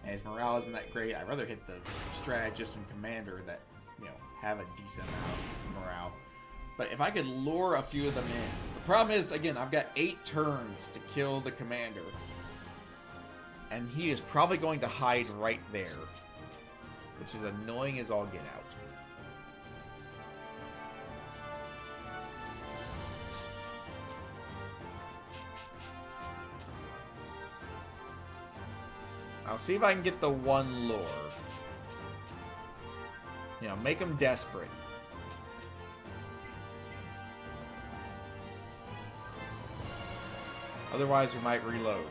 And his morale isn't that great. I'd rather hit the strategist and commander that, you know, have a decent amount of morale. But if I could lure a few of them in. The problem is, again, I've got 8 turns to kill the commander. And he is probably going to hide right there. Which is annoying as all get out. I'll see if I can get the one lure. You know, make him desperate. Otherwise, we might reload.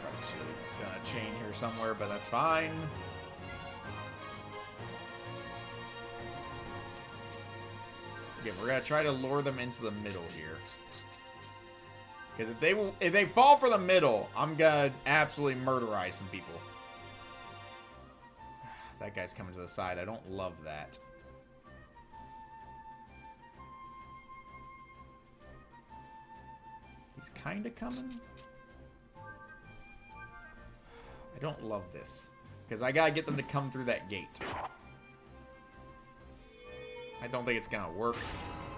Probably should have done a chain here somewhere, but that's fine. Again, we're gonna try to lure them into the middle here. Because if they fall for the middle, I'm gonna absolutely murderize some people. That guy's coming to the side. I don't love that. He's kind of coming. I don't love this. Because I gotta get them to come through that gate. I don't think it's gonna work.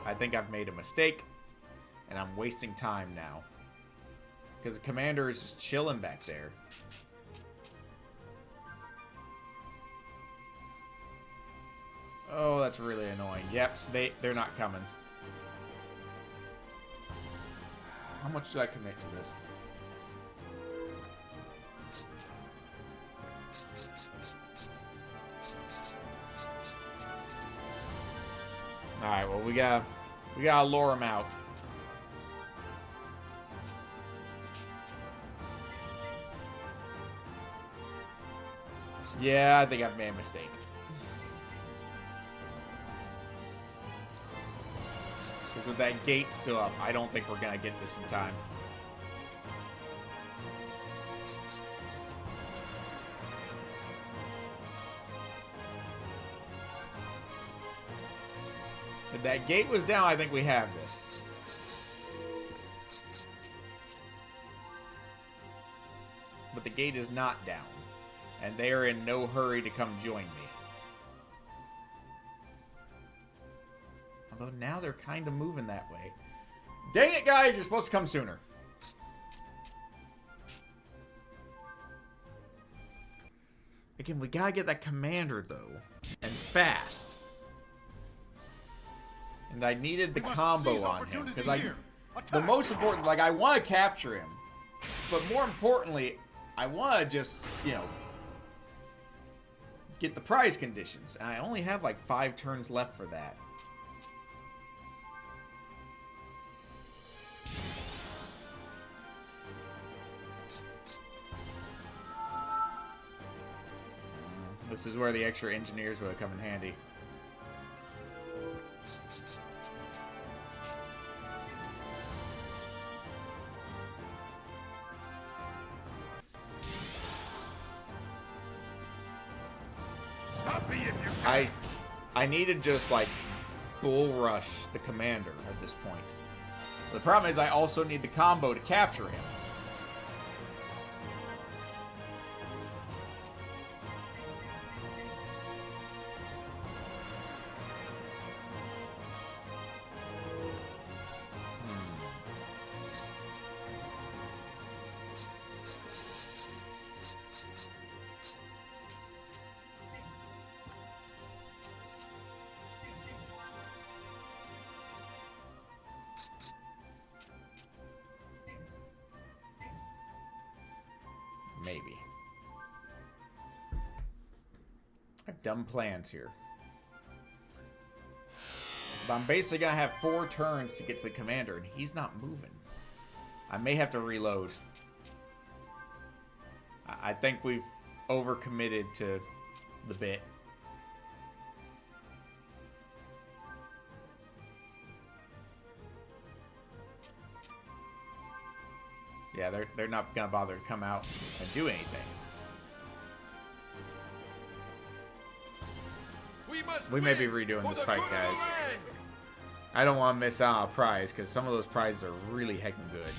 I think I've made a mistake. And I'm wasting time now. Because the commander is just chilling back there. Oh, that's really annoying. Yep, they're not coming. How much should I commit to this? Alright, well we gotta lure him out. Yeah, I think I've made a mistake. Because with that gate still up, I don't think we're going to get this in time. If that gate was down, I think we have this. But the gate is not down. And they are in no hurry to come join me. Although now they're kind of moving that way. Dang it, guys! You're supposed to come sooner. Again, we gotta get that commander, though. And fast. And I needed the combo on him. Because the most important, like, I want to capture him. But more importantly, I want to just, you know, get the prize conditions. And I only have like 5 turns left for that. This is where the extra engineers would have come in handy. I need to just, like, bull rush the commander at this point. The problem is I also need the combo to capture him. maybe. I have dumb plans here. But I'm basically going to have 4 turns to get to the commander, and he's not moving. I may have to reload. I think we've overcommitted to the bit. Yeah, they're not going to bother to come out and do anything. We may be redoing this fight, guys. I don't want to miss out on a prize, because some of those prizes are really heckin' good.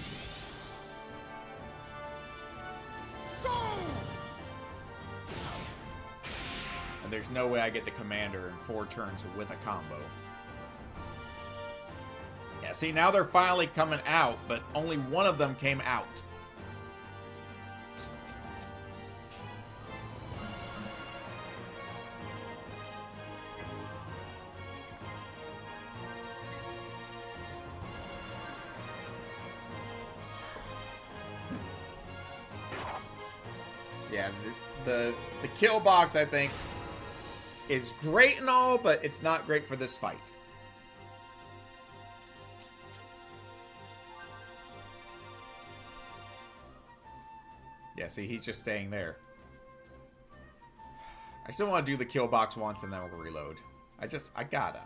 And there's no way I get the commander in 4 turns with a combo. Yeah, see, now they're finally coming out, but only one of them came out. Yeah, the kill box, I think, is great and all, but it's not great for this fight. Yeah, see, he's just staying there. I still want to do the kill box once and then we'll reload. I gotta.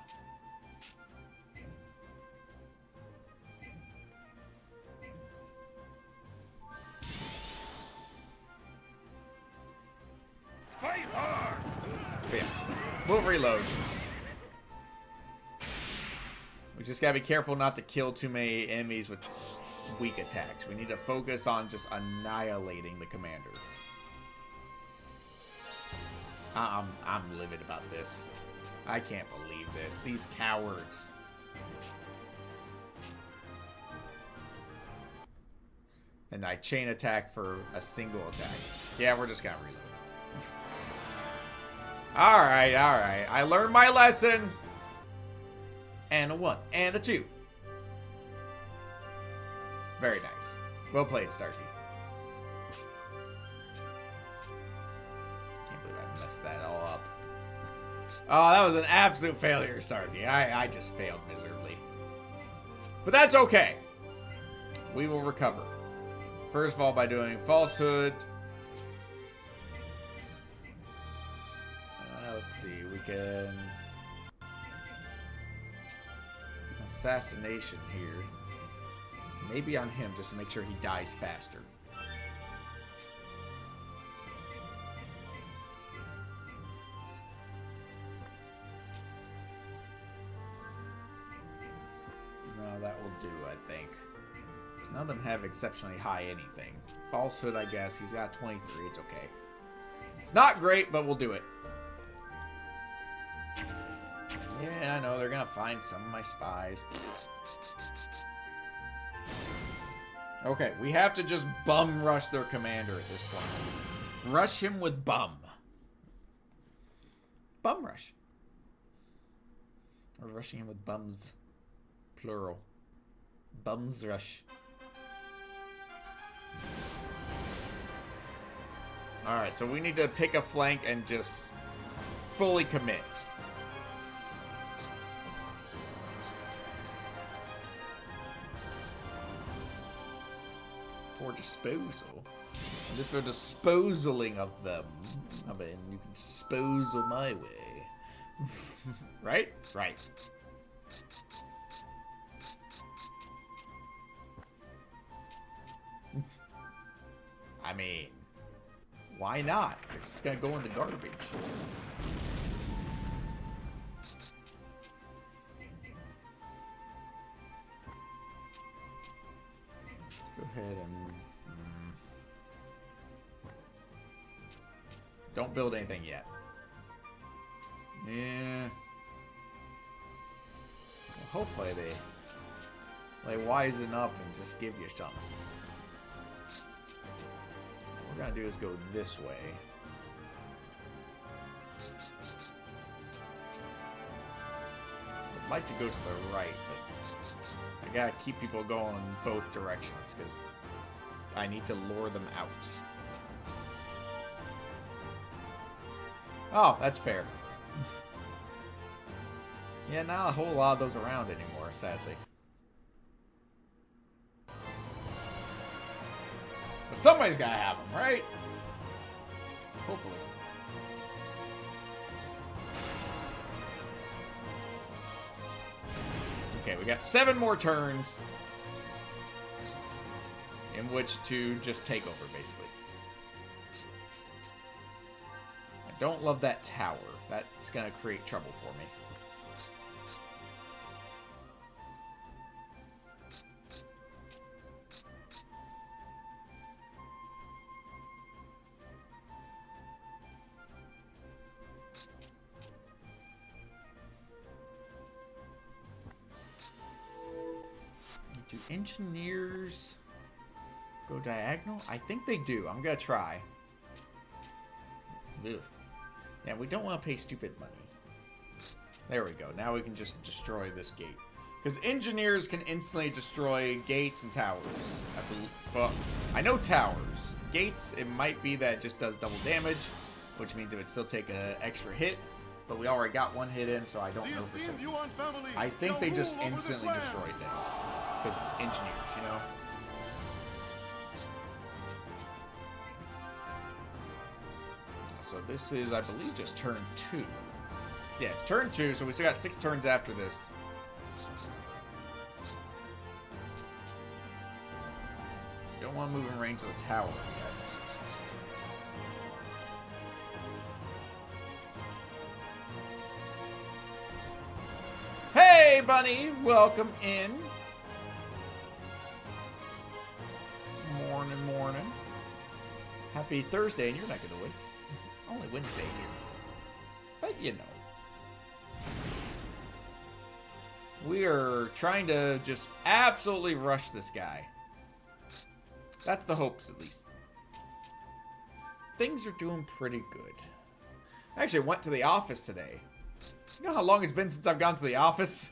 Fight hard! But yeah, we'll reload. We just gotta be careful not to kill too many enemies with weak attacks. We need to focus on just annihilating the commander. I'm livid about this. I can't believe this. These cowards. And I chain attack for a single attack. Yeah, we're just gonna reload. Alright, alright. I learned my lesson. And a 1. And a 2. Very nice. Well played, Starkey. Can't believe I messed that all up. Oh, that was an absolute failure, Starkey. I just failed miserably. But that's okay. We will recover. First of all, by doing falsehood. Let's see. We can... assassination here. Maybe on him, just to make sure he dies faster. No, that will do, I think. None of them have exceptionally high anything. Falsehood, I guess. He's got 23. It's okay. It's not great, but we'll do it. Yeah, I know. They're going to find some of my spies. Okay, we have to just bum rush their commander at this point. Rush him with bum. Bum rush. Or rushing him with bums. Plural. Bums rush. Alright, so we need to pick a flank and just fully commit. For disposal. And if you're disposaling of them, I mean, you can disposal my way. Right? Right. I mean, why not? They're just gonna go in the garbage. Go ahead and... don't build anything yet. Yeah. Well, hopefully they wisen up and just give you something. What we're gonna do is go this way. I'd like to go to the right, but I gotta keep people going both directions because I need to lure them out. Oh, that's fair. Yeah, not a whole lot of those around anymore, sadly. But somebody's gotta have them, right? Hopefully. Okay, we got 7 more turns in which to just take over, basically. I don't love that tower. That's gonna create trouble for me. Do engineers go diagonal? I think they do. I'm gonna try. Ugh. Yeah, we don't want to pay stupid money. There we go. Now we can just destroy this gate. Because engineers can instantly destroy gates and towers. I believe. Well, I know towers. Gates, it might be that it just does double damage, which means it would still take an extra hit. But we already got 1 hit in, so I don't know for certain. I think they just instantly destroy things. Because it's engineers, you know? So this is, I believe, just turn 2. Yeah, it's turn 2, so we still got 6 turns after this. Don't want to move in range of the tower yet. Hey, Bunny! Welcome in. Morning, morning. Happy Thursday in your neck of the woods. Only Wednesday here. But you know. We are trying to just absolutely rush this guy. That's the hopes, at least. Things are doing pretty good. I actually went to the office today. You know how long it's been since I've gone to the office?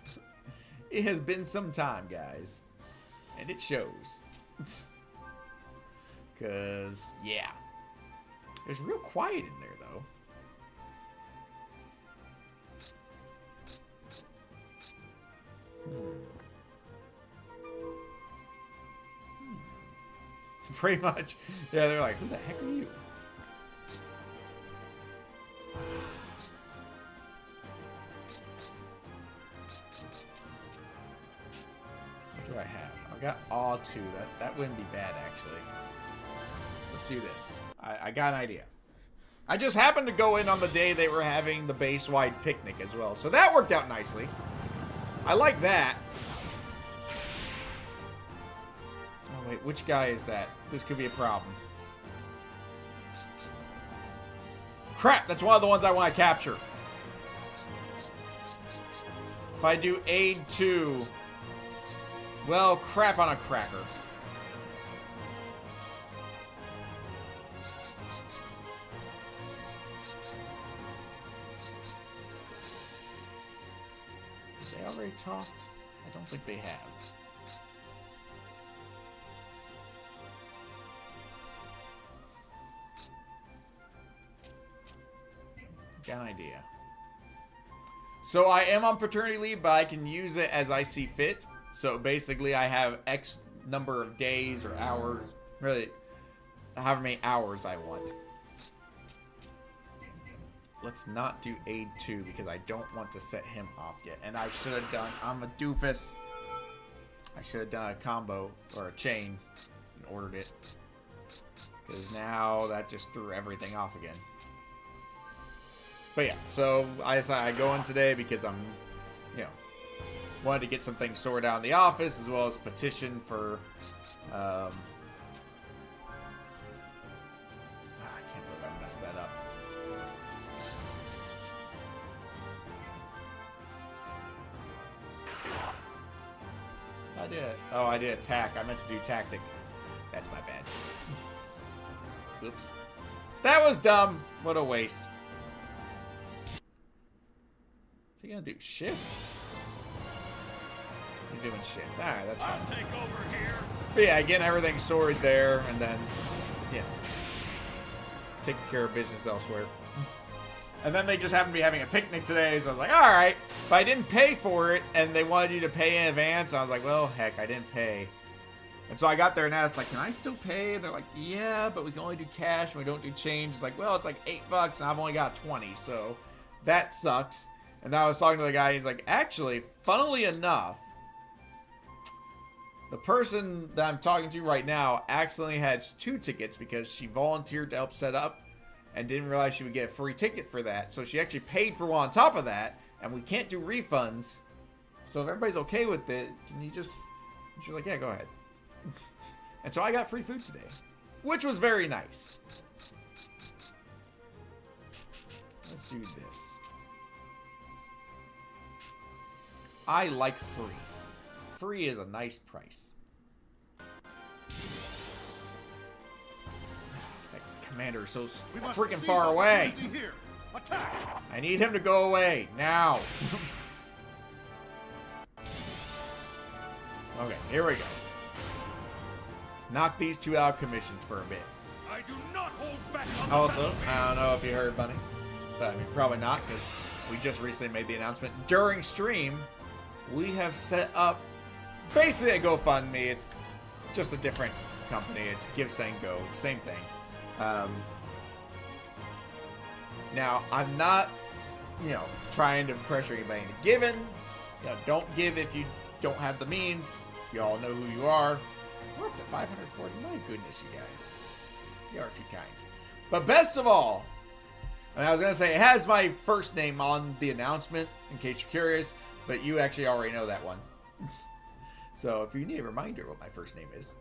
It has been some time, guys. And it shows. Because, yeah. It was real quiet in there, though. Pretty much. Yeah, they're like, who the heck are you? What do I have? I've got awe 2. That wouldn't be bad, actually. Let's do this. I got an idea. I just happened to go in on the day they were having the base-wide picnic as well. So that worked out nicely. I like that. Oh, wait. Which guy is that? This could be a problem. Crap! That's one of the ones I want to capture. If I do aid 2... Well, crap on a cracker. Have they already talked? I don't think they have. Got an idea. So I am on paternity leave, but I can use it as I see fit. So basically I have X number of days or hours, really, however many hours I want. Let's not do aid 2 because I don't want to set him off yet. And I should have done, I'm a doofus. I should have done a combo or a chain and ordered it. Because now that just threw everything off again. But yeah, so I decided I go in today because I'm, you know, wanted to get some things sorted out in the office as well as petition for, I can't believe I messed that up. I did. Oh, I did attack. I meant to do tactic. That's my bad. Oops. That was dumb. What a waste. What's he gonna do? Shift? You're doing shift. Alright, that's fine. I'll take over here. But yeah, again, everything's sorted there, and then, yeah. Taking care of business elsewhere. And then they just happened to be having a picnic today, so I was like, alright. But I didn't pay for it, and they wanted you to pay in advance. I was like, well, heck, I didn't pay. And so I got there and asked, like, can I still pay? And they're like, yeah, but we can only do cash and we don't do change. It's like, well, it's like $8 and I've only got 20, so that sucks. And then I was talking to the guy, he's like, actually, funnily enough, the person that I'm talking to right now accidentally had 2 tickets because she volunteered to help set up and didn't realize she would get a free ticket for that. So she actually paid for one on top of that, and we can't do refunds. So if everybody's okay with it, can you just... She's like, yeah, go ahead. And so I got free food today, which was very nice. Let's do this. I like free. Free is a nice price. That commander is so freaking far away. I need him to go away now. Okay, here we go. Knock these 2 out of commissions for a bit. I do not hold back on Also, I don't know if you heard, Bunny, but I mean, probably not, because we just recently made the announcement during stream. We have set up basically a GoFundMe. It's just a different company. It's Give, Send, Go. Same thing. Now, I'm not, trying to pressure anybody into giving. Don't give if you don't have the means. You all know who you are. We're up to 540. My goodness, you guys. You are too kind. But best of all, and I was going to say, it has my first name on the announcement, in case you're curious, but you actually already know that one. So if you need a reminder what my first name is.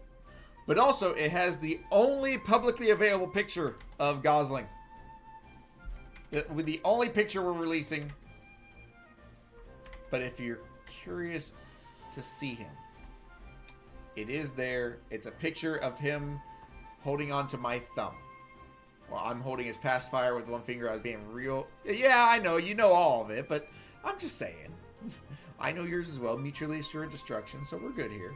But also, it has the only publicly available picture of Gosling. With the only picture we're releasing. But if you're curious to see him, it is there. It's a picture of him holding onto my thumb. Well, I'm holding his pacifier with one finger. I was being real. Yeah, I know. You know all of it, but I'm just saying. I know yours as well. Mutually assured destruction, so we're good here.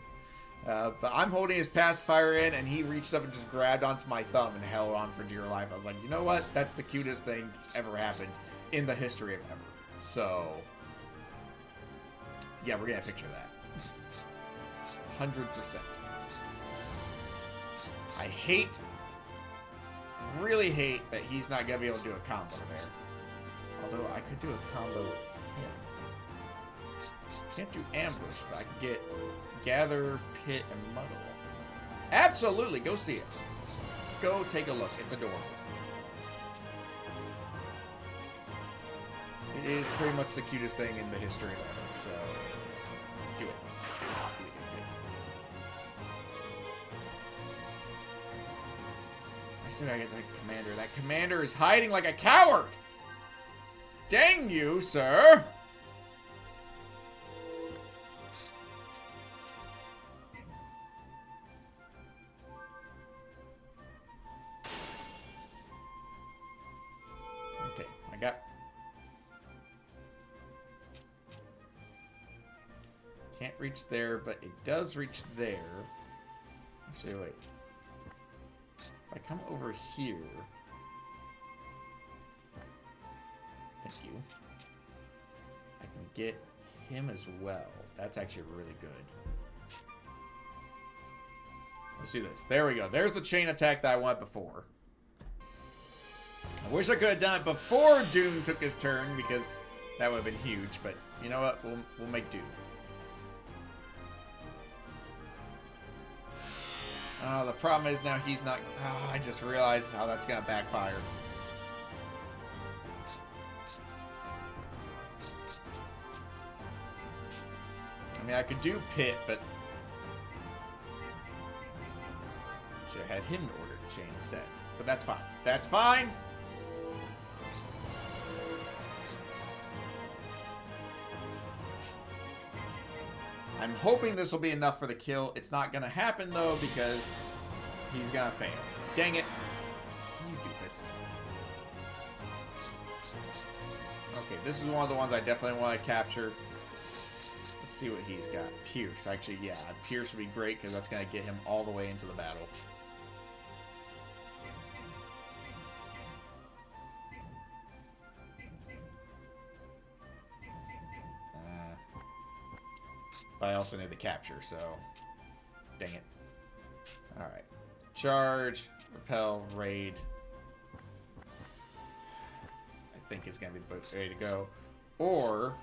But I'm holding his pacifier in, and he reached up and just grabbed onto my thumb and held on for dear life. I was like, you know what? That's the cutest thing that's ever happened in the history of ever. So, yeah, we're going to picture that. 100%. I really hate that he's not going to be able to do a combo there. Although I could do a combo with him. Can't do ambush, but I can get gather, pit, and muddle. Absolutely, go see it. Go take a look. It's adorable. It is pretty much the cutest thing in the history of ever, so do it. I still gotta get that commander. That commander is hiding like a coward! Dang you, sir! Okay, I got... Can't reach there, but it does reach there. Actually, wait. If I come over here... Thank you. I can get him as well. That's actually really good. Let's do this. There we go. There's the chain attack that I wanted before. I wish I could have done it before Dune took his turn, because that would have been huge. But you know what? We'll make do. The problem is now he's not... I just realized how that's going to backfire. I mean, I could do pit, but... should have had him order the chain instead. But that's fine. That's fine! I'm hoping this will be enough for the kill. It's not going to happen, though, because he's going to fail. Dang it. You doofus. Okay, this is one of the ones I definitely want to capture. Let's see what he's got. Pierce. Actually, yeah, Pierce would be great, because that's going to get him all the way into the battle. But I also need the capture, so... Dang it. Alright. Charge, repel, raid. I think it's going to be the way to go. Or...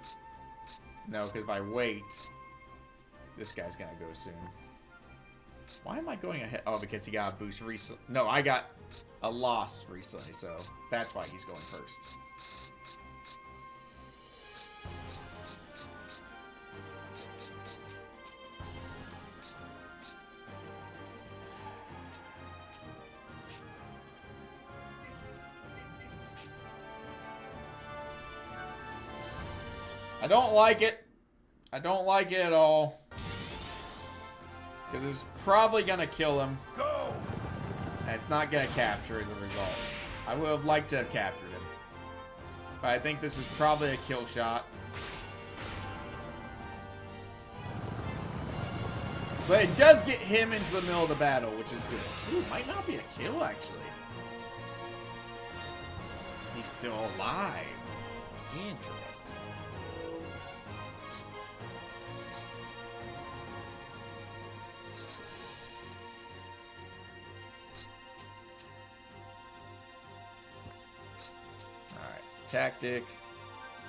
No, because if I wait... This guy's going to go soon. Why am I going ahead? Oh, because he got a boost recently. No, I got a loss recently, so that's why he's going first. I don't like it. I don't like it at all. Because it's probably going to kill him. Go! And it's not going to capture as a result. I would have liked to have captured him. But I think this is probably a kill shot. But it does get him into the middle of the battle, which is good. Ooh, might not be a kill, actually. He's still alive. Interesting. Tactic.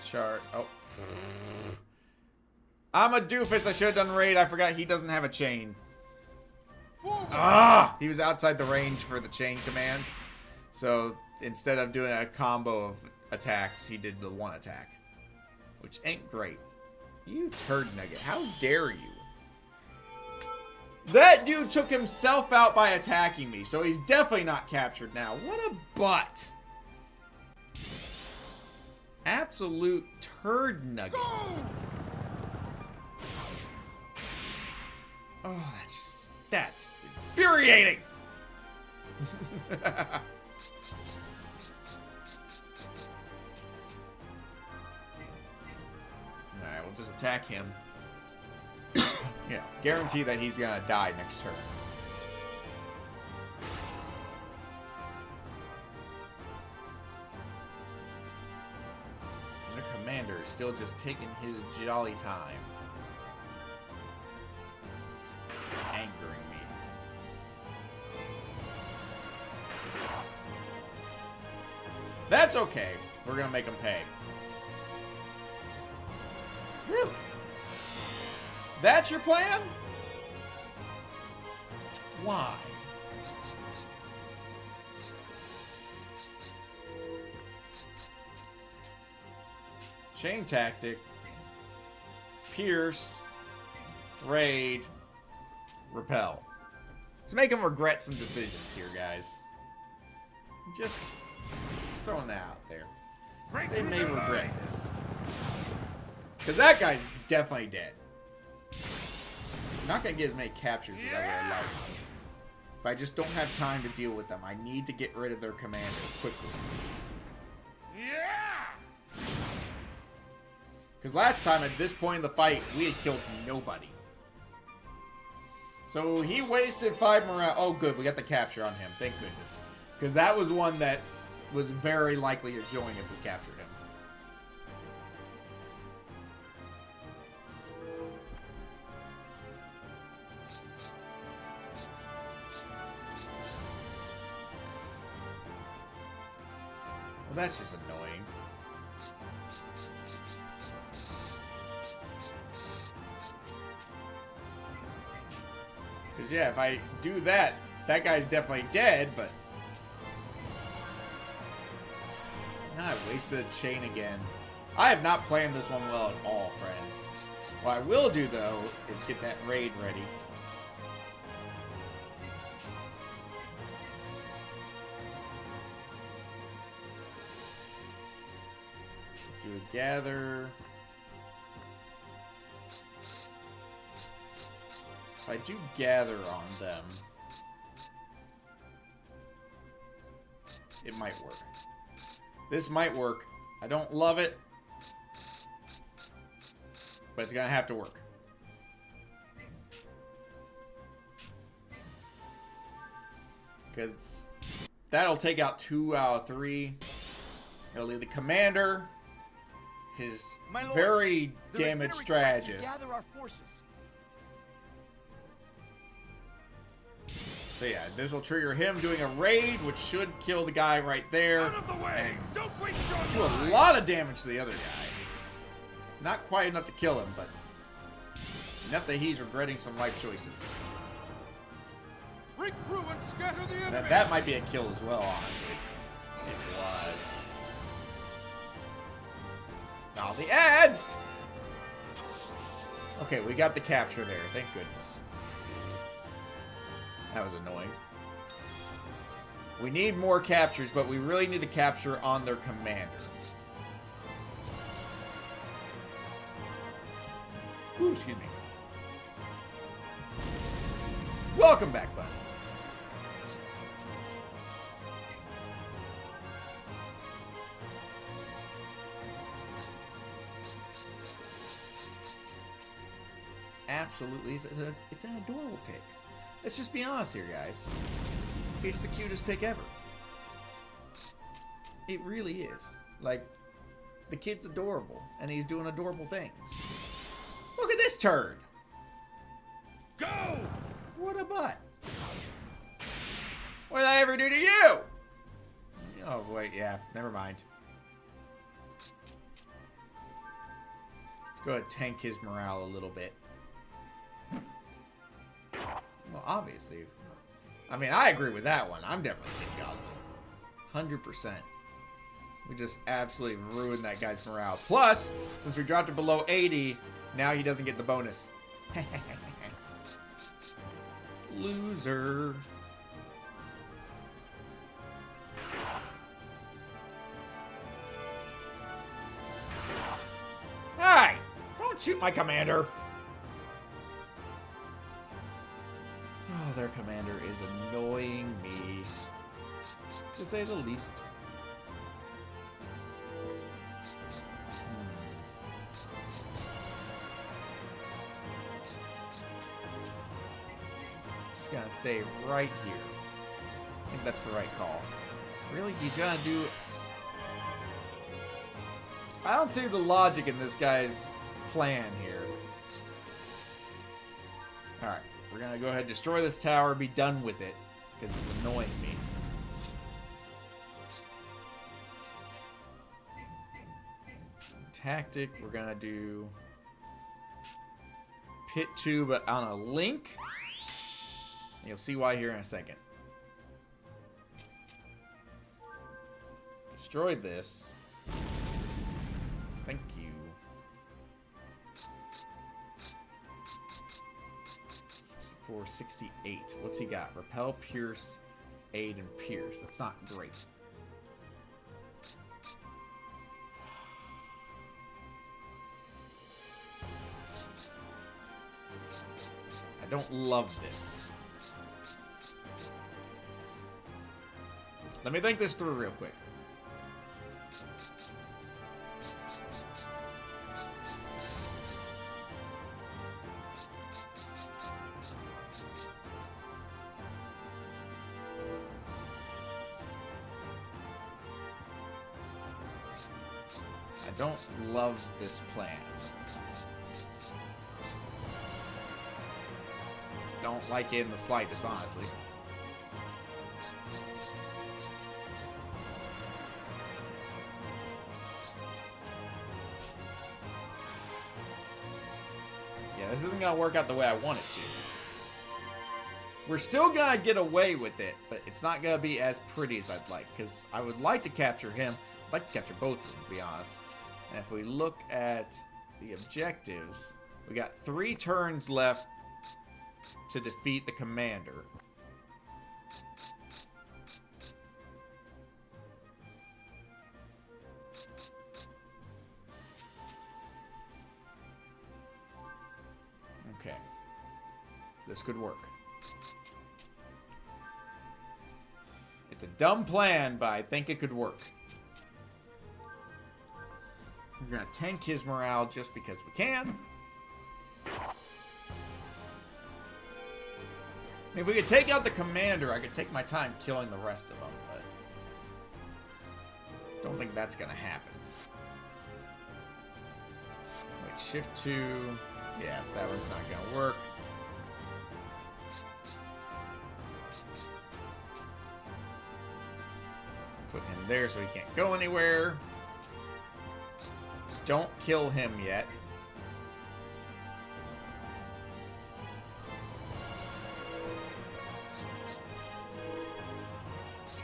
Chart. Oh. I'm a doofus. I should have done raid. I forgot he doesn't have a chain. Ah! He was outside the range for the chain command. So instead of doing a combo of attacks, he did the one attack. Which ain't great. You turd nugget. How dare you? That dude took himself out by attacking me. So he's definitely not captured now. What a butt. Absolute turd nugget. Oh, that's infuriating. Alright, we'll just attack him. Yeah, guarantee that he's gonna die next turn. Commander is still just taking his jolly time. Angering me. That's okay. We're gonna make him pay. Really? That's your plan? Why? Chain tactic, pierce, raid, repel. Let's make them regret some decisions here, guys. Just throwing that out there. They may regret this. Because that guy's definitely dead. I'm not going to get as many captures as I would like. But I just don't have time to deal with them. I need to get rid of their commander quickly. Yeah! Because last time, at this point in the fight, we had killed nobody. So he wasted 5 morale. Oh, good. We got the capture on him. Thank goodness. Because that was one that was very likely to join if we captured him. Well, that's just annoying. Because, yeah, if I do that, that guy's definitely dead, but... I wasted a chain again. I have not planned this one well at all, friends. What I will do, though, is get that raid ready. Do a gather. If I do gather on them, it might work. This might work. I don't love it, but it's gonna have to work. Because that'll take out 2 out of 3. It'll leave the commander, his very damaged strategist, So yeah, this will trigger him doing a raid, which should kill the guy right there. Out of the way! And Don't waste do your a time! lot of damage to the other guy. Not quite enough to kill him, but enough that he's regretting some life choices. Break through and scatter the enemy! That might be a kill as well, honestly. It was. All the ads! Okay, we got the capture there. Thank goodness. That was annoying. We need more captures, but we really need the capture on their commander. Ooh, excuse me. Welcome back, bud. Absolutely, it's an adorable pick. Let's just be honest here, guys. It's the cutest pick ever. It really is. Like, the kid's adorable, and he's doing adorable things. Look at this turd! Go! What a butt. What did I ever do to you? Oh, wait, yeah, never mind. Let's go ahead and tank his morale a little bit. Well, obviously. I mean, I agree with that one. I'm definitely Team Gosling. 100%. We just absolutely ruined that guy's morale. Plus, since we dropped it below 80, now he doesn't get the bonus. Loser. Hey! Don't shoot my commander! Oh, their commander is annoying me, to say the least. Just gonna stay right here. I think that's the right call. Really? He's gonna do... I don't see the logic in this guy's plan here. Alright. We're going to go ahead and destroy this tower, be done with it, because it's annoying me. Tactic, we're going to do pit 2, but on a link. You'll see why here in a second. Destroyed this. Thank you. For 68. What's he got? Repel, Pierce, Aid, and Pierce. That's not great. I don't love this. Let me think this through real quick. I don't love this plan. Don't like it in the slightest, honestly. Yeah, this isn't gonna work out the way I want it to. We're still gonna get away with it, but it's not gonna be as pretty as I'd like, because I would like to capture him. I'd like to capture both of them, to be honest. And if we look at the objectives, we got 3 turns left to defeat the commander. Okay. This could work. It's a dumb plan, but I think it could work. We're going to tank his morale just because we can. If we could take out the commander, I could take my time killing the rest of them, but don't think that's going to happen. Wait, shift 2. Yeah, that one's not going to work. Put him there so he can't go anywhere. Don't kill him yet.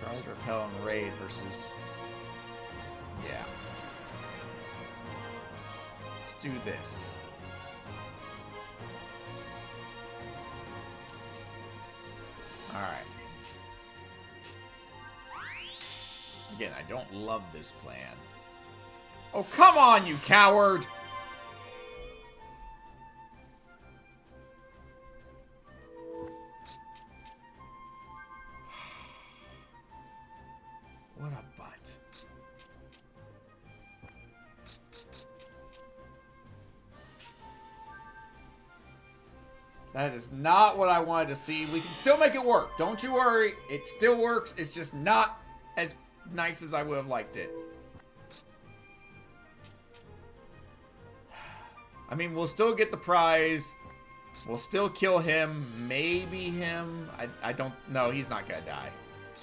Charge, repel, and raid versus... Yeah. Let's do this. Alright. Again, I don't love this plan. Oh, come on, you coward! What a butt. That is not what I wanted to see. We can still make it work. Don't you worry. It still works. It's just not as nice as I would have liked it. I mean, we'll still get the prize. We'll still kill him. Maybe him. I don't know. He's not going to die.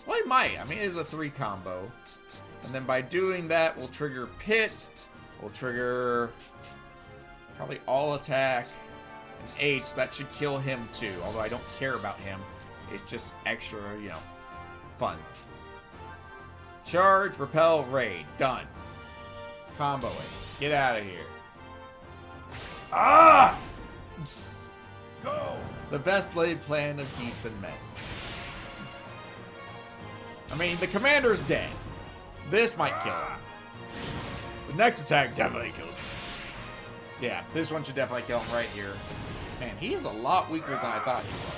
Well, he might. I mean, it is a 3 combo. And then by doing that, we'll trigger Pit. We'll trigger probably all attack. And H, so that should kill him too. Although I don't care about him. It's just extra, you know, fun. Charge, repel, raid. Done. Combo it. Get out of here. Ah! Go! The best laid plan of geese and men. I mean, the commander's dead. This might kill him. The next attack definitely kills him. Yeah, this one should definitely kill him right here. Man, he's a lot weaker than I thought he was.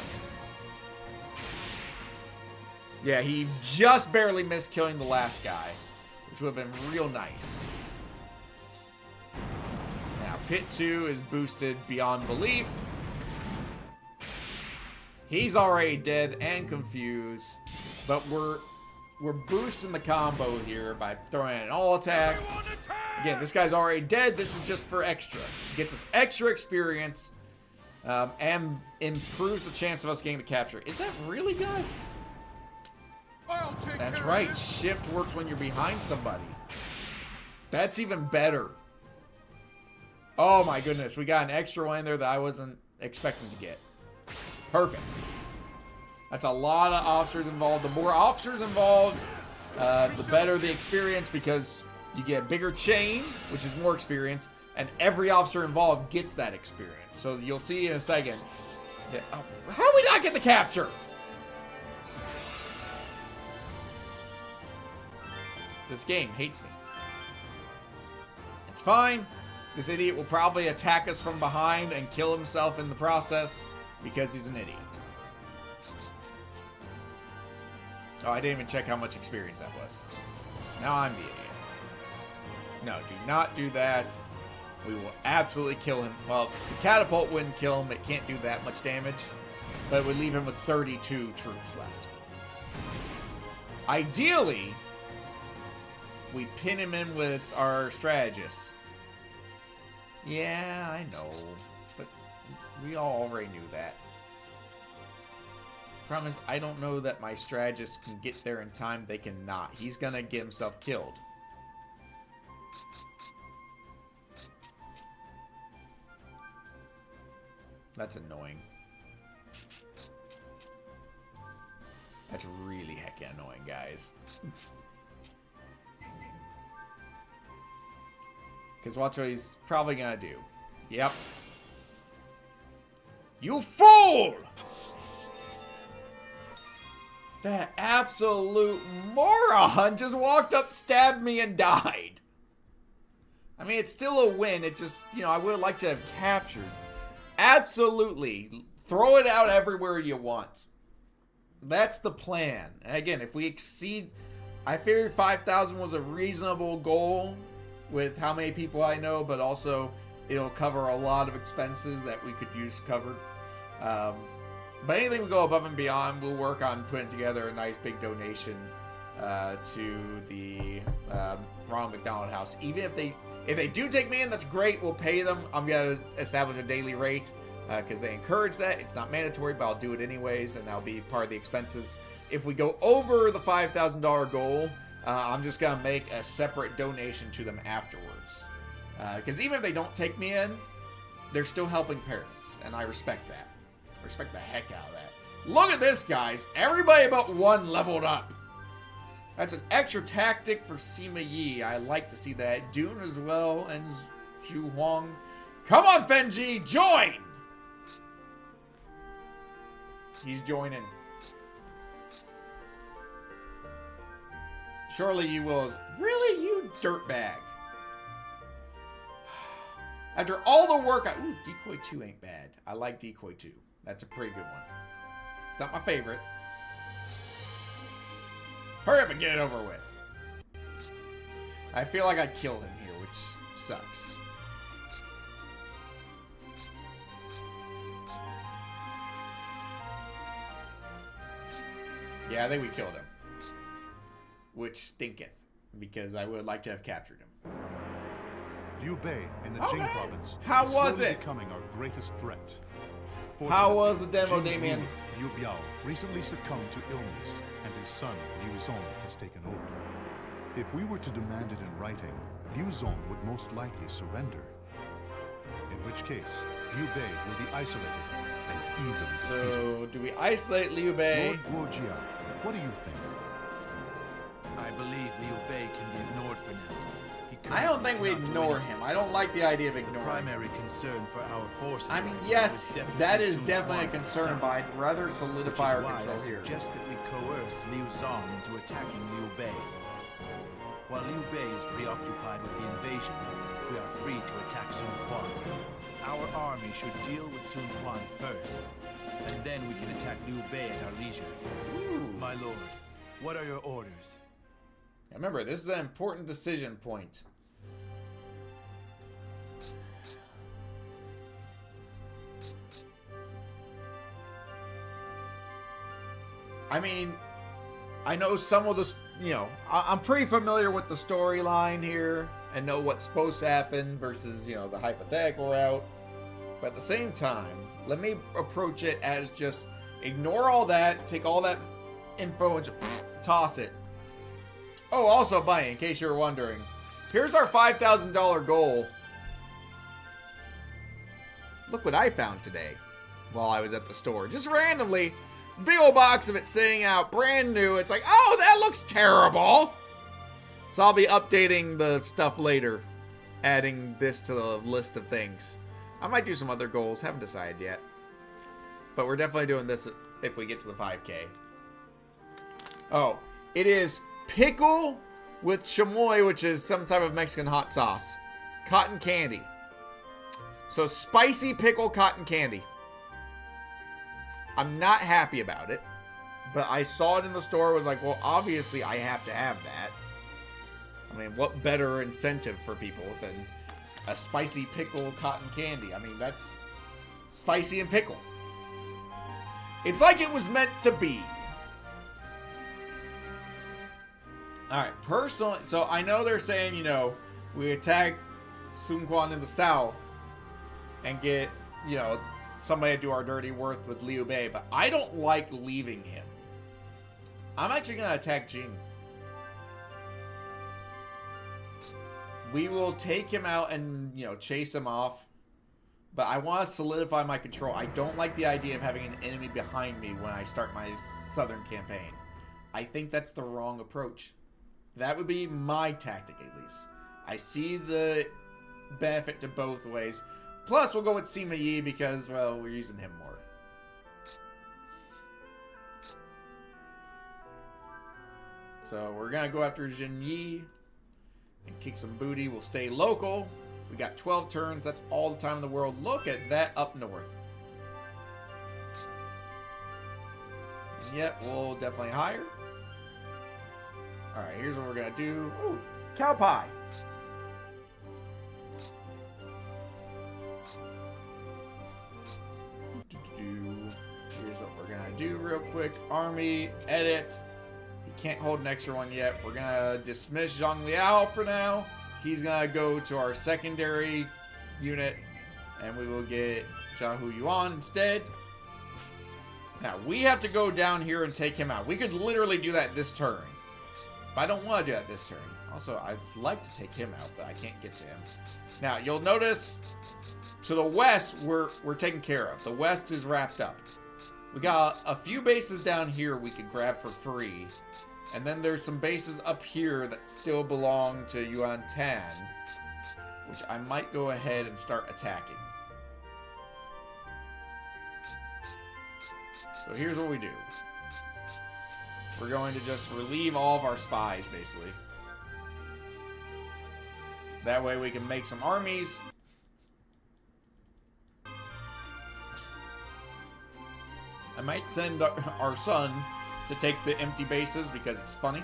Yeah, he just barely missed killing the last guy, which would have been real nice. Now, Pit 2 is boosted beyond belief. He's already dead and confused, but we're boosting the combo here by throwing in an all attack. Again, this guy's already dead. This is just for extra. It gets us extra experience and improves the chance of us getting the capture. Is that really good? That's right. Shift works when you're behind somebody. That's even better. Oh my goodness. We got an extra one in there that I wasn't expecting to get. Perfect. That's a lot of officers involved. The more officers involved, the better the experience, because you get a bigger chain, which is more experience, and every officer involved gets that experience. So you'll see in a second. Yeah, oh, how do we not get the capture? This game hates me. It's fine. This idiot will probably attack us from behind and kill himself in the process because he's an idiot. Oh, I didn't even check how much experience that was. Now I'm the idiot. No, do not do that. We will absolutely kill him. Well, the catapult wouldn't kill him. It can't do that much damage. But it would leave him with 32 troops left. Ideally, we pin him in with our strategist. Yeah, I know. But we all already knew that. Problem is, I don't know that my strategist can get there in time. They cannot. He's gonna get himself killed. That's annoying. That's really heckin' annoying, guys. Because watch what he's probably gonna do. Yep. You fool! That absolute moron just walked up, stabbed me, and died. I mean, it's still a win. It just, you know, I would have liked to have captured. Absolutely. Throw it out everywhere you want. That's the plan. And again, if we exceed... I figured 5,000 was a reasonable goal with how many people I know, but also it'll cover a lot of expenses that we could use covered. But anything we go above and beyond, we'll work on putting together a nice big donation to the Ronald McDonald House. Even if they do take me in, that's great. We'll pay them. I'm gonna establish a daily rate because they encourage that. It's not mandatory, but I'll do it anyways, and that'll be part of the expenses. If we go over the $5,000 goal, I'm just going to make a separate donation to them afterwards. Because even if they don't take me in, they're still helping parents. And I respect that. I respect the heck out of that. Look at this, guys. Everybody but one leveled up. That's an extra tactic for Sima Yi. I like to see that. Dune as well, and Zhu Huang. Come on, Fenji, join! He's joining. Surely you will. Really, you dirtbag. After all the work ooh, Decoy 2 ain't bad. I like Decoy 2. That's a pretty good one. It's not my favorite. Hurry up and get it over with. I feel like I killed him here, which sucks. Yeah, I think we killed him. Which stinketh, because I would like to have captured him. Liu Bei in the Okay. Jing province How is was slowly it? becoming our greatest threat. How was the demo, Jing's Damien? leader, Liu Biao recently succumbed to illness, and his son, Liu Zong, has taken over. If we were to demand it in writing, Liu Zong would most likely surrender. In which case, Liu Bei will be isolated and easily defeated. So, do we isolate Liu Bei? Lord Guojia, what do you think? I believe Liu Bei can be ignored for now. He I don't think we cannot do ignore anything. him. I don't like the idea of The ignoring him. primary concern for our forces. I mean, right now yes, definitely that is Sun definitely a Quan and concern, Sun, but I'd rather which is solidify our why control I here. suggest that we coerce Liu Zong into attacking Liu Bei. While Liu Bei is preoccupied with the invasion, we are free to attack Sun Quan. Our army should deal with Sun Quan first, and then we can attack Liu Bei at our leisure. Ooh. My lord, what are your orders? Remember, this is an important decision point. I mean, I know some of the, I'm pretty familiar with the storyline here and know what's supposed to happen versus, the hypothetical route. But at the same time, let me approach it as just ignore all that, take all that info and just toss it. Oh, also, Bunny, in case you were wondering, here's our $5,000 goal. Look what I found today while I was at the store. Just randomly, big old box of it sitting out, brand new. It's like, oh, that looks terrible. So I'll be updating the stuff later, adding this to the list of things. I might do some other goals, haven't decided yet. But we're definitely doing this if we get to the 5K. Oh, it is pickle with chamoy, which is some type of Mexican hot sauce. Cotton candy. So spicy pickle cotton candy. I'm not happy about it, but I saw it in the store, was like, well, obviously I have to have that. I mean, what better incentive for people than a spicy pickle cotton candy? I mean, that's spicy and pickle. It's like it was meant to be. Alright, personally, so I know they're saying, we attack Sun Quan in the south and get, somebody to do our dirty work with Liu Bei, but I don't like leaving him. I'm actually going to attack Jing. We will take him out and, chase him off, but I want to solidify my control. I don't like the idea of having an enemy behind me when I start my southern campaign. I think that's the wrong approach. That would be my tactic, at least. I see the benefit to both ways. Plus, we'll go with Sima Yi because, well, we're using him more. So, we're going to go after Jin Yi and kick some booty. We'll stay local. We got 12 turns. That's all the time in the world. Look at that up north. And yet, we'll definitely hire. Alright, here's what we're going to do. Ooh, cow pie. Here's what we're going to do real quick. Army, edit. He can't hold an extra one yet. We're going to dismiss Zhang Liao for now. He's going to go to our secondary unit. And we will get Xiaohu Yuan instead. Now, we have to go down here and take him out. We could literally do that this turn. But I don't want to do that this turn. Also, I'd like to take him out, but I can't get to him. Now, you'll notice to the west, we're taken care of. The west is wrapped up. We got a few bases down here we could grab for free. And then there's some bases up here that still belong to Yuan Tan, which I might go ahead and start attacking. So here's what we do. We're going to just relieve all of our spies, basically. That way we can make some armies. I might send our son to take the empty bases because it's funny.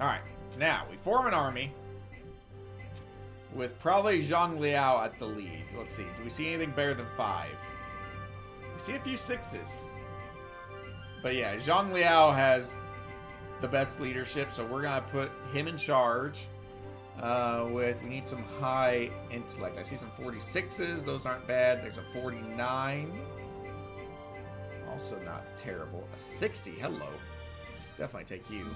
Alright, now we form an army with probably Zhang Liao at the lead. Let's see, do we see anything better than 5? We see a few 6s. But yeah, Zhang Liao has the best leadership, so we're gonna put him in charge. We need some high intellect. I see some 46s, those aren't bad. There's a 49. Also not terrible. A 60, hello. Definitely take you.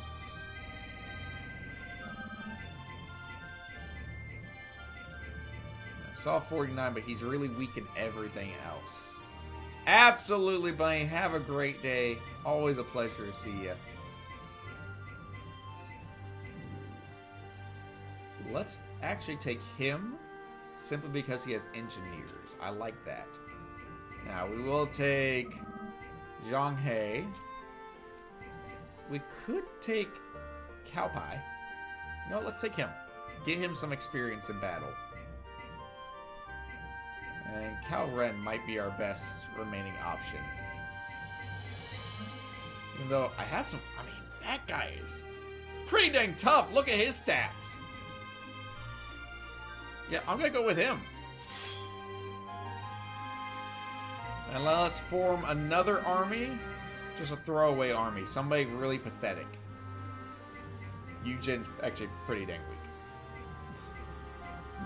I saw 49, but he's really weak in everything else. Absolutely, Bunny. Have a great day. Always a pleasure to see you. Let's actually take him simply because he has engineers. I like that. Now, we will take Zhang He. We could take Cao Pai. No, let's take him. Get him some experience in battle. And Cao Ren might be our best remaining option. Even though I have some... I mean, that guy is pretty dang tough. Look at his stats. Yeah, I'm going to go with him. And let's form another army. Just a throwaway army. Somebody really pathetic. Eugen's actually pretty dang weak.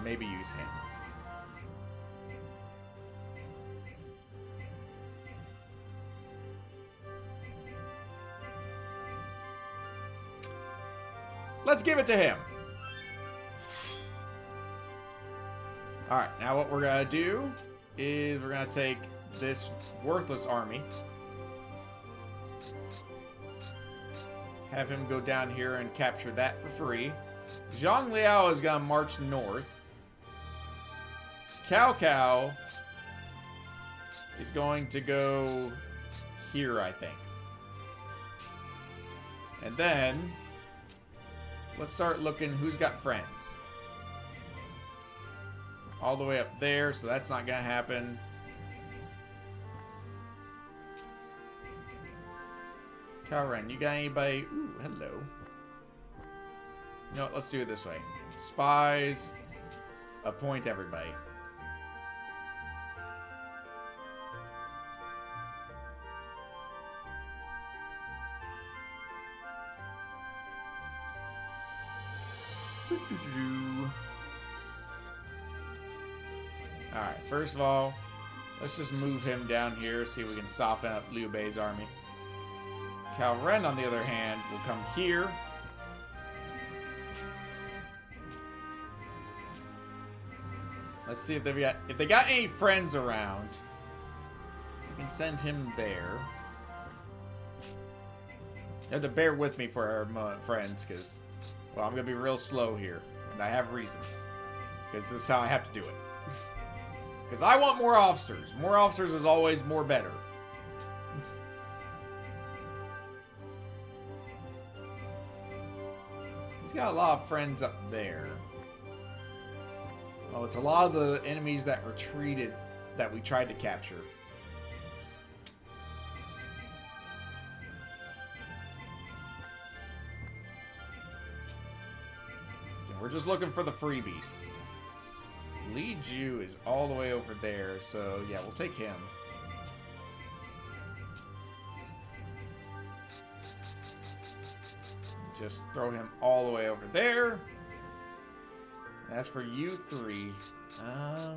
Maybe use him. Let's give it to him. Alright, now what we're going to do is we're going to take this worthless army. Have him go down here and capture that for free. Zhang Liao is going to march north. Cao Cao is going to go here, I think. And then let's start looking who's got friends. All the way up there, so that's not gonna happen. Kaoren, you got anybody? Ooh, hello. You know what, let's do it this way. Spies, appoint everybody. Alright, first of all, let's just move him down here, see if we can soften up Liu Bei's army. Cao Ren, on the other hand, will come here. Let's see if they got any friends around. We can send him there. You have to bear with me for our friends, because, well, I'm going to be real slow here. And I have reasons. Because this is how I have to do it. Because I want more officers. More officers is always more better. He's got a lot of friends up there. Oh, it's a lot of the enemies that retreated that we tried to capture. We're just looking for the freebies. Li Ju is all the way over there, so yeah, we'll take him. Just throw him all the way over there. And as for you three, I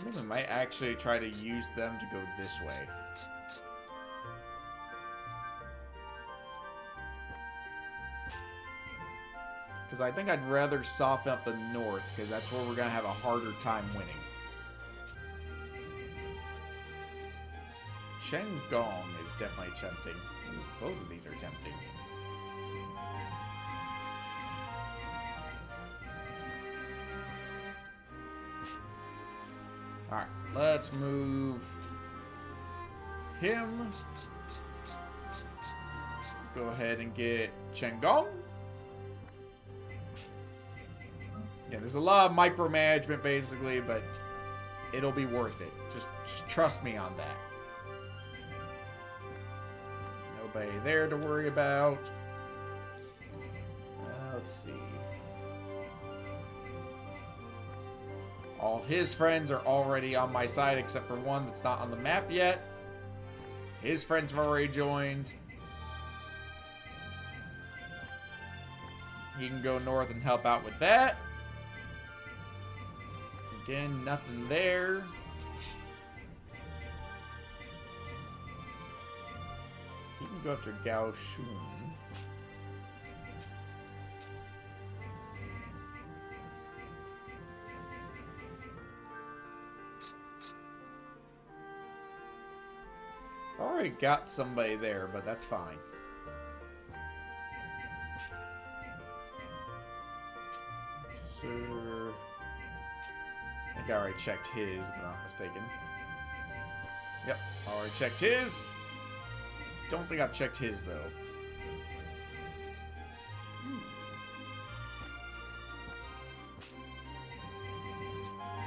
think we might actually try to use them to go this way. Because I think I'd rather soften up the north, because that's where we're going to have a harder time winning. Chengong is definitely tempting. Ooh, both of these are tempting. Alright, let's move him. Go ahead and get Chengong. Yeah, there's a lot of micromanagement basically, but it'll be worth it. Just trust me on that. Nobody there to worry about. Let's see. All of his friends are already on my side except for one that's not on the map yet. His friends have already joined. He can go north and help out with that. Again, nothing there. He can go after Gao Shun. Already got somebody there, but that's fine. Sir, I think I already checked his, if I'm not mistaken. Yep, already checked his. Don't think I've checked his though.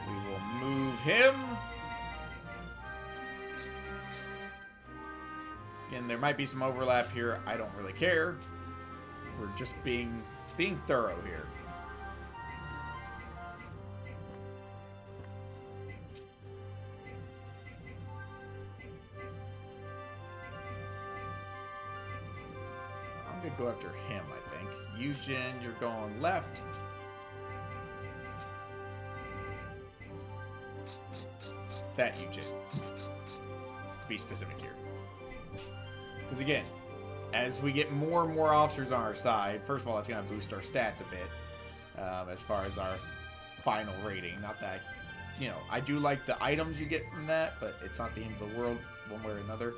We will move him. Again, there might be some overlap here. I don't really care. We're just being thorough here. I'm gonna go after him, I think. Eugen, you're going left. That Eugen. To be specific here. Because again, as we get more and more officers on our side, first of all, that's going to boost our stats a bit. As far as our final rating. Not that, you know, I do like the items you get from that, but it's not the end of the world one way or another.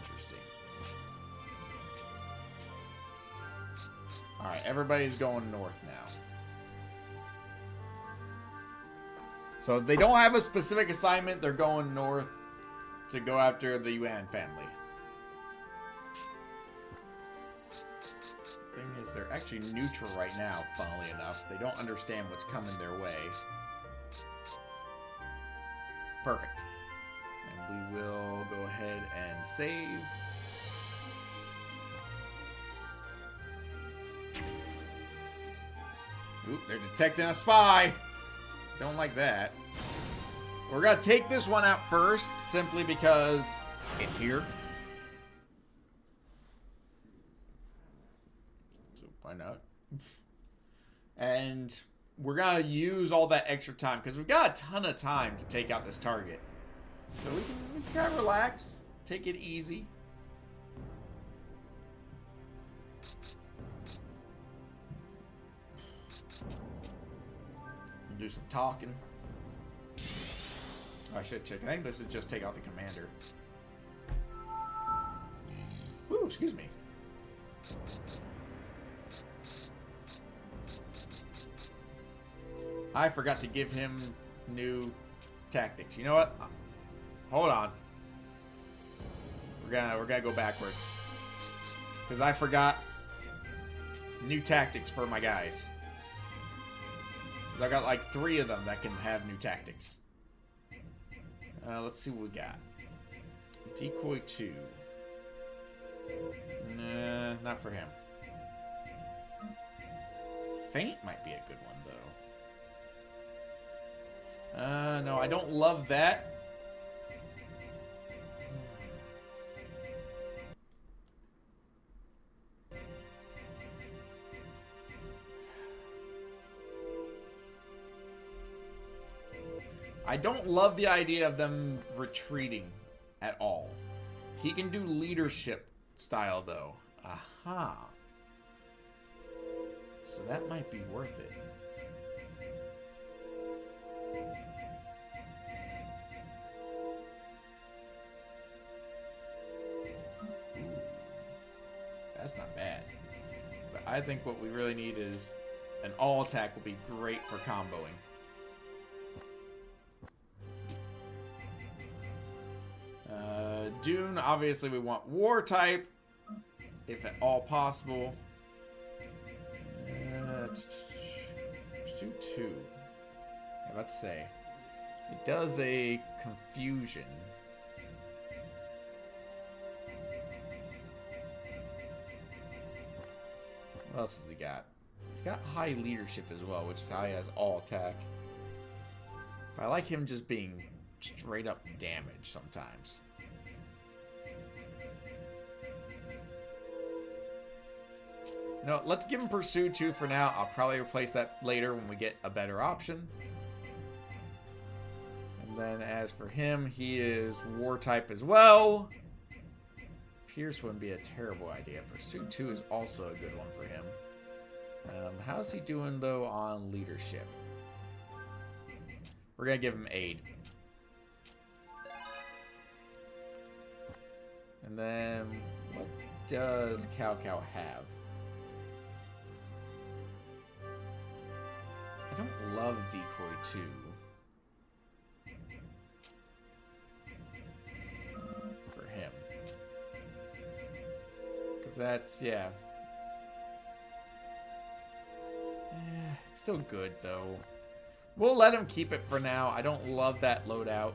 Interesting. Alright, everybody's going north now. So they don't have a specific assignment. They're going north to go after the Yuan family. Thing is, they're actually neutral right now, funnily enough. They don't understand what's coming their way. Perfect. And we will go ahead and save. Oop, they're detecting a spy. Don't like that. We're going to take this one out first, simply because it's here. So why not? And we're going to use all that extra time, because we've got a ton of time to take out this target. So we can kind of relax, take it easy. Do some talking. Oh, I should check. I think this is just take out the commander. Ooh, excuse me. I forgot to give him new tactics. You know what? Hold on. We're gonna go backwards. Because I forgot new tactics for my guys. I got like 3 of them that can have new tactics. Let's see what we got. Decoy 2. Nah, not for him. Feint might be a good one, though. No, I don't love that. I don't love the idea of them retreating at all. He can do leadership style, though. Aha. So that might be worth it. Ooh. That's not bad. But I think what we really need is an all attack will be great for comboing. Dune, obviously we want war type, if at all possible. Pursuit 2. Yeah, let's say. It does a confusion. What else has he got? He's got high leadership as well, which is how he has all attack. But I like him just being straight up damage sometimes. No, let's give him Pursue 2 for now. I'll probably replace that later when we get a better option. And then as for him, he is War type as well. Pierce wouldn't be a terrible idea. Pursue 2 is also a good one for him. How's he doing, though, on leadership? We're going to give him Aid. And then, what does Cao Cao have? I don't love Decoy 2. For him. Because that's, yeah. It's still good, though. We'll let him keep it for now. I don't love that loadout,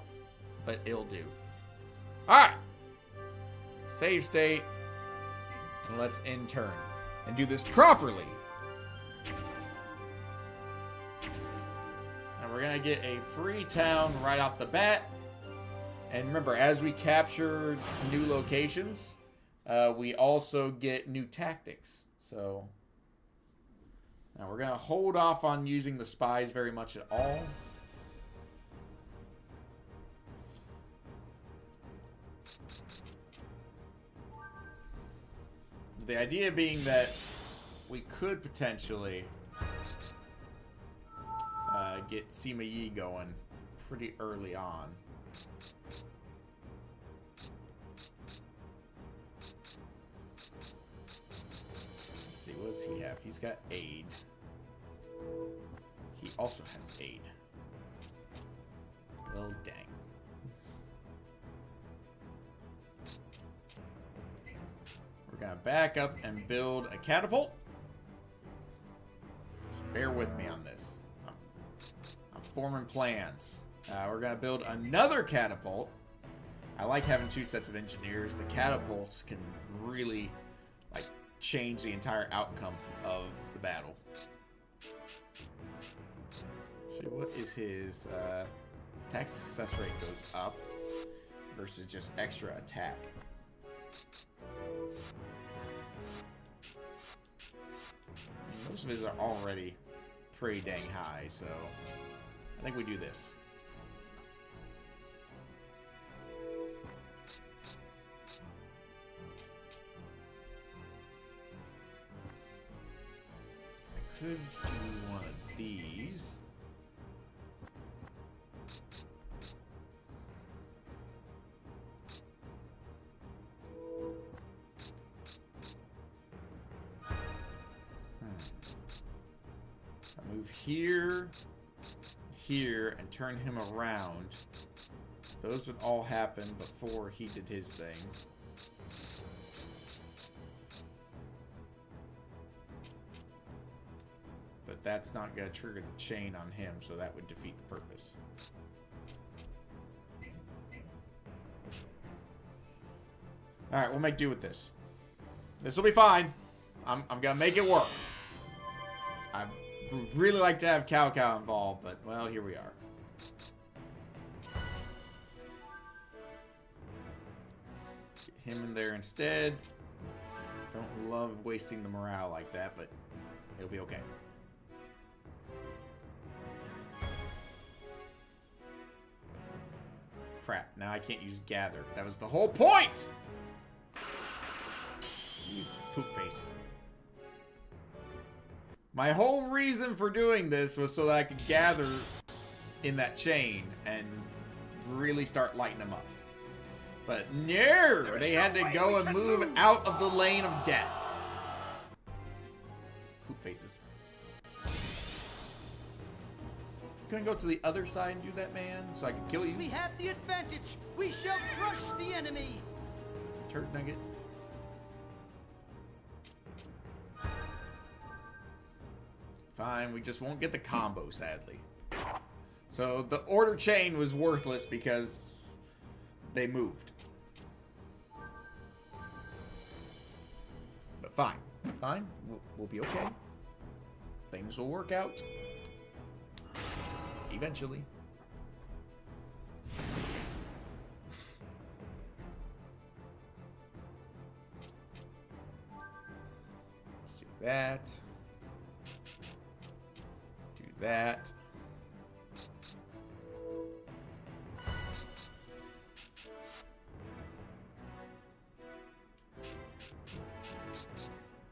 but it'll do. Alright! Save state. And let's end turn. And do this properly. And we're going to get a free town right off the bat. And remember, as we capture new locations, we also get new tactics. So, now we're going to hold off on using the spies very much at all. The idea being that we could potentially get Sima Yi going pretty early on. Let's see, what does he have? He's got Aid. He also has Aid. Well, dang. We're going to back up and build a catapult. Just bear with me on this. I'm forming plans. We're going to build another catapult. I like having two sets of engineers. The catapults can really like change the entire outcome of the battle. So what is his attack success rate goes up versus just extra attack? Most of his are already pretty dang high, so I think we do this. I could do one of these. I move here, here, and turn him around. Those would all happen before he did his thing. But that's not going to trigger the chain on him, so that would defeat the purpose. Alright, we'll make do with this. This will be fine. I'm going to make it work. I would really like to have Cao Cao involved, but, well, here we are. Get him in there instead. Don't love wasting the morale like that, but it'll be okay. crap. Now I can't use gather. That was the whole point! You poop face. My whole reason for doing this was so that I could gather in that chain and really start lighting them up. But no! They had to go and move out of the lane of death. Poop faces. Couldn't go to the other side and do that, man, so I could kill you. We have the advantage. We shall crush the enemy. Turd nugget. Fine, we just won't get the combo, sadly. So the order chain was worthless because they moved. But fine. Fine. We'll be okay. Things will work out. Eventually. Let's do that. Do that.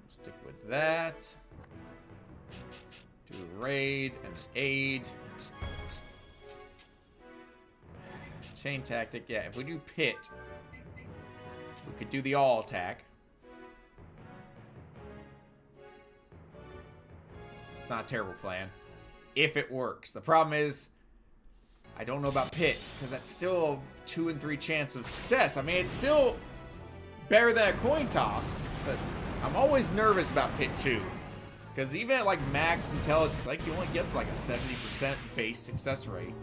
Stick with that. Do a raid and an aid. Chain tactic, yeah, if we do pit, we could do the all attack. It's not a terrible plan. If it works. The problem is, I don't know about pit, because that's still a 2 in 3 chance of success. I mean, it's still better than a coin toss, but I'm always nervous about pit 2. Because even at like max intelligence, like you only get up to like a 70% base success rate.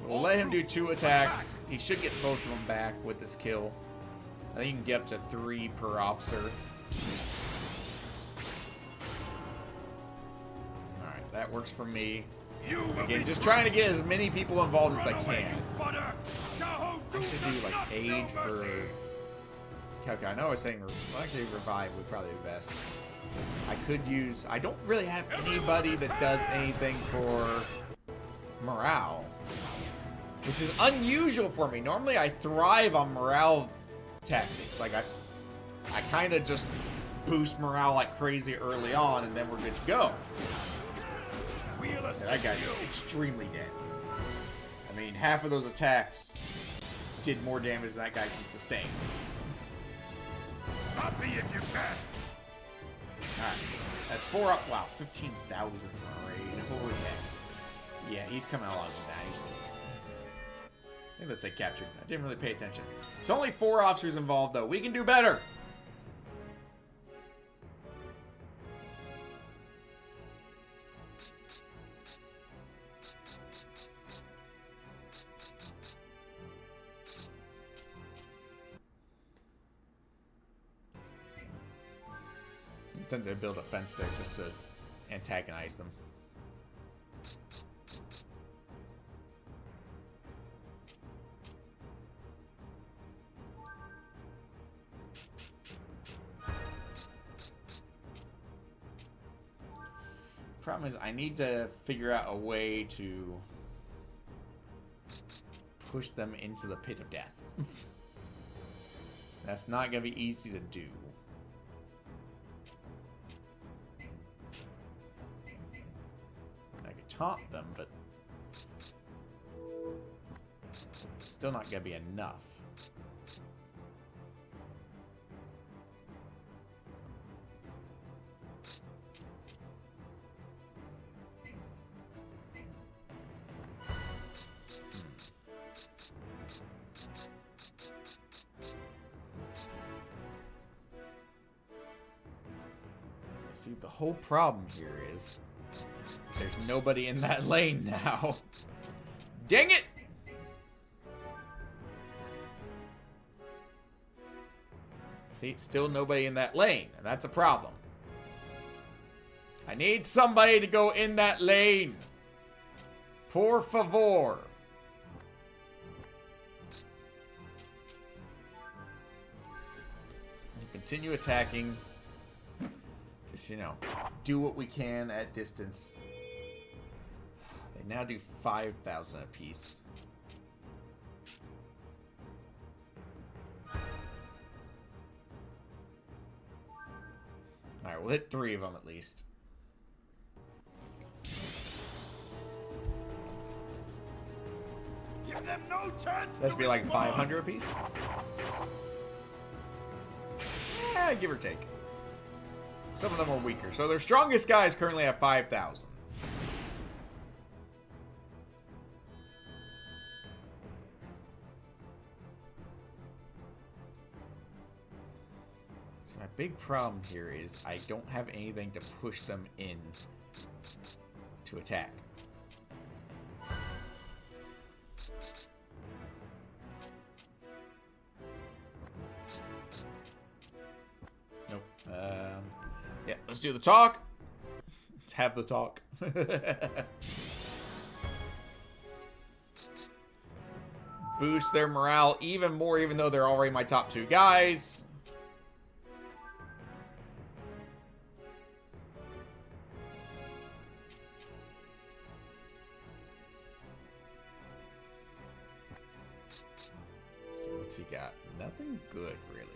We'll let him do 2 attacks. He should get both of them back with this kill. I think you can get up to 3 per officer. Alright, that works for me. Again, just trying to get as many people involved as I can. I should do like aid for... Okay, I know I was saying... Well, actually, revive would probably be best. I could use... I don't really have anybody that does anything for morale. Which is unusual for me. Normally I thrive on morale tactics. Like I kind of just boost morale like crazy early on and then we're good to go. Yeah, that guy's extremely dead. I mean, half of those attacks did more damage than that guy can sustain. Stop me if you can. Alright. That's 4 up. Wow, 15,000 for a raid. Holy heck. Yeah, he's coming along nice. I think that said captured. I didn't really pay attention. It's only 4 officers involved, though. We can do better. I think they build a fence there just to antagonize them. Problem is, I need to figure out a way to push them into the pit of death. That's not going to be easy to do. I could taunt them, but it's still not going to be enough. See, the whole problem here is there's nobody in that lane now. Dang it! See, still nobody in that lane, and that's a problem. I need somebody to go in that lane. Por favor. Continue attacking. Just, you know, do what we can at distance. They now do 5,000 apiece. Alright, we'll hit 3 of them at least. Give them no chance. That'd be like 500 apiece. Yeah, give or take. Some of them are weaker. So their strongest guys currently have 5,000. So my big problem here is I don't have anything to push them in to attack. Nope. Yeah, let's do the talk. Let's have the talk. Boost their morale even more, even though they're already my top 2 guys. So what's he got? Nothing good, really.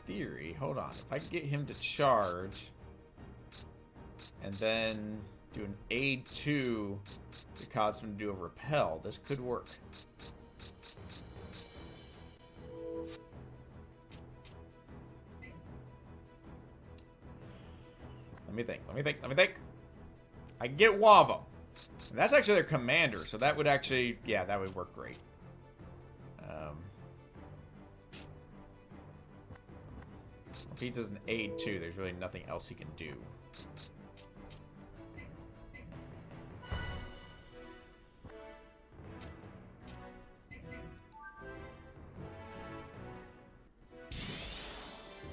Theory, hold on. If I could get him to charge and then do an aid 2 to cause him to do a repel, this could work. Let me think. I can get one of them. And that's actually their commander, so that would actually, yeah, that would work great. If he does an aid too, there's really nothing else he can do.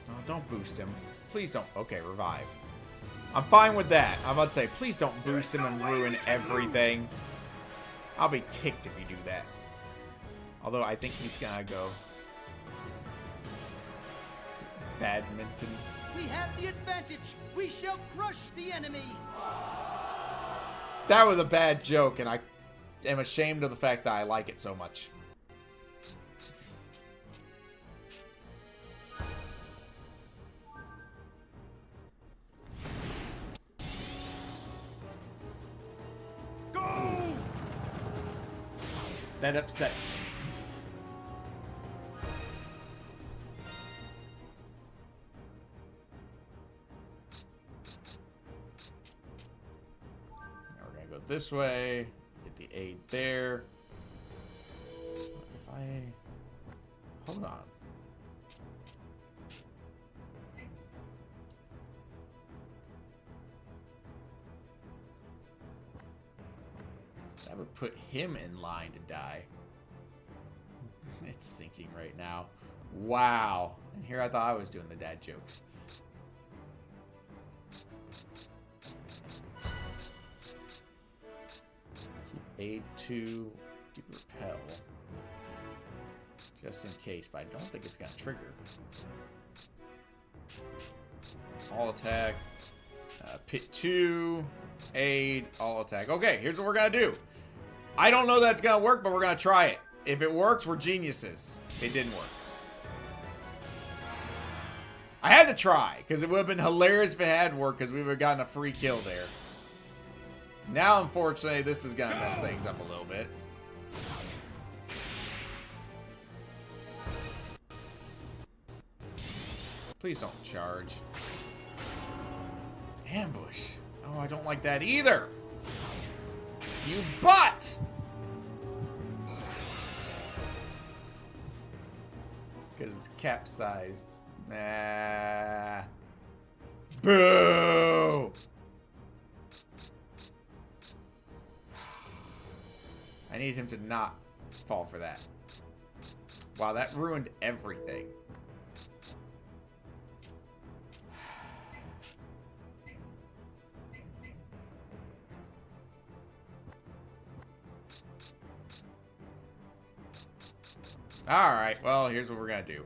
Oh, don't boost him. Please don't. Okay, revive. I'm fine with that. I'm about to say, please don't boost him and ruin everything. I'll be ticked if you do that. Although I think he's gonna go badminton. We have the advantage. We shall crush the enemy. That was a bad joke, and I am ashamed of the fact that I like it so much. Go! That upsets me. This way, get the aid there. If I hold on, that would put him in line to die. It's sinking right now. Wow! And here I thought I was doing the dad jokes. Aid 2, do repel. Just in case, but I don't think it's gonna trigger. All attack. Pit 2, aid, all attack. Okay, here's what we're gonna do. I don't know that's gonna work, but we're gonna try it. If it works, we're geniuses. It didn't work. I had to try, because it would have been hilarious if it had worked, because we would have gotten a free kill there. Now, unfortunately, this is going to mess things up a little bit. Please don't charge. Ambush. Oh, I don't like that either. You butt! Because it's capsized. Nah. Boo! I need him to not fall for that. Wow, that ruined everything. Alright, well, here's what we're gonna do.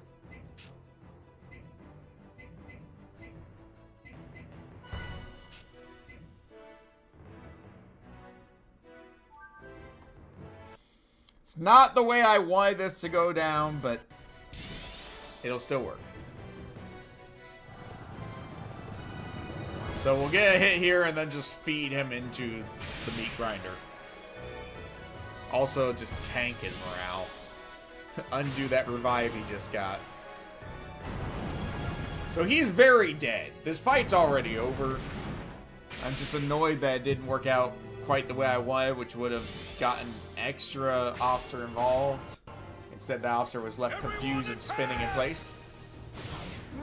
It's not the way I wanted this to go down, but it'll still work. So we'll get a hit here and then just feed him into the meat grinder. Also, just tank his morale. Undo that revive he just got. So he's very dead. This fight's already over. I'm just annoyed that it didn't work out quite the way I wanted, which would have gotten extra officer involved. Instead, the officer was left confused and spinning in place.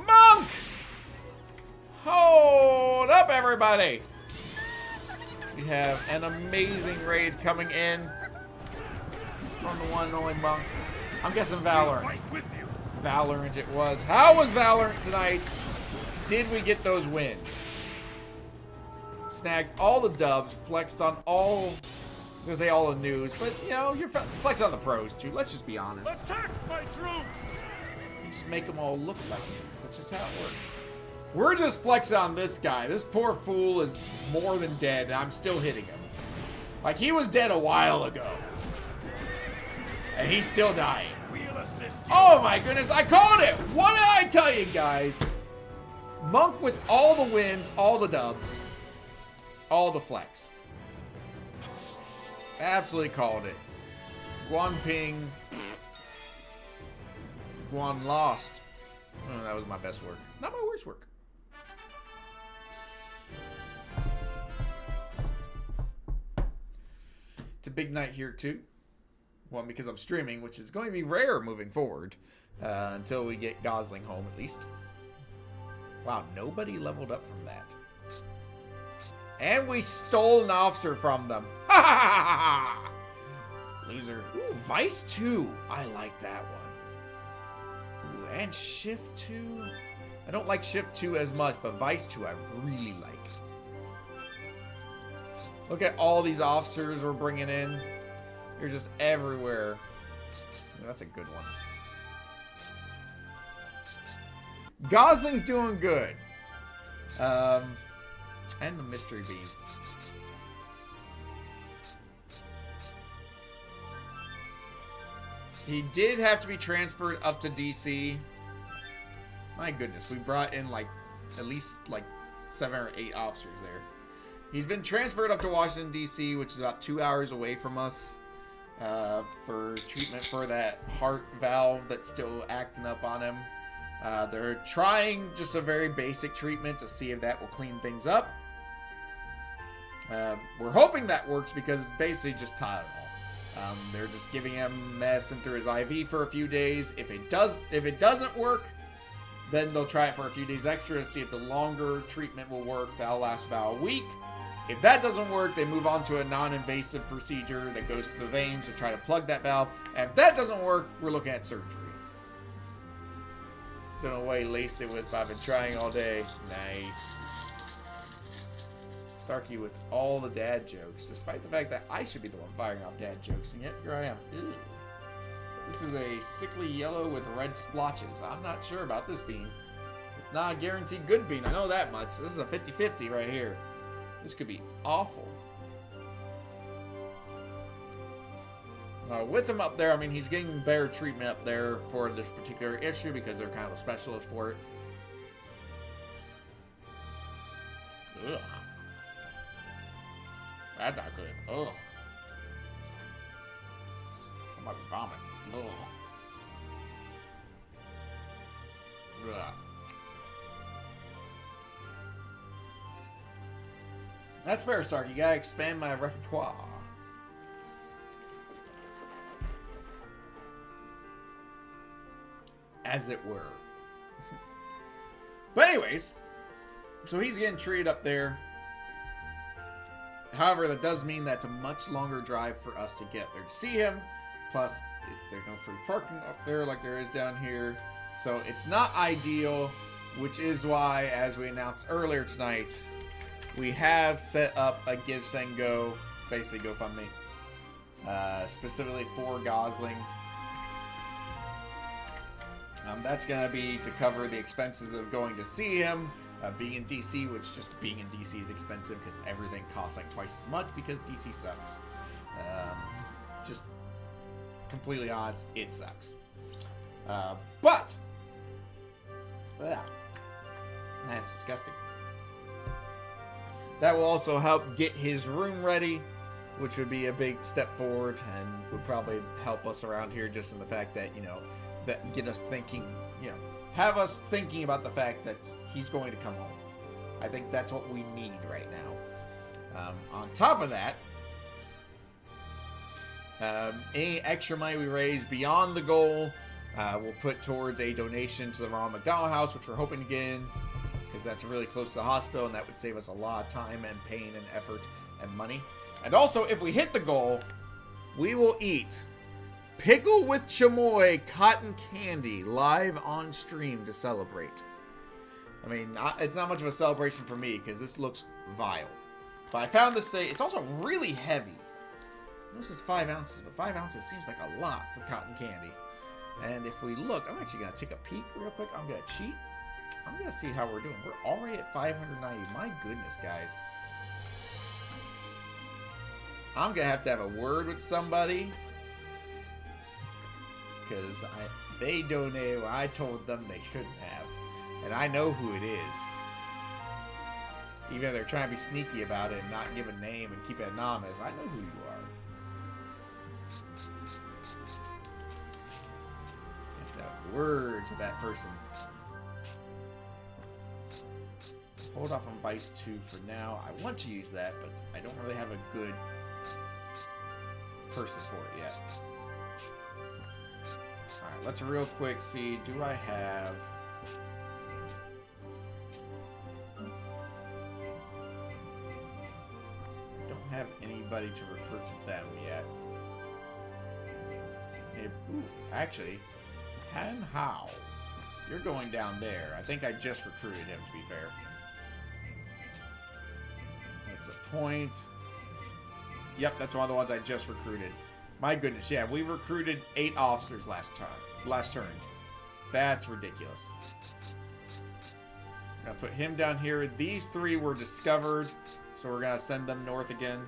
Monk! Hold up, everybody! We have an amazing raid coming in from the one and only Monk. I'm guessing Valorant. Valorant it was. How was Valorant tonight? Did we get those wins? Snagged all the dubs, flexed on all, I was gonna say all the news, but you know, you're flexing on the pros too. Let's just be honest. Attack my troops! You just make them all look like it. That's just how it works. We're just flexing on this guy. This poor fool is more than dead, and I'm still hitting him. Like, he was dead a while ago. And he's still dying. We'll assist you. Oh my goodness, I called it! What did I tell you guys? Monk with all the wins, all the dubs, all the flex. Absolutely called it. Guan Ping. Guan lost. Oh, that was my best work. Not my worst work. It's a big night here too. One, because I'm streaming, which is going to be rare moving forward. Until we get Gosling home, at least. Wow, nobody leveled up from that. And we stole an officer from them. Ha ha ha ha! Loser. Ooh, Vice 2. I like that one. Ooh, and Shift 2. I don't like Shift 2 as much, but Vice 2 I really like. Look at all these officers we're bringing in. They're just everywhere. That's a good one. Gosling's doing good. And the mystery beam. He did have to be transferred up to DC. My goodness, we brought in like at least like 7 or 8 officers there. He's been transferred up to Washington, DC, which is about 2 hours away from us. For treatment for that heart valve that's still acting up on him. They're trying just a very basic treatment to see if that will clean things up. We're hoping that works because it's basically just Tylenol. They're just giving him medicine through his IV for a few days. If it doesn't work, then they'll try it for a few days extra to see if the longer treatment will work. That'll last about a week. If that doesn't work, they move on to a non-invasive procedure that goes to the veins to try to plug that valve. And if that doesn't work, we're looking at surgery. Don't know what he laced it with, but I've been trying all day. Nice. Starkey with all the dad jokes, despite the fact that I should be the one firing off dad jokes, and yet here I am. Ew. This is a sickly yellow with red splotches. I'm not sure about this bean. It's not a guaranteed good bean, I know that much. This is a 50-50 right here. This could be awful. With him up there, I mean, he's getting better treatment up there for this particular issue because they're kind of a specialist for it. Ugh. That's not good. Ugh. I might be vomiting. Ugh. Ugh. That's fair, Stark. You gotta expand my repertoire. As it were. But anyways, so he's getting treated up there. However, that does mean that's a much longer drive for us to get there to see him. Plus, there's no free parking up there like there is down here. So it's not ideal, which is why, as we announced earlier tonight, we have set up a Give, Send, Go, basically GoFundMe, specifically for Gosling. That's going to be to cover the expenses of going to see him, being in DC, which just being in DC is expensive because everything costs like twice as much because DC sucks. Just completely honest, it sucks. But that's disgusting. That will also help get his room ready, which would be a big step forward and would probably help us around here just in the fact that, that get us thinking, have us thinking about the fact that he's going to come home. I think that's what we need right now. On top of that, any extra money we raise beyond the goal, we'll put towards a donation to the Ronald McDonald House, which we're hoping to get in, because that's really close to the hospital, and that would save us a lot of time and pain and effort and money. And also, if we hit the goal, we will eat pickle with chamoy cotton candy live on stream to celebrate. I mean, it's not much of a celebration for me because this looks vile. But I found this thing. It's also really heavy. Notice it's 5 ounces, but 5 ounces seems like a lot for cotton candy. And if we look, I'm actually going to take a peek real quick. I'm going to cheat. I'm going to see how we're doing. We're already at 590. My goodness, guys. I'm going to have a word with somebody. Because they donated when I told them they shouldn't have. And I know who it is. Even if they're trying to be sneaky about it and not give a name and keep it anonymous, I know who you are. You have to have words with that person. Hold off on Vice 2 for now. I want to use that, but I don't really have a good person for it yet. Alright, let's real quick see. Do I have... don't have anybody to recruit them yet. Ooh, actually, Han Hao. You're going down there. I think I just recruited him, to be fair. That's a point. Yep, that's one of the ones I just recruited. My goodness, yeah, we recruited 8 officers last turn. That's ridiculous. I'm gonna put him down here. These 3 were discovered, so we're gonna send them north again.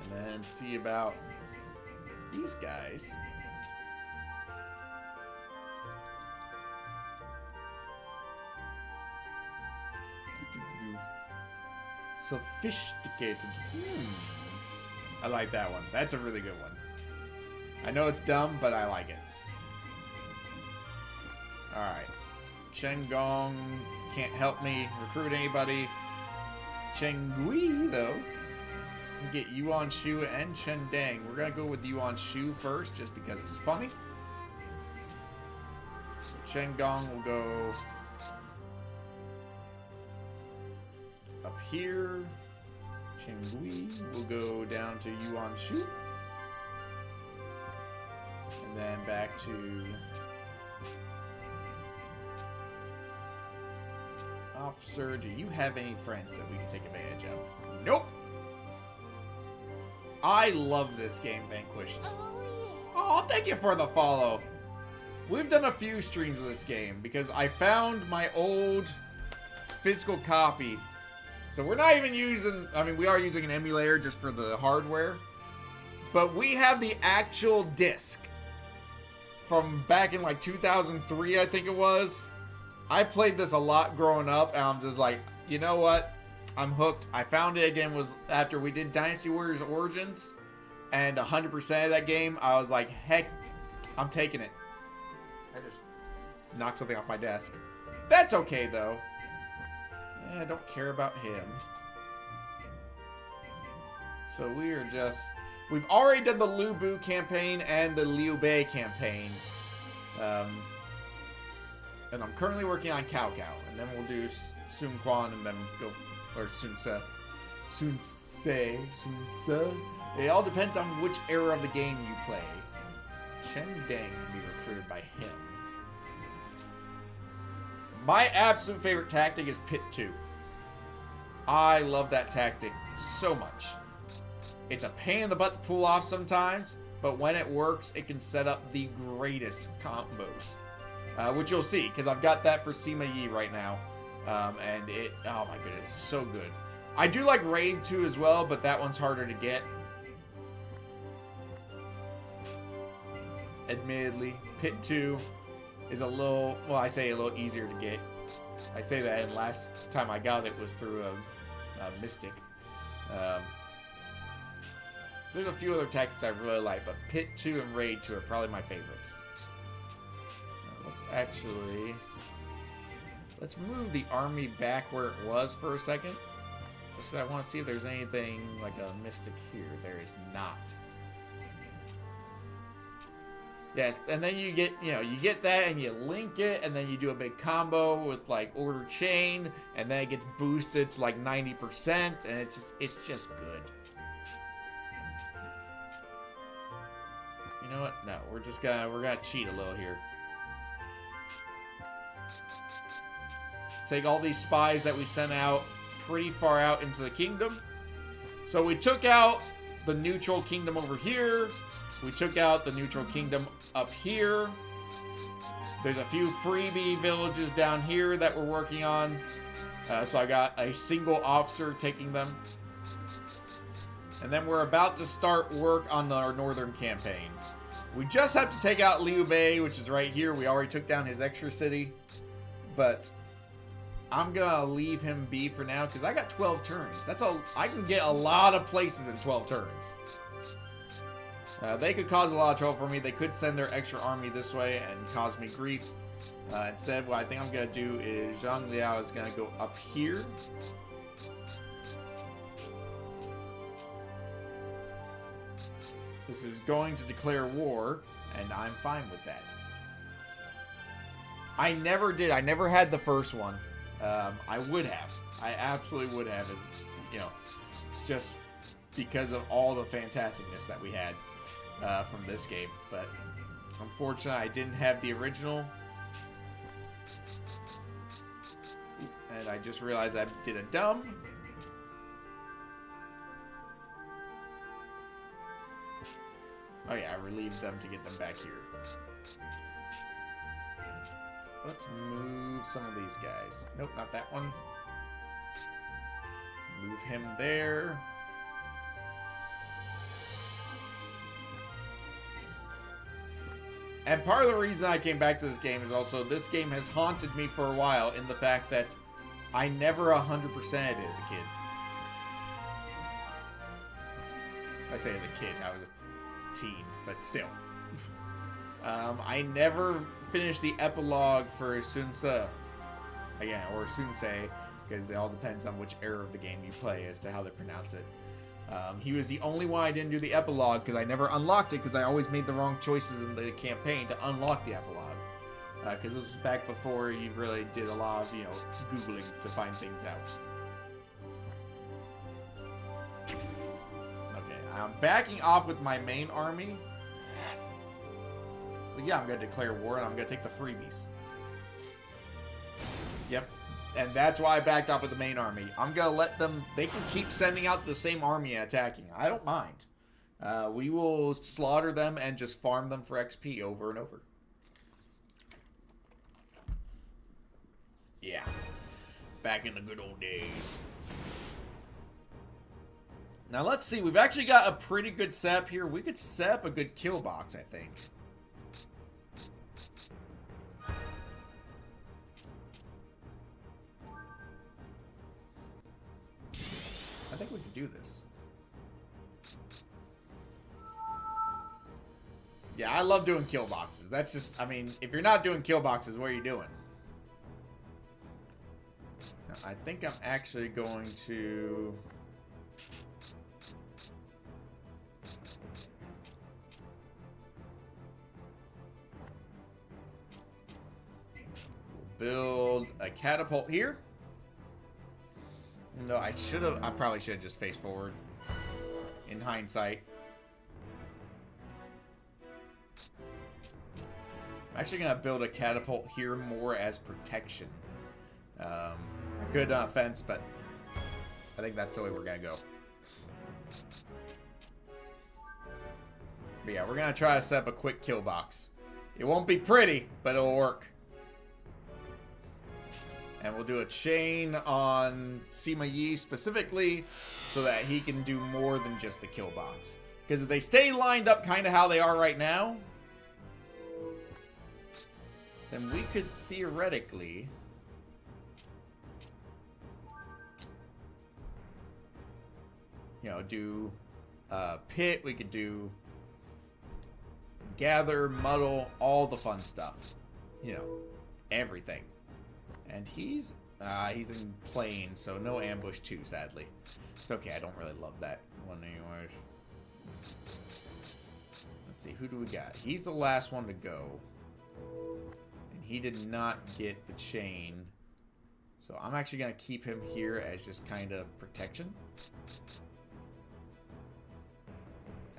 And then see about these guys. Sophisticated. I like that one. That's a really good one. I know it's dumb, but I like it. Alright. Chen Gong can't help me recruit anybody. Chen Gui, though, can get Yuan Shu and Chen Dang. We're going to go with Yuan Shu first, just because it's funny. So Chen Gong will go up here. Chen Gui will go down to Yuan Shu. And then back to Officer. Do you have any friends that we can take advantage of? Nope. I love this game, Vanquished. Oh, thank you for the follow. We've done a few streams of this game because I found my old physical copy. So we're not even using, I mean, we are using an emulator just for the hardware. But we have the actual disc from back in like 2003, I think it was. I played this a lot growing up, and I'm just like, you know what? I'm hooked. I found it again was after we did Dynasty Warriors Origins, and 100% of that game, I was like, heck, I'm taking it. I just knocked something off my desk. That's okay, though. I don't care about him. So we are just... We've already done the Lu Bu campaign and the Liu Bei campaign. And I'm currently working on Cao Cao. And then we'll do Sun Quan and then go... Or Sun Se. Sun Se. Sun Se. It all depends on which era of the game you play. Chen Dang can be recruited by him. My absolute favorite tactic is Pit 2. I love that tactic so much. It's a pain in the butt to pull off sometimes, but when it works, it can set up the greatest combos. Which you'll see, because I've got that for Sima Yi right now. And it, oh my goodness, so good. I do like Raid 2 as well, but that one's harder to get. Admittedly, Pit 2 is a little, well, I say a little easier to get. I say that, and last time I got it was through a Mystic. There's a few other tactics I really like, but Pit 2 and Raid 2 are probably my favorites. Let's move the army back where it was for a second. Just because I want to see if there's anything like a Mystic here. There is not. Yes, and then you get, you get that and you link it, and then you do a big combo with like Order Chain, and then it gets boosted to like 90%, and it's just good. You know what? No, we're gonna cheat a little here. Take all these spies that we sent out pretty far out into the kingdom. So we took out the neutral kingdom over here. We took out the neutral kingdom up here. There's a few freebie villages down here that we're working on. So I got a single officer taking them. And then we're about to start work on our northern campaign. We just have to take out Liu Bei, which is right here. We already took down his extra city. But I'm gonna leave him be for now because I got 12 turns. I can get a lot of places in 12 turns. They could cause a lot of trouble for me. They could send their extra army this way and cause me grief. Instead, what I think I'm gonna do is Zhang Liao is gonna go up here. This is going to declare war, and I'm fine with that. I never did. I never had the first one. I would have. I absolutely would have, just because of all the fantasticness that we had from this game. But unfortunately, I didn't have the original. And I just realized I did a dumb. Oh yeah, I relieved them to get them back here. Let's move some of these guys. Nope, not that one. Move him there. And part of the reason I came back to this game is also this game has haunted me for a while in the fact that I never 100%ed as a kid. I say as a kid, I was a teen, but still. I never finished the epilogue for Sun Ce. Again, or Sun Ce, because it all depends on which era of the game you play as to how they pronounce it. He was the only one I didn't do the epilogue because I never unlocked it because I always made the wrong choices in the campaign to unlock the epilogue. Because this was back before you really did a lot of, Googling to find things out. Okay, I'm backing off with my main army. But yeah, I'm going to declare war and I'm going to take the freebies. Yep. And that's why I backed off with the main army. I'm going to let them... They can keep sending out the same army attacking. I don't mind. We will slaughter them and just farm them for XP over and over. Yeah. Back in the good old days. Now let's see. We've actually got a pretty good setup here. We could set up a good kill box, I think. I think we could do this. Yeah, I love doing kill boxes. That's just, I mean, if you're not doing kill boxes, what are you doing? Now, I think I'm actually going to... build a catapult here. No, I probably should have just faced forward in hindsight. I'm actually going to build a catapult here more as protection. Good offense, but I think that's the way we're going to go. But yeah, we're going to try to set up a quick kill box. It won't be pretty, but it'll work. And we'll do a chain on Sima Yi specifically so that he can do more than just the kill box. Because if they stay lined up kind of how they are right now, then we could theoretically... you know, do pit, we could do gather, muddle, all the fun stuff. You know, everything. And he's in plane, so no ambush too, sadly. It's okay, I don't really love that one anyways. Let's see, who do we got? He's the last one to go. And he did not get the chain. So I'm actually going to keep him here as just kind of protection.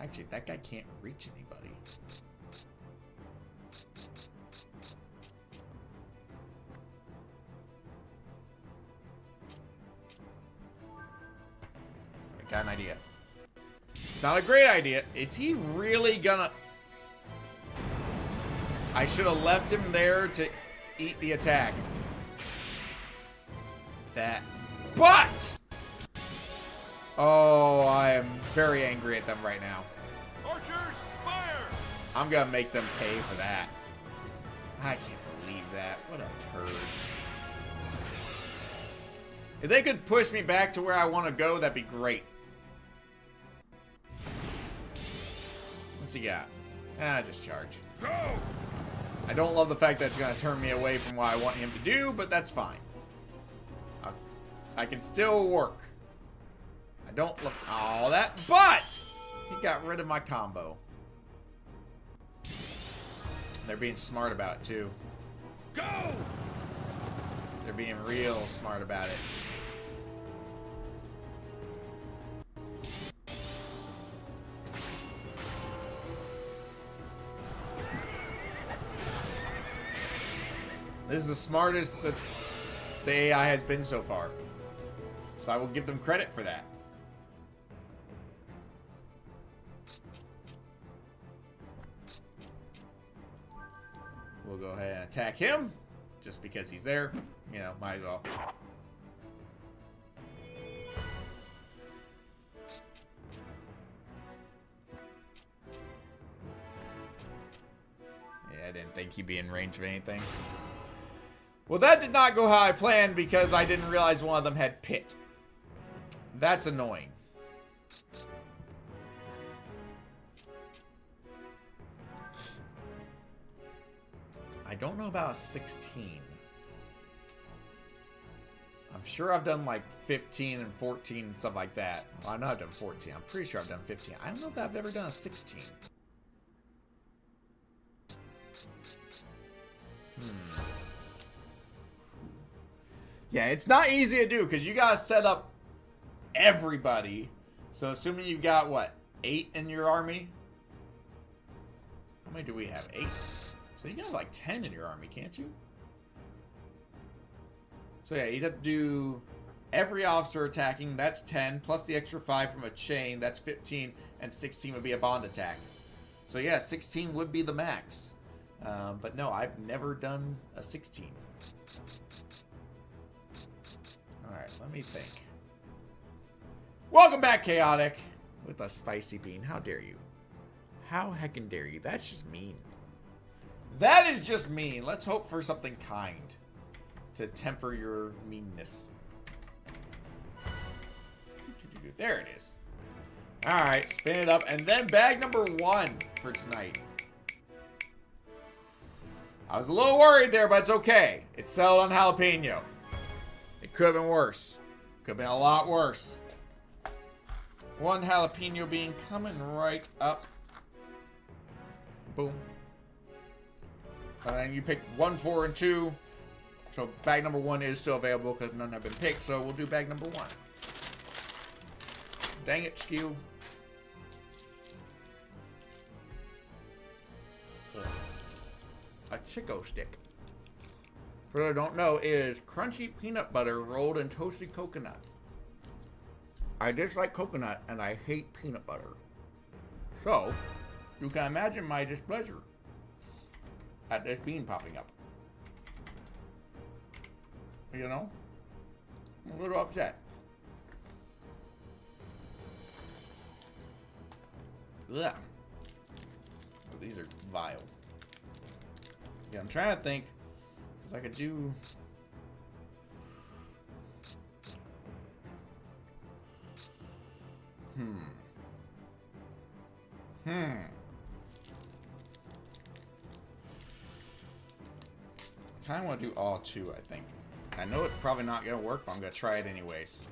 Actually, that guy can't reach anybody. I got an idea. It's not a great idea. Is he really gonna... I should have left him there to eat the attack. That... But! Oh, I am very angry at them right now. Archers, fire! I'm gonna make them pay for that. I can't believe that. What a turd. If they could push me back to where I want to go, that'd be great. What's he got? Just charge. Go! I don't love the fact that it's gonna turn me away from what I want him to do, but that's fine. I can still work. I don't look all that, but he got rid of my combo. They're being smart about it too. Go! They're being real smart about it. This is the smartest that the AI has been so far. So I will give them credit for that. We'll go ahead and attack him. Just because he's there. You know, might as well. Yeah, I didn't think he'd be in range of anything. Well, that did not go how I planned because I didn't realize one of them had pit. That's annoying. I don't know about a 16. I'm sure I've done like 15 and 14 and stuff like that. Well, I know I've done 14. I'm pretty sure I've done 15. I don't know if I've ever done a 16. Yeah, it's not easy to do because you gotta set up everybody. So assuming you've got, what, 8 in your army? How many do we have? 8? So you can have like 10 in your army, can't you? So yeah, you'd have to do every officer attacking. That's 10, plus the extra 5 from a chain. That's 15, and 16 would be a bond attack. So yeah, 16 would be the max. But no, I've never done a 16. Alright, let me think. Welcome back, Chaotic! With a spicy bean. How dare you? How heckin' dare you? That's just mean. That is just mean. Let's hope for something kind to temper your meanness. There it is. Alright, spin it up. And then bag number 1 for tonight. I was a little worried there, but it's okay. It's settled on jalapeno. It could have been worse. Could have been a lot worse. 1 jalapeno bean coming right up. Boom. And then you picked 1, 4, and 2. So bag number 1 is still available because none have been picked. So we'll do bag number 1. Dang it, Skew. A Chico stick. For those who don't know, is crunchy peanut butter rolled in toasted coconut. I dislike coconut and I hate peanut butter. So, You can imagine my displeasure at this bean popping up. You know? I'm a little upset. Ugh. Oh, these are vile. Yeah, I'm trying to think. Because I could do... I kind of want to do all two, I think. I know it's probably not going to work, but I'm going to try it anyways.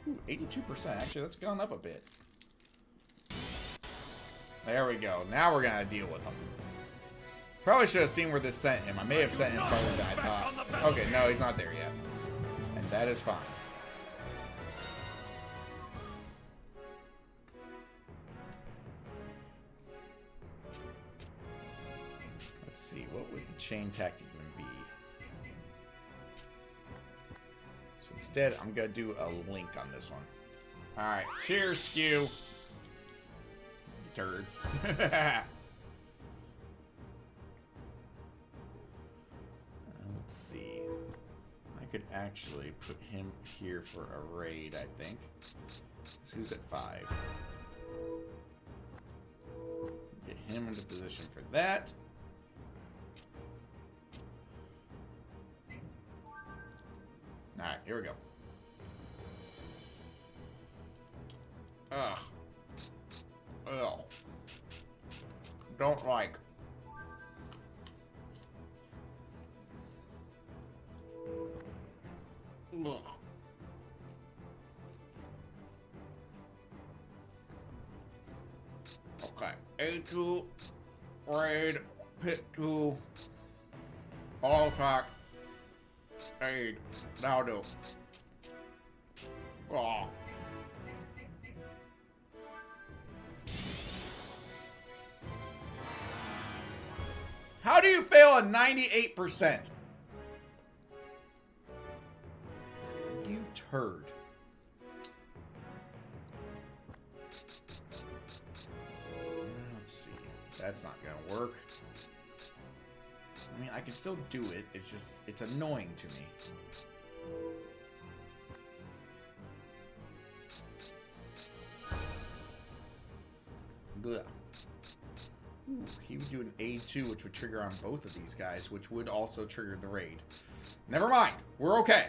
Ooh, 82%. Actually, that's gone up a bit. There we go. Now we're going to deal with him. Probably should have seen where this sent him. I may have sent him farther than I thought. Okay, no, he's not there yet. And that is fine. Let's see, what would the chain tactic even be? So instead, I'm going to do a link on this one. Alright, cheers, Skew. Turd. Let's see. I could actually put him here for a raid, I think. So who's at 5? Get him into position for that. Alright, here we go. Ugh. Ugh. Don't like. Ugh. Okay. A2, raid, pit 2, all attack, aid. That'll do. Oh. How do you fail a 98%? You turd. Let's see. That's not gonna work. I mean, I can still do it. It's just, it's annoying to me. Ugh. Ooh, he would do an A2, which would trigger on both of these guys, which would also trigger the raid. Never mind. We're okay.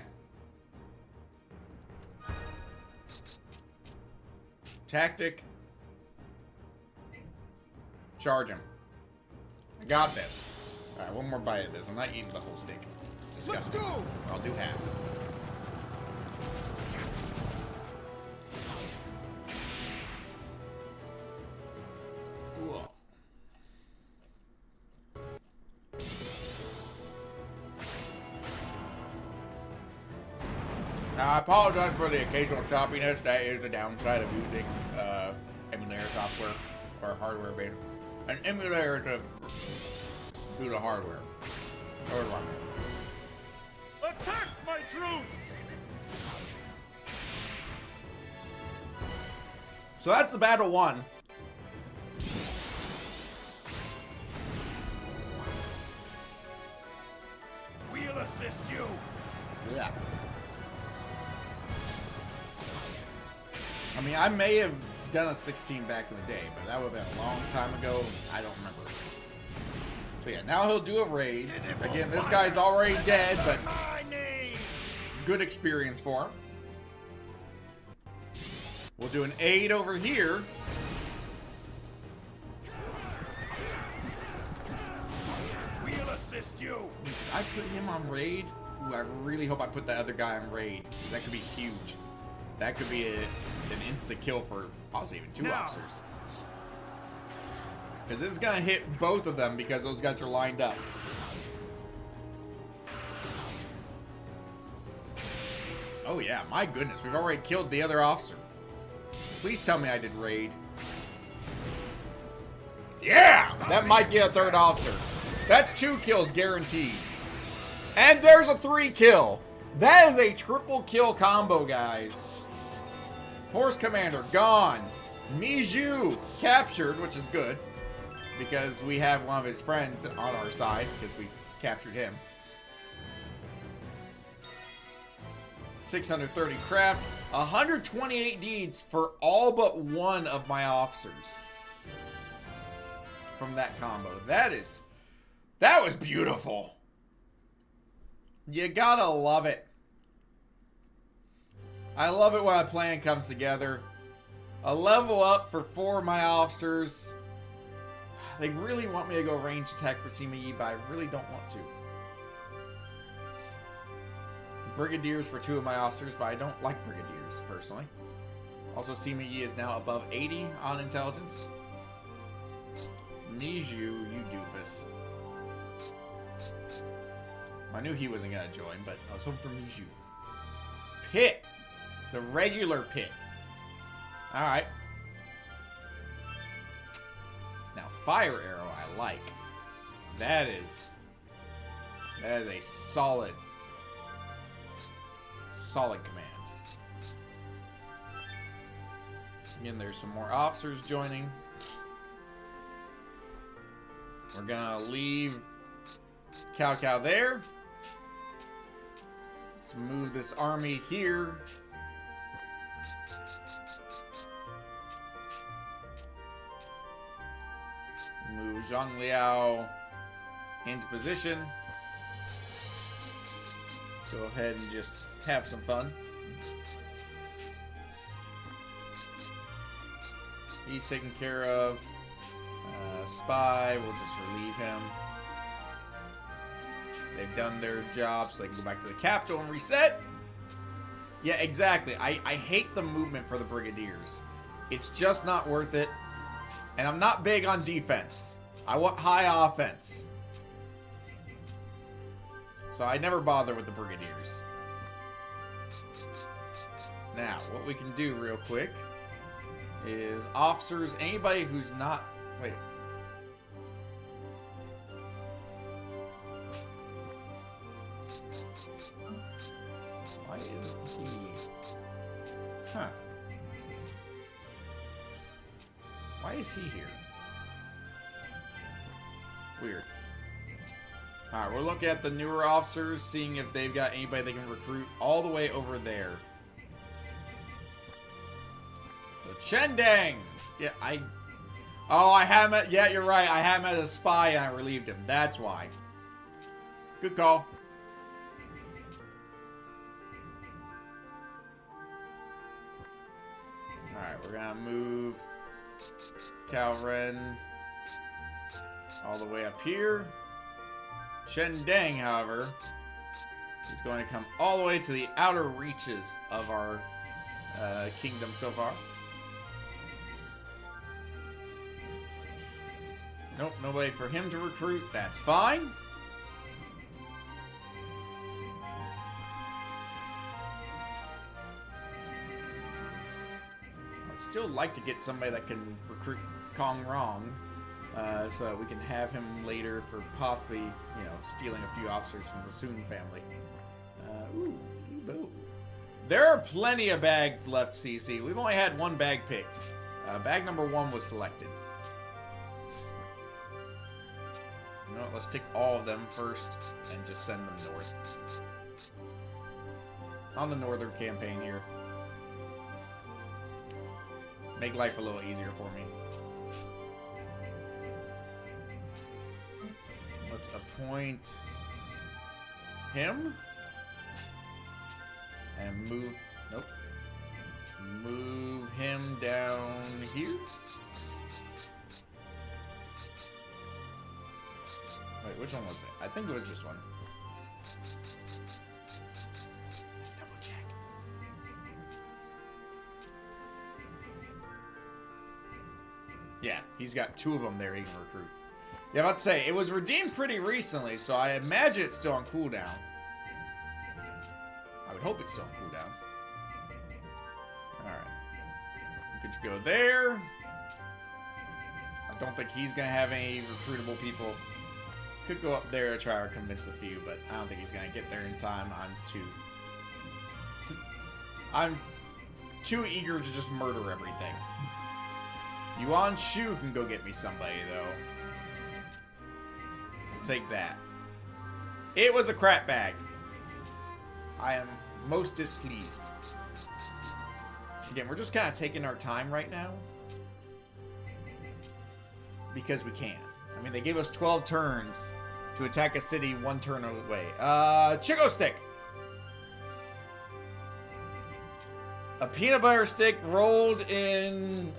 Tactic. Charge him. I got this. Alright, one more bite of this. I'm not eating the whole steak. It's disgusting. Let's go. I'll do half. Whoa. Now, I apologize for the occasional choppiness. That is the downside of using emulator software or hardware based. An emulator to do the hardware. Attack my troops! So that's the battle one. We'll assist you. Yeah. I mean, I may have done a 16 back in the day, but that would have been a long time ago. I don't remember. So yeah, now he'll do a raid. Again, this guy's already dead, but good experience for him. We'll do an aid over here. We'll assist you. I put him on raid. Ooh, I really hope I put that other guy on raid. That could be huge. That could be an insta kill for possibly even 2 officers. Because this is going to hit both of them because those guys are lined up. Oh yeah, my goodness. We've already killed the other officer. Please tell me I did raid. Yeah! That might get a 3rd officer. That's 2 kills guaranteed. And there's a 3 kill. That is a triple kill combo, guys. Horse Commander, gone. Miju captured, which is good. Because we have one of his friends on our side, because we captured him. 630 craft. 128 deeds for all but one of my officers. From that combo. That was beautiful. You gotta love it. I love it when a plan comes together. A level up for 4 of my officers. They really want me to go range attack for Sima Yi, but I really don't want to. Brigadiers for 2 of my officers, but I don't like Brigadiers, personally. Also, Sima Yi is now above 80 on intelligence. Miju, you doofus. I knew he wasn't going to join, but I was hoping for Miju. Pit! The regular pit. Alright. Now, fire arrow I like. That is a solid command. Again, there's some more officers joining. We're gonna leave Cao Cao there. Let's move this army here. Move Zhang Liao into position. Go ahead and just have some fun. He's taken care of. Spy, we'll just relieve him. They've done their job, so they can go back to the capital and reset. Yeah, exactly. I hate the movement for the Brigadiers. It's just not worth it. And I'm not big on defense. I want high offense. So I never bother with the Brigadiers. Now, what we can do real quick is officers, anybody who's not... Wait. Why isn't he... Huh. Why is he here? Weird. Alright, we're looking at the newer officers, seeing if they've got anybody they can recruit all the way over there. So Chendang! Yeah, I had him at... Yeah, you're right. I had him as a spy and I relieved him. That's why. Good call. Alright, we're gonna move Cao Ren all the way up here. Chendang, however, is going to come all the way to the outer reaches of our kingdom so far. Nope, nobody for him to recruit. That's fine. I'd still like to get somebody that can recruit Kong Rong. So that we can have him later for possibly, you know, stealing a few officers from the Soon family. Ooh, boo. There are plenty of bags left, CC. We've only had one bag picked. Bag number 1 was selected. You know what, let's take all of them first and just send them north. On the northern campaign here. Make life a little easier for me. Let's appoint him and move. Nope. Move him down here. Wait, which one was it? I think it was this one. Let's double check. Yeah, he's got 2 of them there he can recruit. Yeah, I'm about to say, it was redeemed pretty recently, so I imagine it's still on cooldown. I would hope it's still on cooldown. Alright. Good to go there. I don't think he's going to have any recruitable people. Could go up there to try to convince a few, but I don't think he's going to get there in time. I'm too eager to just murder everything. Yuan Shu can go get me somebody, though. I'll take that. It was a crap bag. I am most displeased. Again, we're just kind of taking our time right now. Because we can. I mean, they gave us 12 turns to attack a city 1 turn away. Chico stick. A peanut butter stick rolled in,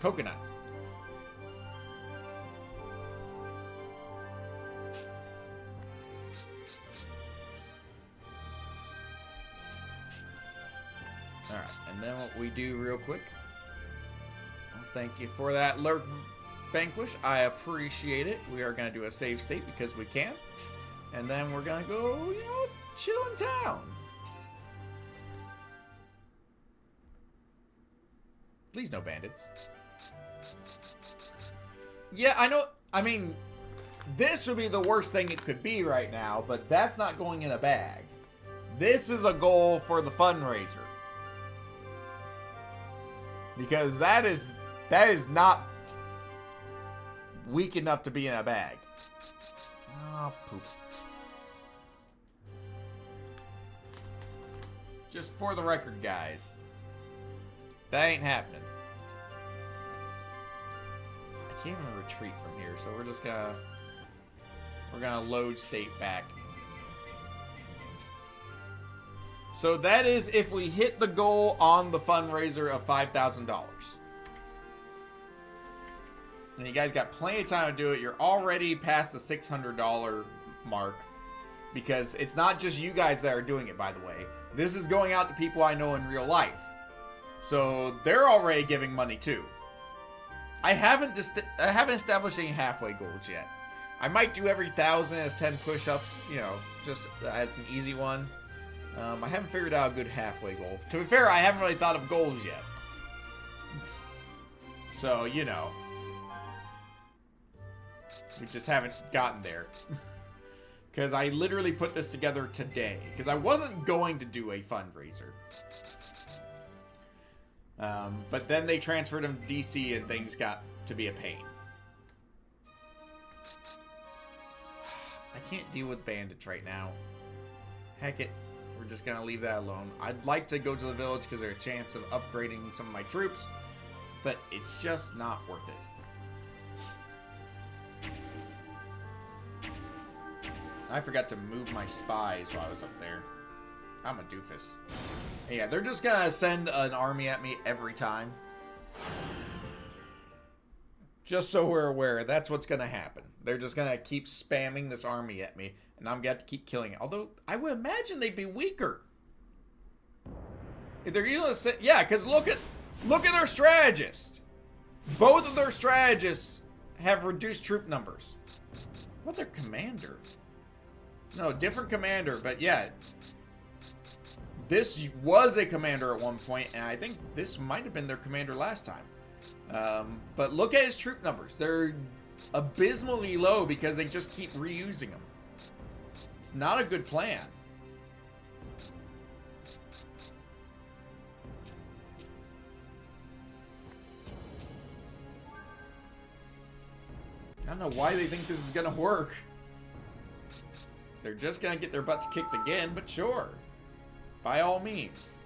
coconut. Alright, and then what we do real quick. Well, thank you for that Lurk Vanquish. I appreciate it. We are going to do a save state because we can. And then we're going to go, you know, chill in town. Please no bandits. Yeah, I know. I mean, this would be the worst thing it could be right now, but that's not going in a bag. This is a goal for the fundraiser. Because that is not weak enough to be in a bag. Oh, poop. Just for the record, guys. That ain't happening. I can't even retreat from here, so we're just gonna... We're gonna load state back. So that is if we hit the goal on the fundraiser of $5,000. And you guys got plenty of time to do it. You're already past the $600 mark. Because it's not just you guys that are doing it, by the way. This is going out to people I know in real life. So they're already giving money too. I haven't established any halfway goals yet. I might do every 1,000 as 10 push-ups, you know, just as an easy one. I haven't figured out a good halfway goal. To be fair, I haven't really thought of goals yet. So, you know. We just haven't gotten there. Because I literally put this together today. Because I wasn't going to do a fundraiser. But then they transferred him to DC and things got to be a pain. I can't deal with bandits right now. Heck it. We're just going to leave that alone. I'd like to go to the village because there's a chance of upgrading some of my troops. But it's just not worth it. I forgot to move my spies while I was up there. I'm a doofus. Yeah, they're just going to send an army at me every time. Just so we're aware, that's what's going to happen. They're just going to keep spamming this army at me. And I'm going to have to keep killing it. Although, I would imagine they'd be weaker. If they're going to yeah, because look at their strategist. Both of their strategists have reduced troop numbers. What, their commander? No, different commander, but yeah. This was a commander at one point, and I think this might have been their commander last time. But look at his troop numbers. They're abysmally low because they just keep reusing them. It's not a good plan. I don't know why they think this is gonna work. They're just gonna get their butts kicked again, but sure. By all means.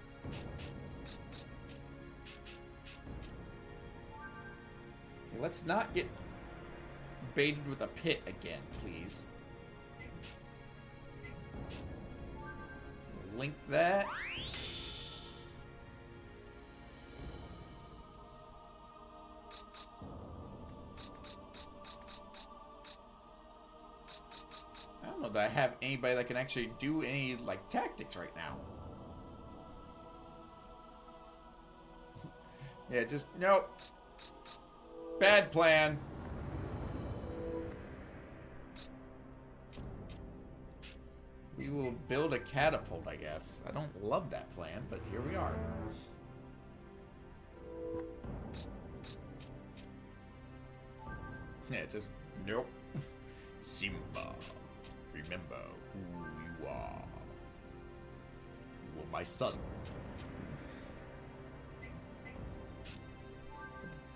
Let's not get baited with a pit again, please. Link that. I don't know that I have anybody that can actually do any, like, tactics right now. Yeah, just, nope. Bad plan. We will build a catapult, I guess. I don't love that plan, but here we are. Yeah, just, nope. Simba, remember who you are. You are my son.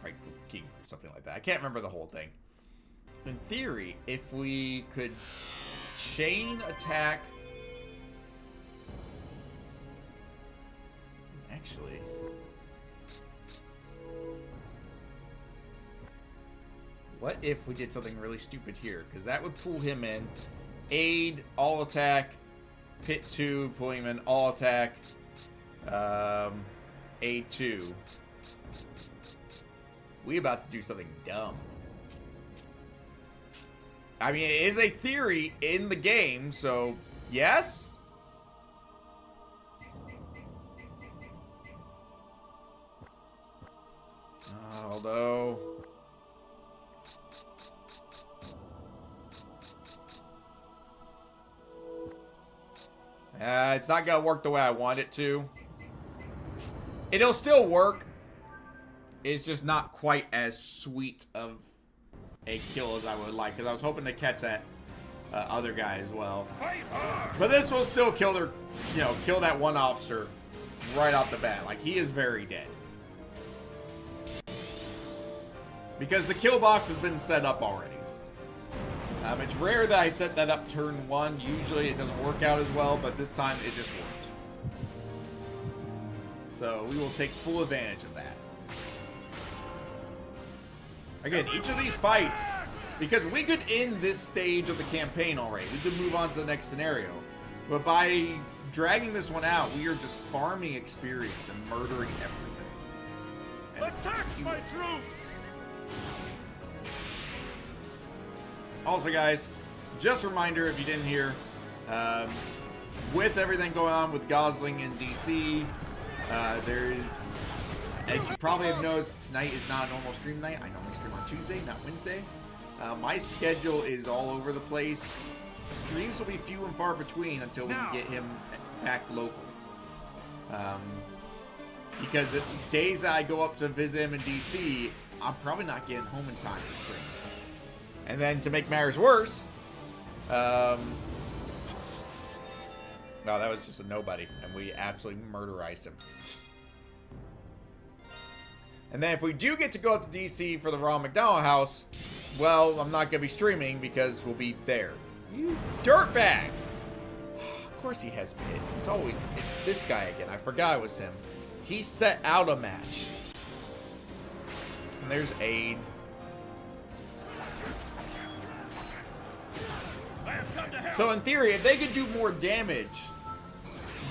frightful king or something like that. I can't remember the whole thing. In theory, if we could chain attack... Actually... What if we did something really stupid here? Because that would pull him in. Aid, all attack. Pit 2, pulling him in, all attack. Aid 2. We about to do something dumb. I mean, it is a theory in the game, so yes? Although... it's not going to work the way I want it to. It'll still work. It's just not quite as sweet of a kill as I would like. Because I was hoping to catch that other guy as well. But this will still kill their, kill that one officer right off the bat. Like, he is very dead. Because the kill box has been set up already. It's rare that I set that up turn 1. Usually it doesn't work out as well, but this time it just worked. So we will take full advantage of that. Again, each of these fights, because we could end this stage of the campaign already. We could move on to the next scenario. But by dragging this one out, we are just farming experience and murdering everything. And Attack my troops! Also, guys, just a reminder, if you didn't hear, with everything going on with Gosling in DC, there's, as you probably have noticed, tonight is not a normal stream night. I normally stream on Tuesday, not Wednesday. My schedule is all over the place. Streams will be few and far between until we can get him back local. Because the days that I go up to visit him in DC, I'm probably not getting home in time for stream. And then to make matters worse, no, that was just a nobody, and we absolutely murderized him. And then if we do get to go up to DC for the Ronald McDonald House, well, I'm not going to be streaming because we'll be there. You dirtbag! Of course he has pit. It's this guy again. I forgot it was him. He set out a match. And there's Aid. So in theory, if they could do more damage,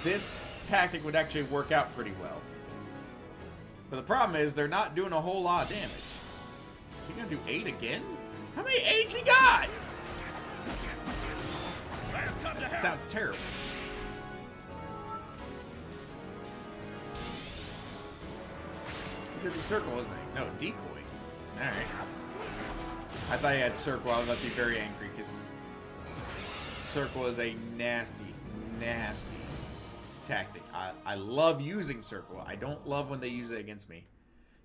this tactic would actually work out pretty well. But the problem is, they're not doing a whole lot of damage. Is he gonna do 8 again? How many 8s he got? That sounds terrible. He did the circle, isn't he? No, decoy. Alright. I thought he had circle. I was about to be very angry because circle is a nasty, nasty tactic. I love using circle. I don't love when they use it against me.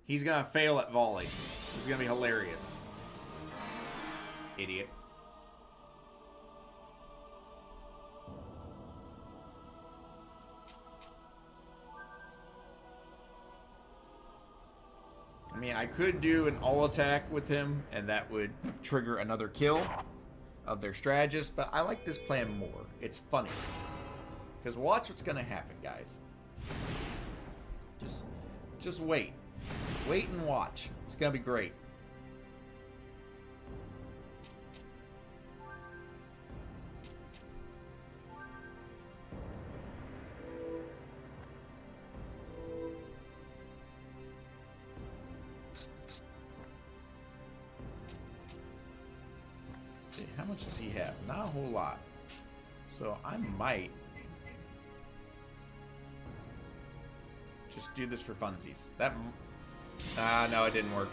He's gonna fail at volley. It's gonna be hilarious. Idiot. I mean, I could do an all attack with him, and that would trigger another kill of their strategist, but I like this plan more. It's funny. Because watch what's going to happen, guys. Just wait. Wait and watch. It's going to be great. Okay, how much does he have? Not a whole lot. So I might just do this for funsies. That, no, it didn't work.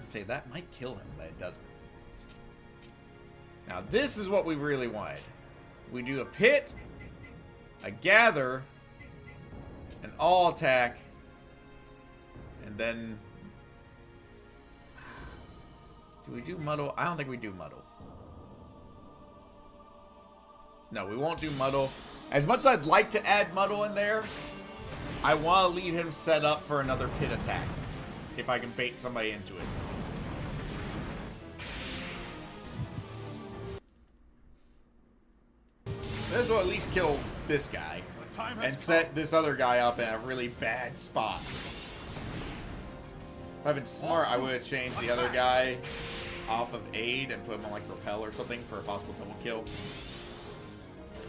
I'd say that might kill him, but it doesn't. Now this is what we really wanted. We do a pit, a gather, an all attack, and then do we do muddle? I don't think we do muddle. No, we won't do muddle. As much as I'd like to add muddle in there, I want to leave him set up for another pit attack. If I can bait somebody into it. This will at least kill this guy. And set this other guy up in a really bad spot. If I've been smart, I would have changed the other guy off of aid and put him on like repel or something for a possible double kill.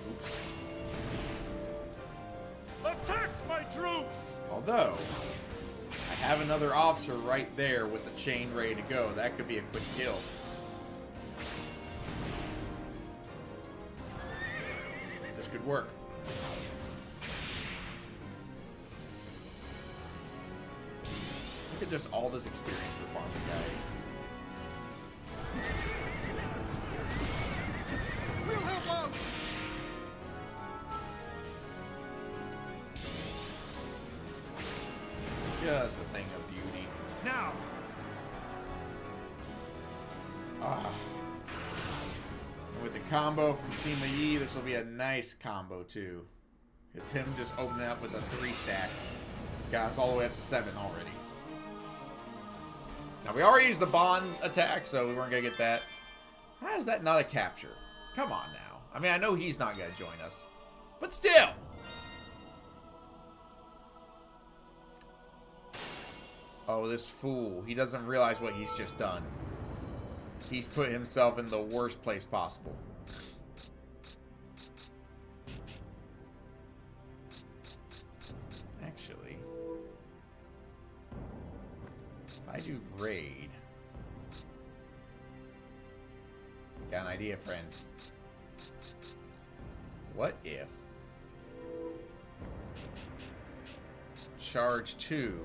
Oops. Attack my troops! Although, I have another officer right there with the chain ready to go. That could be a quick kill. This could work. Look at just all this experience for farming, guys. We'll help out! Just a thing of beauty. Now! Ah. And with the combo from Sima Yi, this will be a nice combo too. It's him just opening up with a 3-stack. Got us all the way up to 7 already. Now we already used the bond attack, so we weren't gonna get that. How is that not a capture? Come on now. I mean, I know he's not gonna join us, but still. Oh, this fool. He doesn't realize what he's just done. He's put himself in the worst place possible. Actually, if I do raid... Got an idea, friends. What if... Charge 2...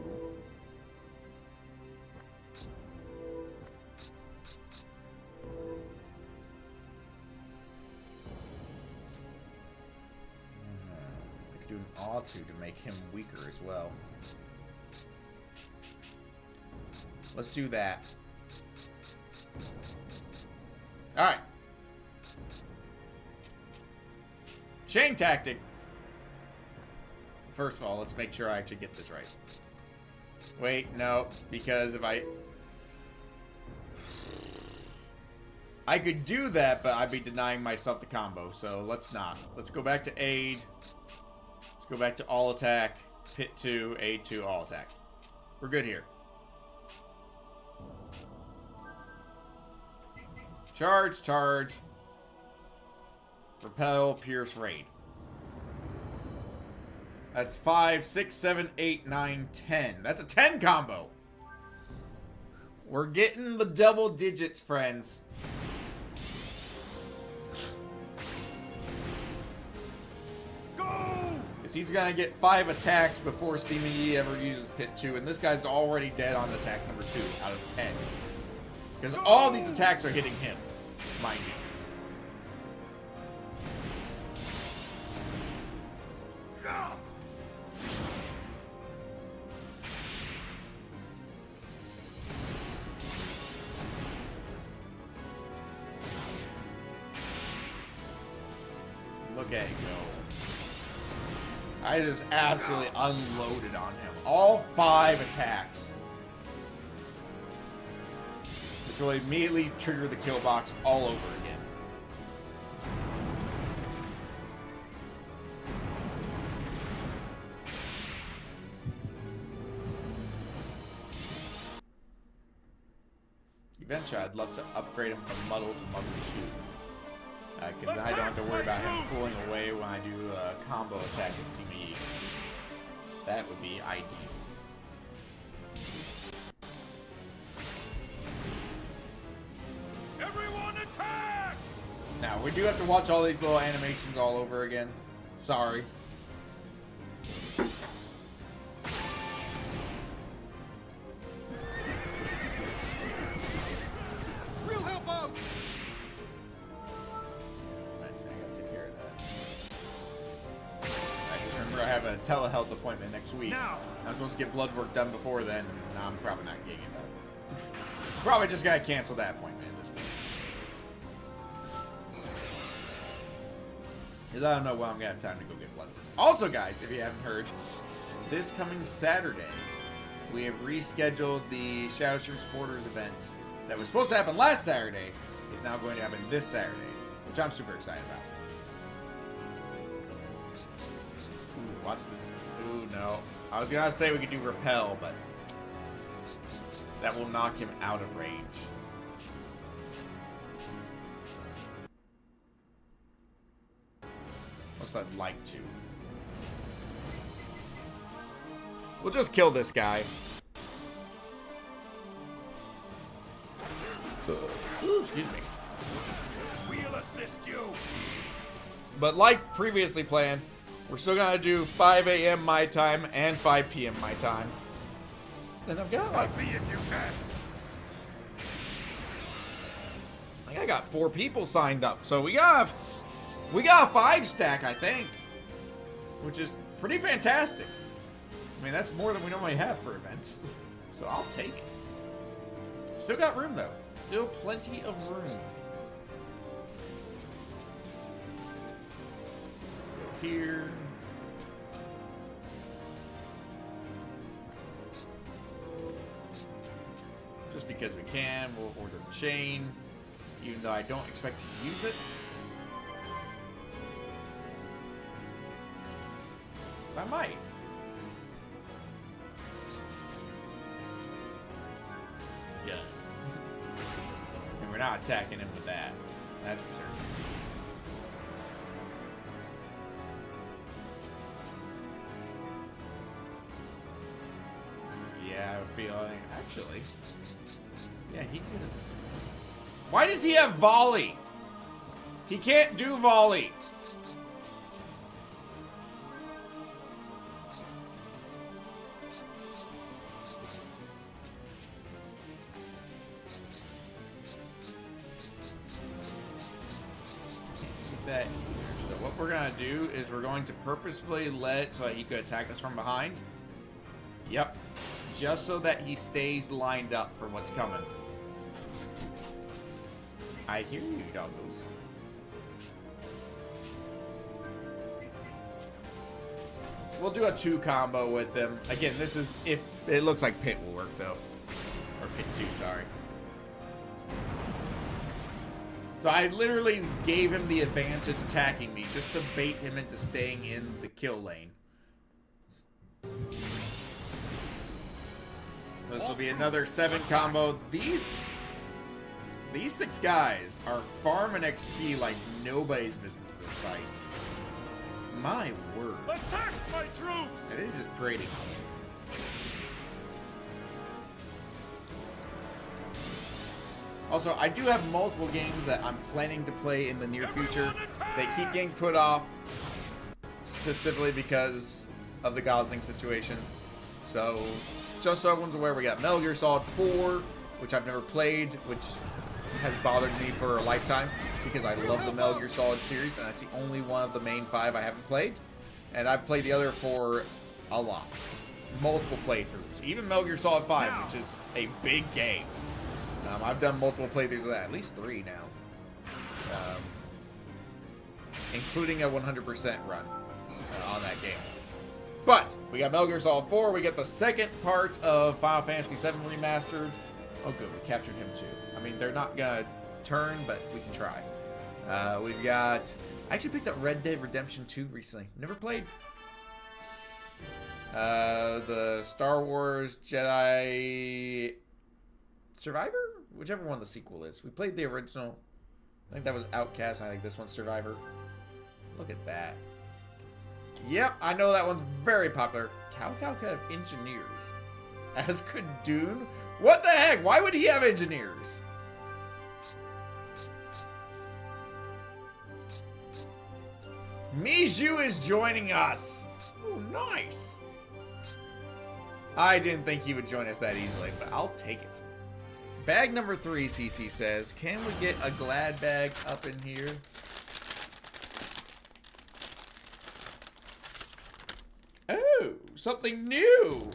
do an auto to make him weaker as well. Let's do that. Alright. Chain tactic. First of all, let's make sure I actually get this right. Wait, no, because if I could do that, but I'd be denying myself the combo, so let's not. Let's go back to aid. Go back to all attack, pit 2, aid 2, all attack. We're good here. Charge, charge. Repel, pierce, raid. That's 5, 6, 7, 8, 9, 10. That's a 10 combo. We're getting the double digits, friends. He's gonna get 5 attacks before Sima Yi ever uses pit 2, and this guy's already dead on attack number 2 out of 10. Because all these attacks are hitting him, mind you. Look at it go. I just absolutely unloaded on him. All 5 attacks. Which will immediately trigger the kill box all over again. Eventually, I'd love to upgrade him from Muddle to Muddle 2. Because then I don't have to worry about him pulling away when I do a combo attack at Sima Yi. That would be ideal. Everyone attack! Now, we do have to watch all these little animations all over again. Sorry. We'll help out! I have a telehealth appointment next week. Now. I'm supposed to get blood work done before then, and I'm probably not getting it done. Probably just gotta cancel that appointment at this point. Because I don't know when I'm gonna have time to go get blood work. Also, guys, if you haven't heard, this coming Saturday, we have rescheduled the Shadow Stream Supporters event that was supposed to happen last Saturday. Is now going to happen this Saturday, which I'm super excited about. Ooh, what's the... Ooh, no. I was gonna say we could do Repel, but that will knock him out of range. Unless I'd like to. We'll just kill this guy. Ooh, excuse me. We'll assist you. But like previously planned, we're still gonna do 5 a.m. my time and 5 p.m. my time. And I've got like... Help me if you can. I think I got 4 people signed up, so we got a 5 stack, I think, which is pretty fantastic. I mean, that's more than we normally have for events, so I'll take it. Still got room though. Still plenty of room. Go here. Just because we can, we'll order the chain, even though I don't expect to use it. I might. Gun. And we're not attacking him with that. That's for certain. Yeah, I have a feeling. Actually. Yeah, he could have. Why does he have volley? He can't do volley. That here. So what we're gonna do is we're going to purposefully let it so that he could attack us from behind. Yep. Just so that he stays lined up for what's coming. I hear you, doggos. We'll do a 2 combo with them. Again, this is if it looks like Pit will work though. Or Pit 2, sorry. So I literally gave him the advantage attacking me just to bait him into staying in the kill lane. This will be another 7 combo. These 6 guys are farming XP like nobody's business this fight. My word. Attack my troops! It is just pretty. Also, I do have multiple games that I'm planning to play in the near future. They keep getting put off specifically because of the Gosling situation. So, just so everyone's aware, we got Metal Gear Solid 4, which I've never played, which has bothered me for a lifetime because I love the Metal Gear Solid series, and that's the only one of the main 5 I haven't played. And I've played the other 4 a lot. Multiple playthroughs. Even Metal Gear Solid 5, which is a big game. I've done multiple playthroughs of that, at least 3 now. Including a 100% run on that game. But, we got Metal Gear Solid 4, we got the second part of Final Fantasy VII Remastered. Oh good, we captured him too. I mean, they're not gonna turn, but we can try. We've got... I actually picked up Red Dead Redemption 2 recently. Never played. The Star Wars Jedi... Survivor? Whichever one the sequel is. We played the original. I think that was Outcast. I think this one's Survivor. Look at that. Yep, I know that one's very popular. Cow could have engineers. As could Dune. What the heck? Why would he have engineers? Miju is joining us. Oh, nice. I didn't think he would join us that easily, but I'll take it. Bag number 3, CC says. Can we get a glad bag up in here? Oh, something new.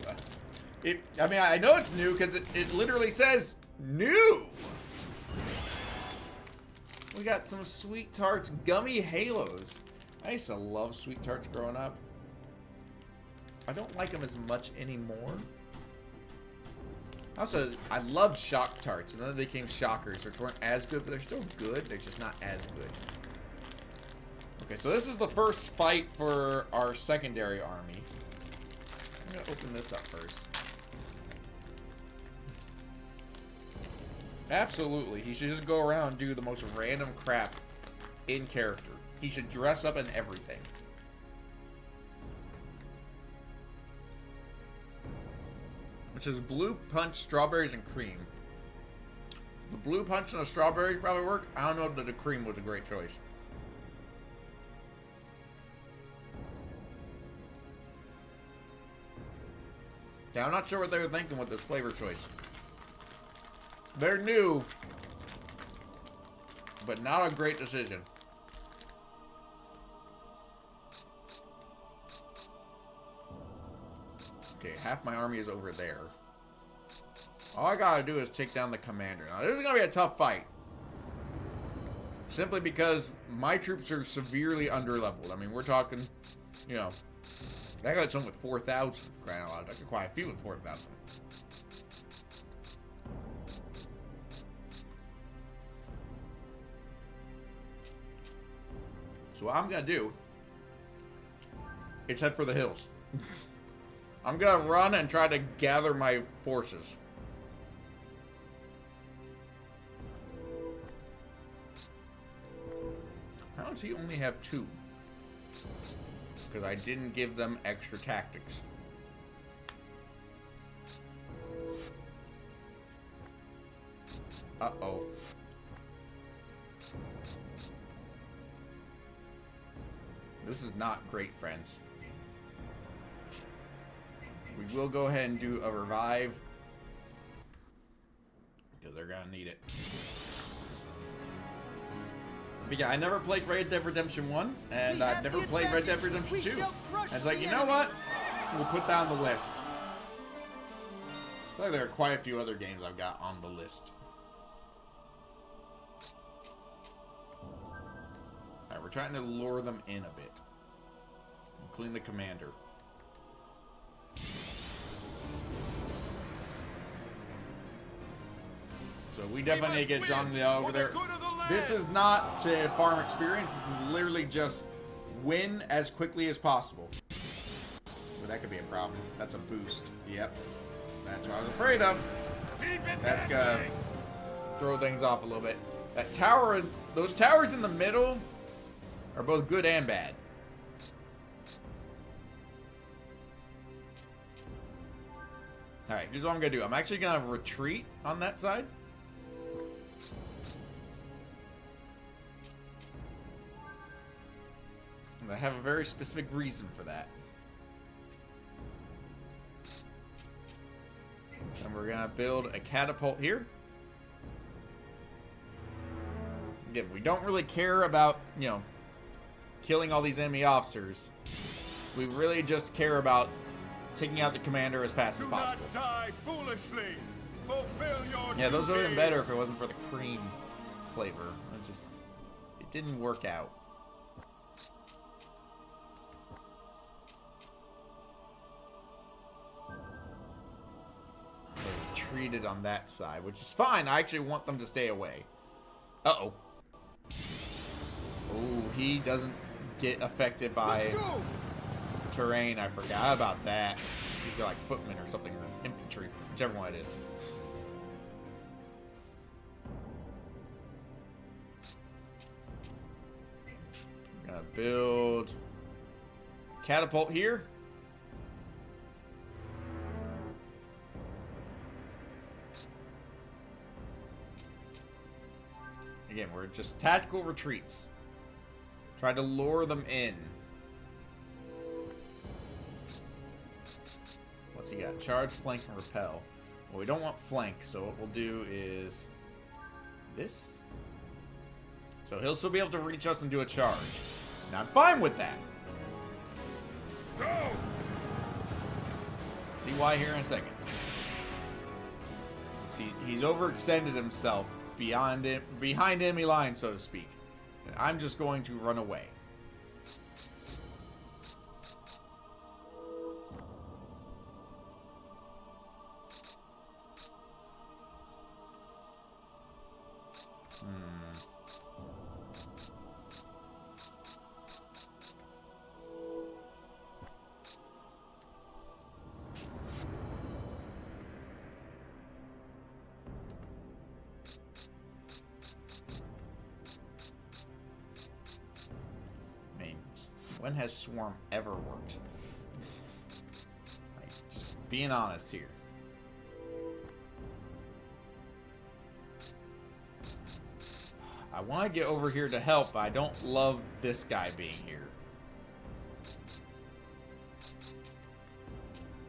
I mean, I know it's new because it literally says new. We got some Sweet Tarts Gummy Halos. I used to love Sweet Tarts growing up. I don't like them as much anymore. Also, I loved shock tarts, and then they became shockers, which weren't as good, but they're still good. They're just not as good. Okay, so this is the first fight for our secondary army. I'm gonna open this up first. Absolutely, he should just go around and do the most random crap in character. He should dress up in everything. Which is blue punch, strawberries, and cream. The blue punch and the strawberries probably work. I don't know if the cream was a great choice. Yeah, I'm not sure what they were thinking with this flavor choice. They're new, but not a great decision. Okay, half my army is over there. All I gotta do is take down the commander. Now, this is gonna be a tough fight. Simply because my troops are severely underleveled. I mean, we're talking, you know, I got some with 4,000, crying out loud. I got quite a few with 4,000. So what I'm gonna do is head for the hills. I'm gonna run and try to gather my forces. How does he only have 2? Because I didn't give them extra tactics. Uh-oh. This is not great, friends. We will go ahead and do a revive. Because they're gonna need it. But yeah, I never played Red Dead Redemption 1, and I've never played Red Dead Redemption 2. I was like, you know what? We'll put that on the list. I feel like there are quite a few other games I've got on the list. Alright, we're trying to lure them in a bit. Including the commander. So we definitely need to get Jean Liao over there. This is not a farm experience. This is literally just win as quickly as possible. But that could be a problem. That's a boost. Yep. That's what I was afraid of. That's gonna throw things off a little bit. That tower, those towers in the middle are both good and bad. Alright, here's what I'm gonna do. I'm actually gonna retreat on that side. And I have a very specific reason for that. And we're gonna build a catapult here. Again, we don't really care about, you know, killing all these enemy officers. We really just care about taking out the commander as fast as possible. Do not die foolishly. Fulfill your Yeah, those would have been duty. better if it wasn't for the cream flavor. It didn't work out. They retreated on that side, which is fine. I actually want them to stay away. Uh-oh. Oh, he doesn't get affected by terrain. I forgot about that. He's got like footmen or something, or infantry, whichever one it is. I'm gonna build catapult here. Again, we're just tactical retreats. Try to lure them in. What's he got? Charge, flank, and repel. Well, we don't want flank, so what we'll do is this. So he'll still be able to reach us and do a charge. Now, I'm fine with that. Go! See why here in a second. See, he's overextended himself behind enemy lines, so to speak. And I'm just going to run away. I mean, when has Swarm ever worked? Like, just being honest here. I want to get over here to help, but I don't love this guy being here.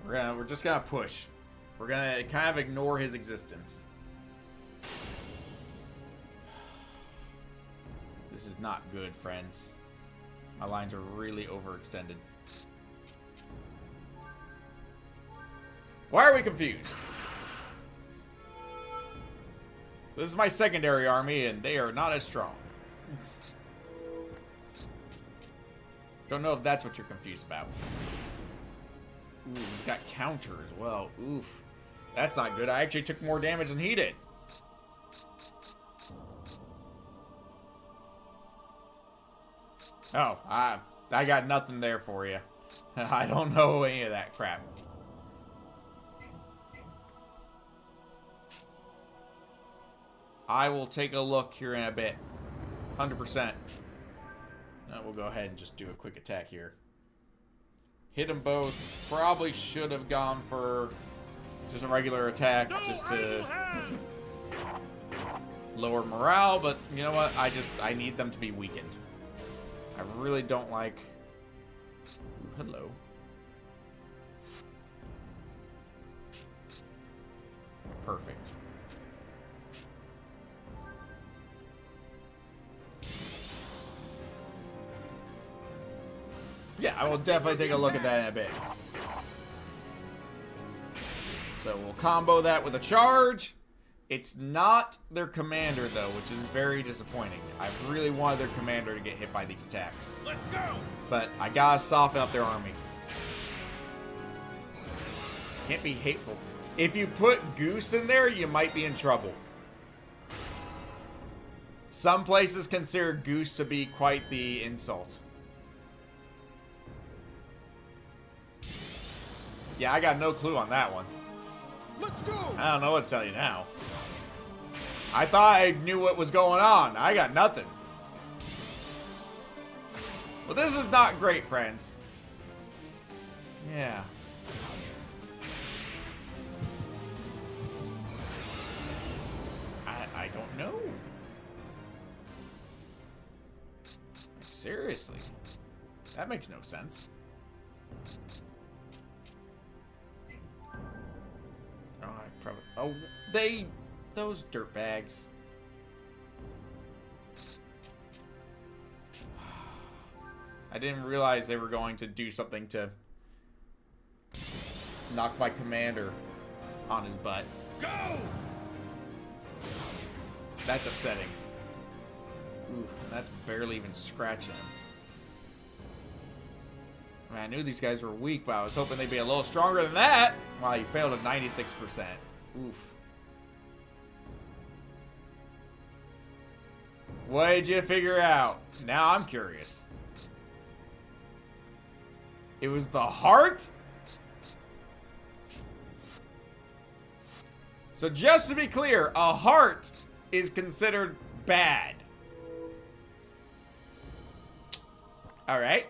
We're just gonna push. We're gonna kind of ignore his existence. This is not good, friends. My lines are really overextended. Why are we confused? This is my secondary army, and they are not as strong. Don't know if that's what you're confused about. Ooh, he's got counter as well. Oof. That's not good. I actually took more damage than he did. Oh, I got nothing there for you. I don't know any of that crap. I will take a look here in a bit. 100%. Now we'll go ahead and just do a quick attack here. Hit them both. Probably should have gone for just a regular attack just to lower morale, but you know what? I need them to be weakened. I really don't like... Ooh, hello. Perfect. Yeah, I will definitely take a look at that in a bit. So we'll combo that with a charge. It's not their commander, though, which is very disappointing. I really wanted their commander to get hit by these attacks. Let's go! But I gotta soften up their army. Can't be hateful. If you put Goose in there, you might be in trouble. Some places consider Goose to be quite the insult. Yeah, I got no clue on that one. Let's go! I don't know what to tell you now. I thought I knew what was going on. I got nothing. Well, this is not great, friends. Yeah. I don't know. Like, seriously. That makes no sense. Oh, I probably... Oh, those dirtbags. I didn't realize they were going to do something to knock my commander on his butt. Go! That's upsetting. Ooh, that's barely even scratching him. I mean, I knew these guys were weak, but I was hoping they'd be a little stronger than that. Wow, you failed at 96%. Oof. What did you figure out? Now I'm curious. It was the heart? So just to be clear, a heart is considered bad. Alright.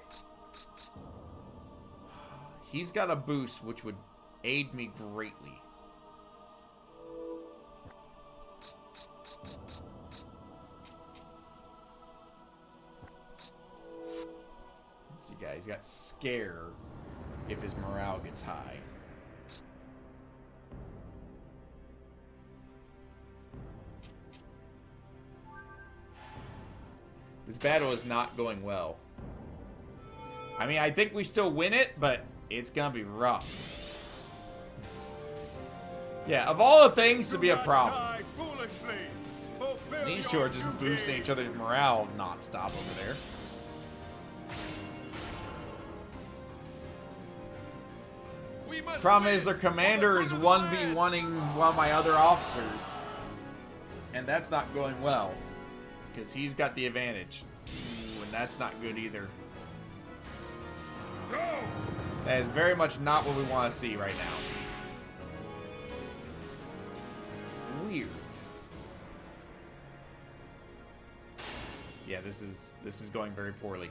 He's got a boost, which would aid me greatly. Let's see, guys. He's got scare if his morale gets high. This battle is not going well. I mean, I think we still win it, but it's gonna be rough. Yeah, of all the things to be a problem. These two are just boosting each other's morale non-stop over there. Problem is, their commander is 1v1ing one of my other officers. And that's not going well. because he's got the advantage. Ooh, and that's not good either. Go! That is very much not what we want to see right now. Weird. Yeah, this is going very poorly.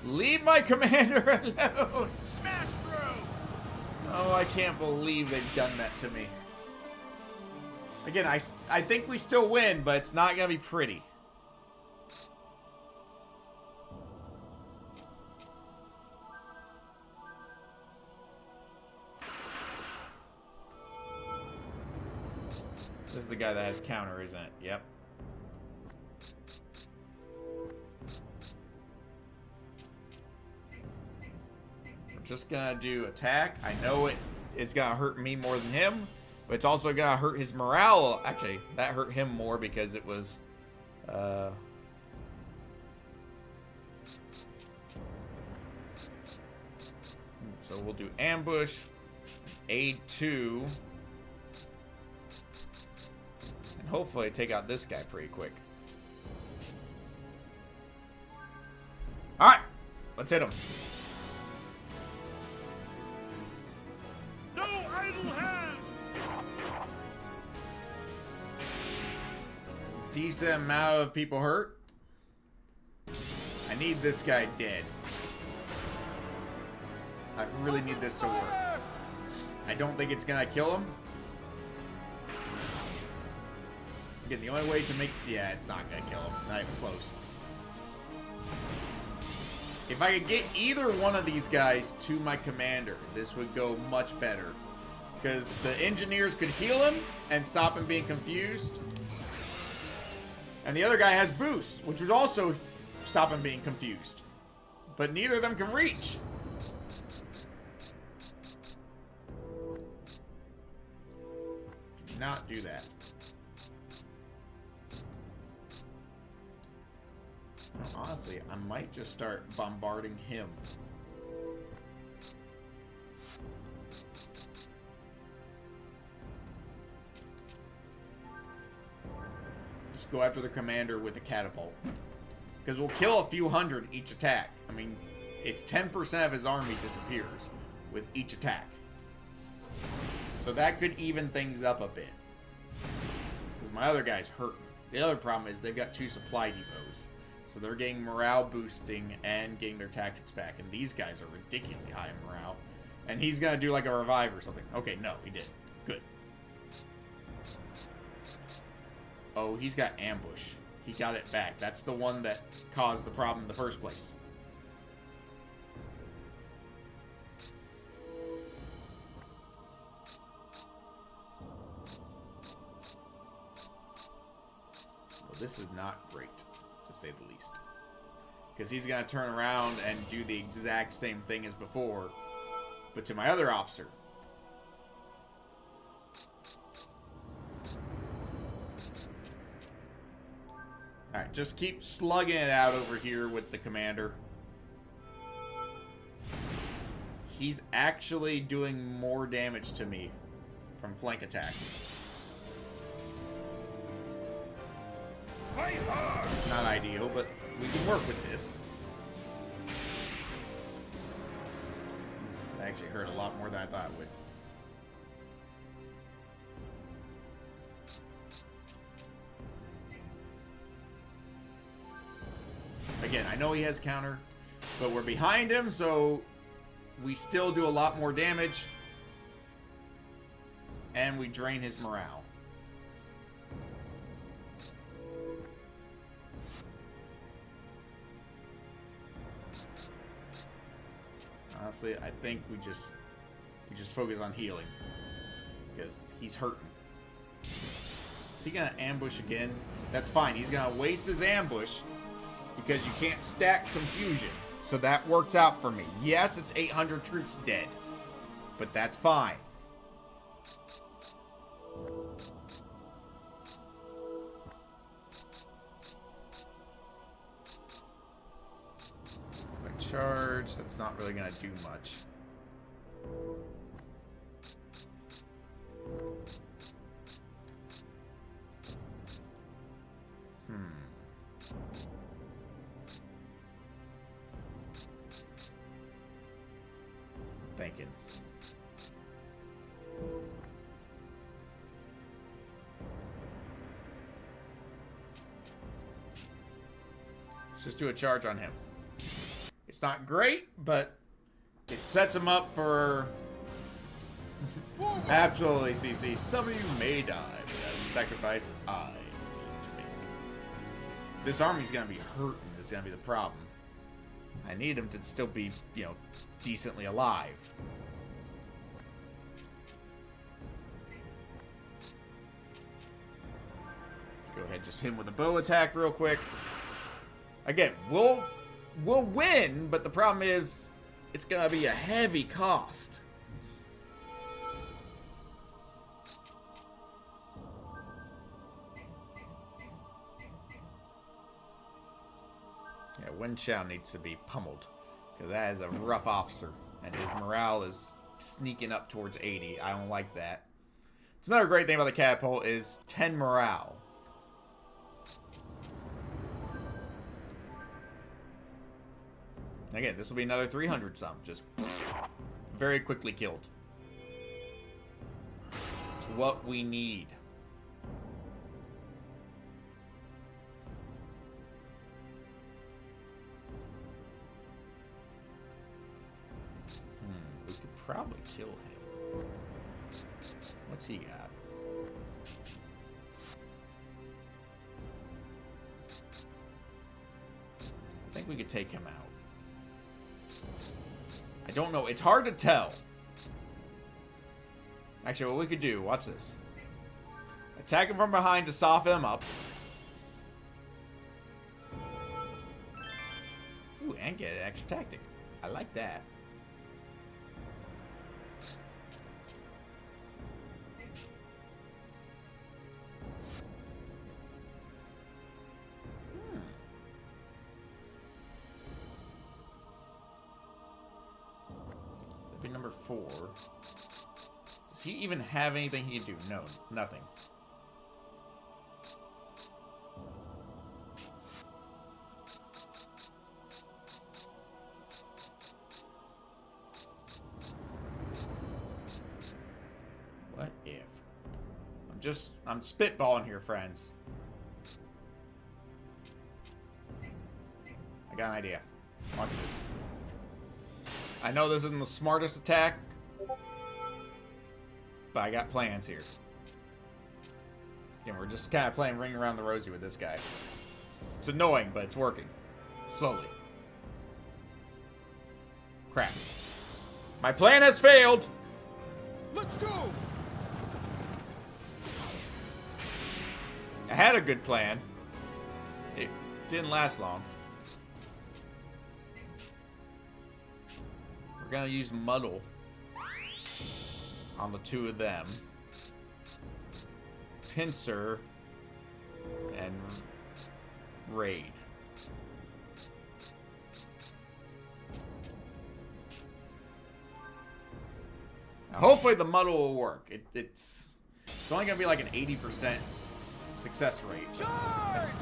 Leave my commander alone! Smash through! Oh, I can't believe they've done that to me. Again, I think we still win, but it's not going to be pretty. This is the guy that has counter, isn't it? Yep. We're just gonna do attack. I know it is gonna hurt me more than him, but it's also gonna hurt his morale. Actually, that hurt him more because it was so we'll do ambush, aid 2. And hopefully take out this guy pretty quick. Alright, let's hit him. No idle hands! Decent amount of people hurt. I need this guy dead. I really need this to work. I don't think it's gonna kill him. Again, the only way to make... Yeah, it's not gonna kill him. Not even close. If I could get either one of these guys to my commander, this would go much better. Because the engineers could heal him and stop him being confused. And the other guy has boost, which would also stop him being confused. But neither of them can reach. Do not do that. Honestly, I might just start bombarding him. Just go after the commander with a catapult. Because we'll kill a few hundred each attack. I mean, it's 10% of his army disappears with each attack. So that could even things up a bit. Because my other guy's hurting. The other problem is they've got 2 supply depots. So they're getting morale boosting and getting their tactics back. And these guys are ridiculously high in morale. And he's going to do like a revive or something. Okay, no, he did. Good. Oh, he's got ambush. He got it back. That's the one that caused the problem in the first place. Well, this is not great, to say the least. Because he's going to turn around and do the exact same thing as before, but to my other officer. Alright, just keep slugging it out over here with the commander. He's actually doing more damage to me from flank attacks. It's not ideal, but we can work with this. That actually hurt a lot more than I thought it would. Again, I know he has counter, but we're behind him, so we still do a lot more damage. And we drain his morale. Honestly, I think we just focus on healing. Because he's hurting. Is he gonna ambush again? That's fine. He's gonna waste his ambush. Because you can't stack confusion. So that works out for me. Yes, it's 800 troops dead. But that's fine. If I charge, that's not really going to do much. thinking. Let's just do a charge on him. It's not great, but it sets him up for... Absolutely, CC. Some of you may die, but that's a sacrifice I need to make. This army's gonna be hurting. Is gonna be the problem. I need him to still be, you know, decently alive. Let's go ahead, just hit him with a bow attack real quick. Again, we'll win, but the problem is it's gonna be a heavy cost. Yeah, Wen Chao needs to be pummeled, because that is a rough officer, and his morale is sneaking up towards 80. I don't like that. It's another great thing about the catapult is 10 morale. Again, this will be another 300 some, just very quickly killed. It's what we need. We could probably kill him. What's he got? I think we could take him out. I don't know. It's hard to tell. Actually, what we could do, watch this. Attack him from behind to soften him up. Ooh, and get an extra tactic. I like that. Number 4. Does he even have anything he can do? No, nothing. What if? I'm spitballing here, friends. I got an idea. Watch this. I know this isn't the smartest attack, but I got plans here. And we're just kind of playing ring around the rosy with this guy. It's annoying, but it's working. Slowly. Crap. My plan has failed! Let's go! I had a good plan. It didn't last long. We're gonna use muddle on the 2 of them. Pincer and raid. Now, hopefully the muddle will work. It's only gonna be like an 80% success rate. It's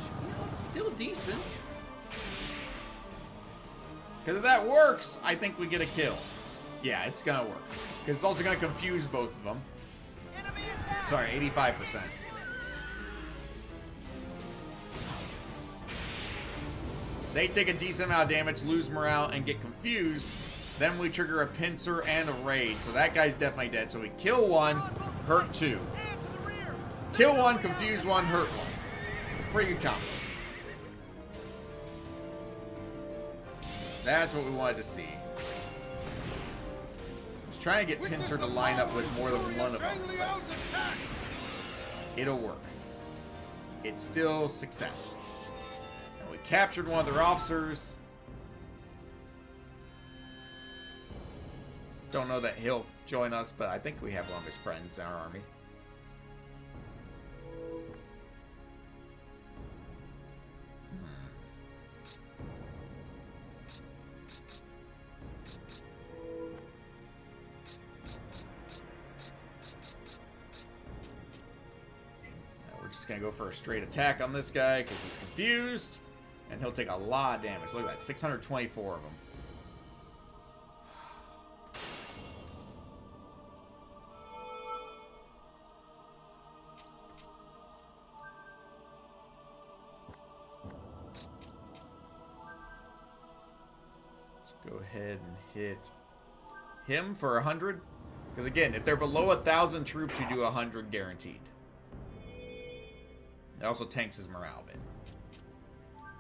still decent. Because if that works, I think we get a kill. Yeah, it's gonna work. Because it's also gonna confuse both of them. Sorry, 85%. They take a decent amount of damage, lose morale, and get confused. Then we trigger a pincer and a raid. So that guy's definitely dead. So we kill 1, hurt 2. Kill 1, confuse 1, hurt 1. Pretty good combo. That's what we wanted to see. I was trying to get Pincer to line up with more than one of them. It'll work. It's still success. And we captured one of their officers. Don't know that he'll join us, but I think we have one of his friends in our army. Just gonna go for a straight attack on this guy because he's confused, and he'll take a lot of damage. Look at that, 624 of them. Let's go ahead and hit him for 100. Because again, if they're below 1,000 troops, you do 100 guaranteed. It also tanks his morale a bit.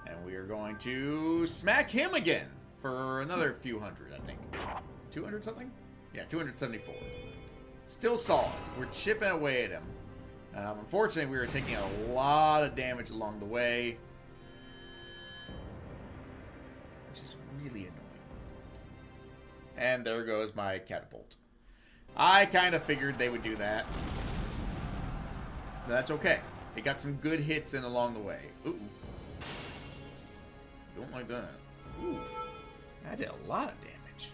And we are going to smack him again for another few hundred, I think. 200 something? Yeah, 274. Still solid. We're chipping away at him. Unfortunately, we were taking a lot of damage along the way, which is really annoying. And there goes my catapult. I kind of figured they would do that. But that's okay. They got some good hits in along the way. Ooh. Don't like that. Ooh. That did a lot of damage.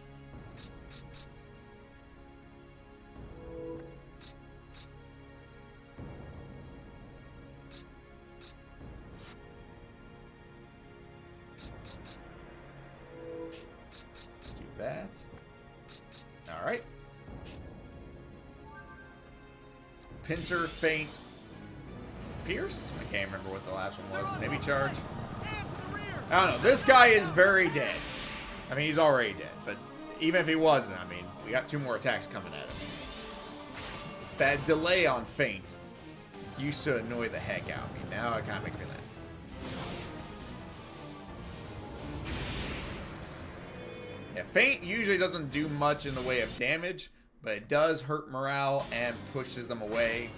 Let's do that. Alright. Pincer, feint, pierce? I can't remember what the last one was. Maybe charge. I don't know. This guy is very dead. I mean, he's already dead. But even if he wasn't, I mean, we got 2 more attacks coming at him. That delay on feint used to annoy the heck out of me. Now it kind of makes me laugh. Yeah, feint usually doesn't do much in the way of damage, but it does hurt morale and pushes them away,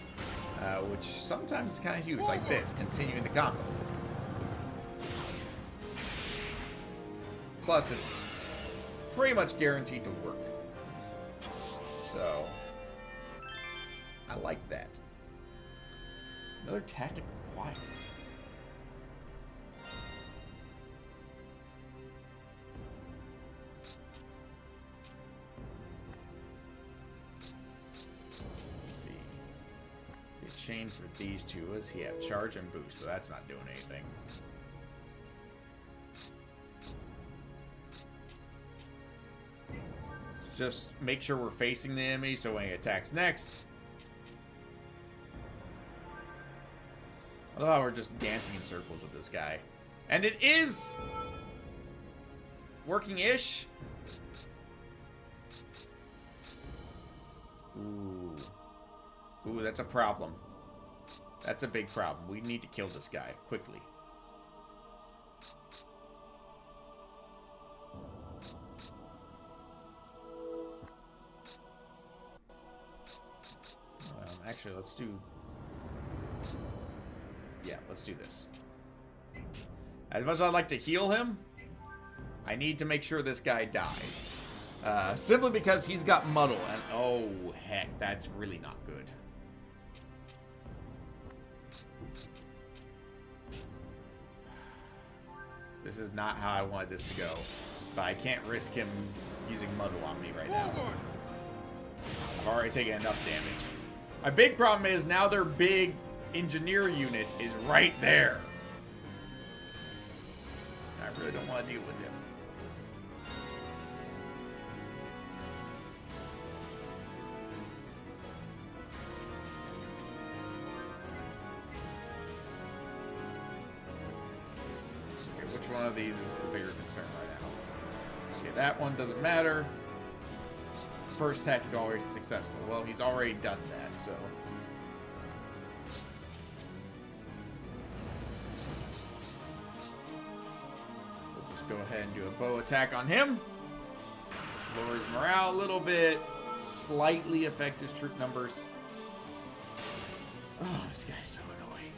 which sometimes is kind of huge, like this, continuing the combo. Plus, it's pretty much guaranteed to work. So, I like that. Another tactic required. Let's see. The change for these two is he have charge and boost, so that's not doing anything. Just make sure we're facing the enemy so when he attacks next. I love how we're just dancing in circles with this guy. And it is working-ish. Ooh. Ooh, that's a problem. That's a big problem. We need to kill this guy quickly. Actually, let's do... Yeah, let's do this. As much as I'd like to heal him, I need to make sure this guy dies. Simply because he's got muddle. And oh, heck, that's really not good. This is not how I wanted this to go. But I can't risk him using muddle on me right now. I've already taken enough damage. My big problem is now their big engineer unit is right there. I really don't want to deal with him. Okay, which one of these is the bigger concern right now? Okay, that one doesn't matter. First tactic always successful. Well, he's already done that, so. We'll just go ahead and do a bow attack on him. Lower his morale a little bit. Slightly affect his troop numbers. Oh, this guy's so annoying.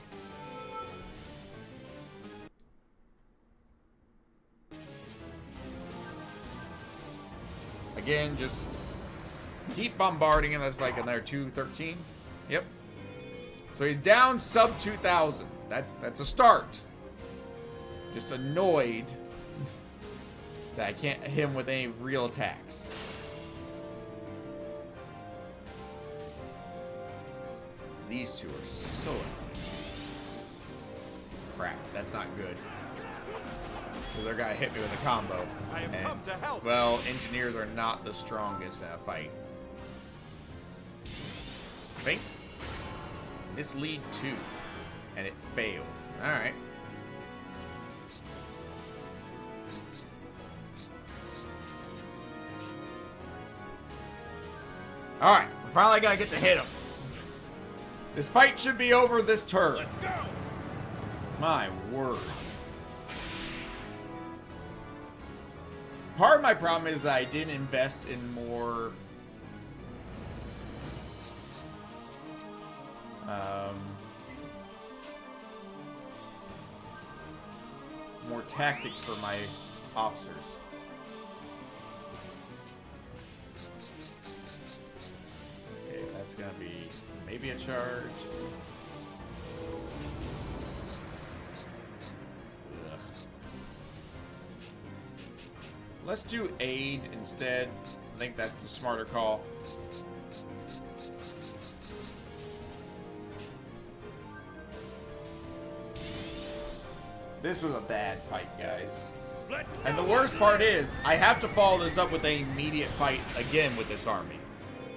Again, just keep bombarding him. That's like another 213. Yep. So he's down sub 2,000. That's a start. Just annoyed that I can't hit him with any real attacks. These two are so annoying. Crap, that's not good. The other guy hit me with a combo. I have come to help. Well, engineers are not the strongest in a fight. Feint. Mislead 2. And it failed. Alright. Alright, we finally gotta get to hit him. This fight should be over this turn. Let's go! My word. Part of my problem is that I didn't invest in more... more tactics for my officers. Okay, that's gonna be maybe a charge. Ugh. Let's do aid instead. I think that's the smarter call. This was a bad fight, guys. And the worst part is, I have to follow this up with an immediate fight again with this army.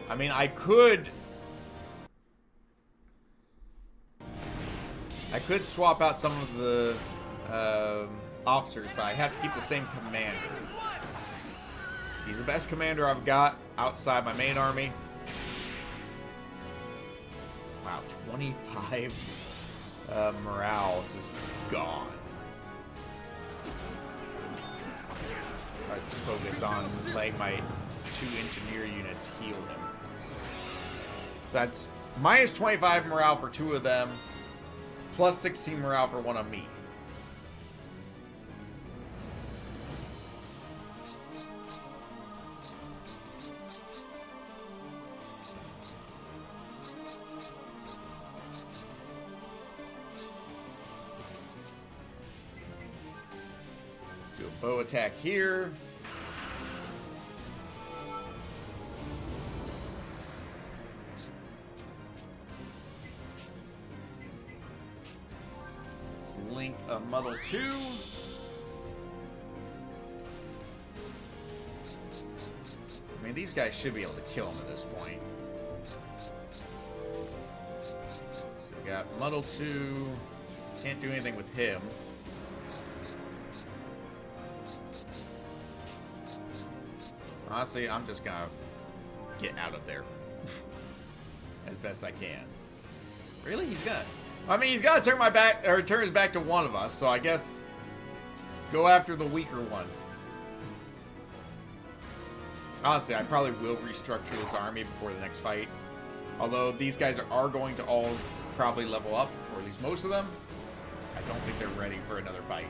I mean, I could swap out some of the officers, but I have to keep the same commander. He's the best commander I've got outside my main army. Wow, 25 morale just gone. I just focus on letting my 2 engineer units heal him. So that's minus 25 morale for 2 of them, plus 16 morale for 1 of me. Do a bow attack here. Let's link a muddle 2. I mean, these guys should be able to kill him at this point. So we got muddle 2. Can't do anything with him. Honestly, I'm just gonna get out of there as best I can. Really? He's gonna... I mean, he's gotta turn my back, or turn his back to one of us, so I guess go after the weaker one. Honestly, I probably will restructure this army before the next fight. Although these guys are going to all probably level up, or at least most of them. I don't think they're ready for another fight.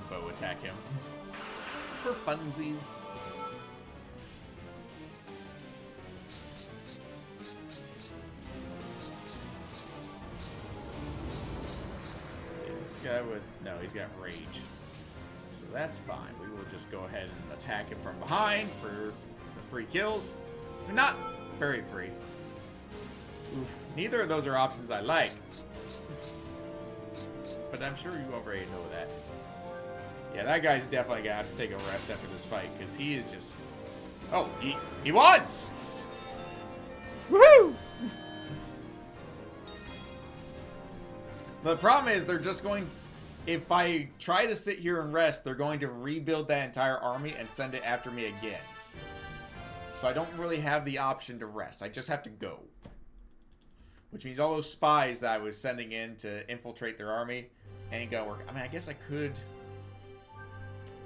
Bow attack him. For funsies. This guy would... No, he's got rage. So that's fine. We will just go ahead and attack him from behind for the free kills. Not very free. Oof. Neither of those are options I like. But I'm sure you already know that. Yeah, that guy's definitely gonna have to take a rest after this fight, because he is just... Oh, he won! Woohoo! The problem is, they're just going... If I try to sit here and rest, they're going to rebuild that entire army and send it after me again. So I don't really have the option to rest. I just have to go. Which means all those spies that I was sending in to infiltrate their army ain't gonna work. I mean, I guess I could...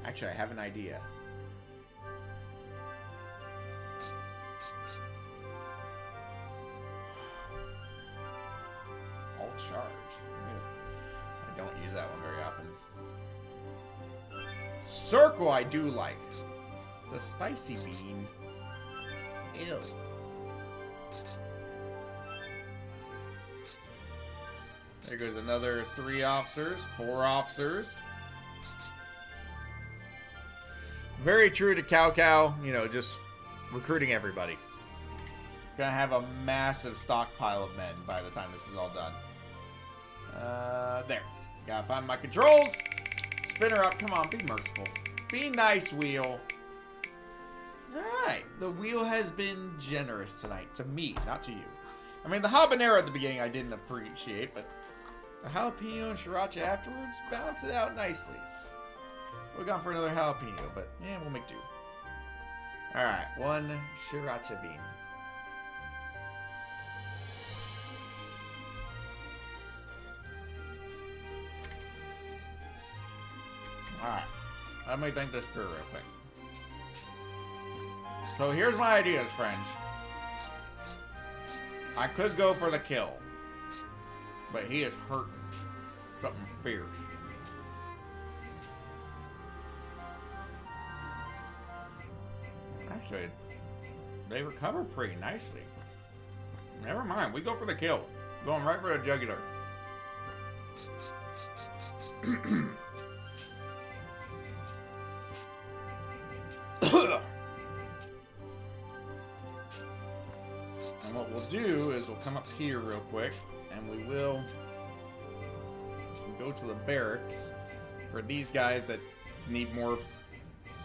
Actually, I have an idea. All charge. I don't use that one very often. Circle I do like. The spicy bean. Ew. There goes another 3 officers, 4 officers. Very true to Cow, you know, just recruiting everybody. Gonna have a massive stockpile of men by the time this is all done. There. Gotta find my controls. Spin her up. Come on, be merciful. Be nice, wheel. Alright, the wheel has been generous tonight. To me, not to you. I mean, the habanero at the beginning I didn't appreciate, but the jalapeno and sriracha afterwards balance it out nicely. We're going for another jalapeno, but yeah, we'll make do. Alright, one sriracha bean. Alright, let me think this through real quick. So here's my ideas, friends. I could go for the kill, but he is hurting. Something fierce. Actually, they recover pretty nicely. Never mind, we go for the kill. Going right for the jugular. And what we'll do is we'll come up here real quick, and we will go to the barracks for these guys that need more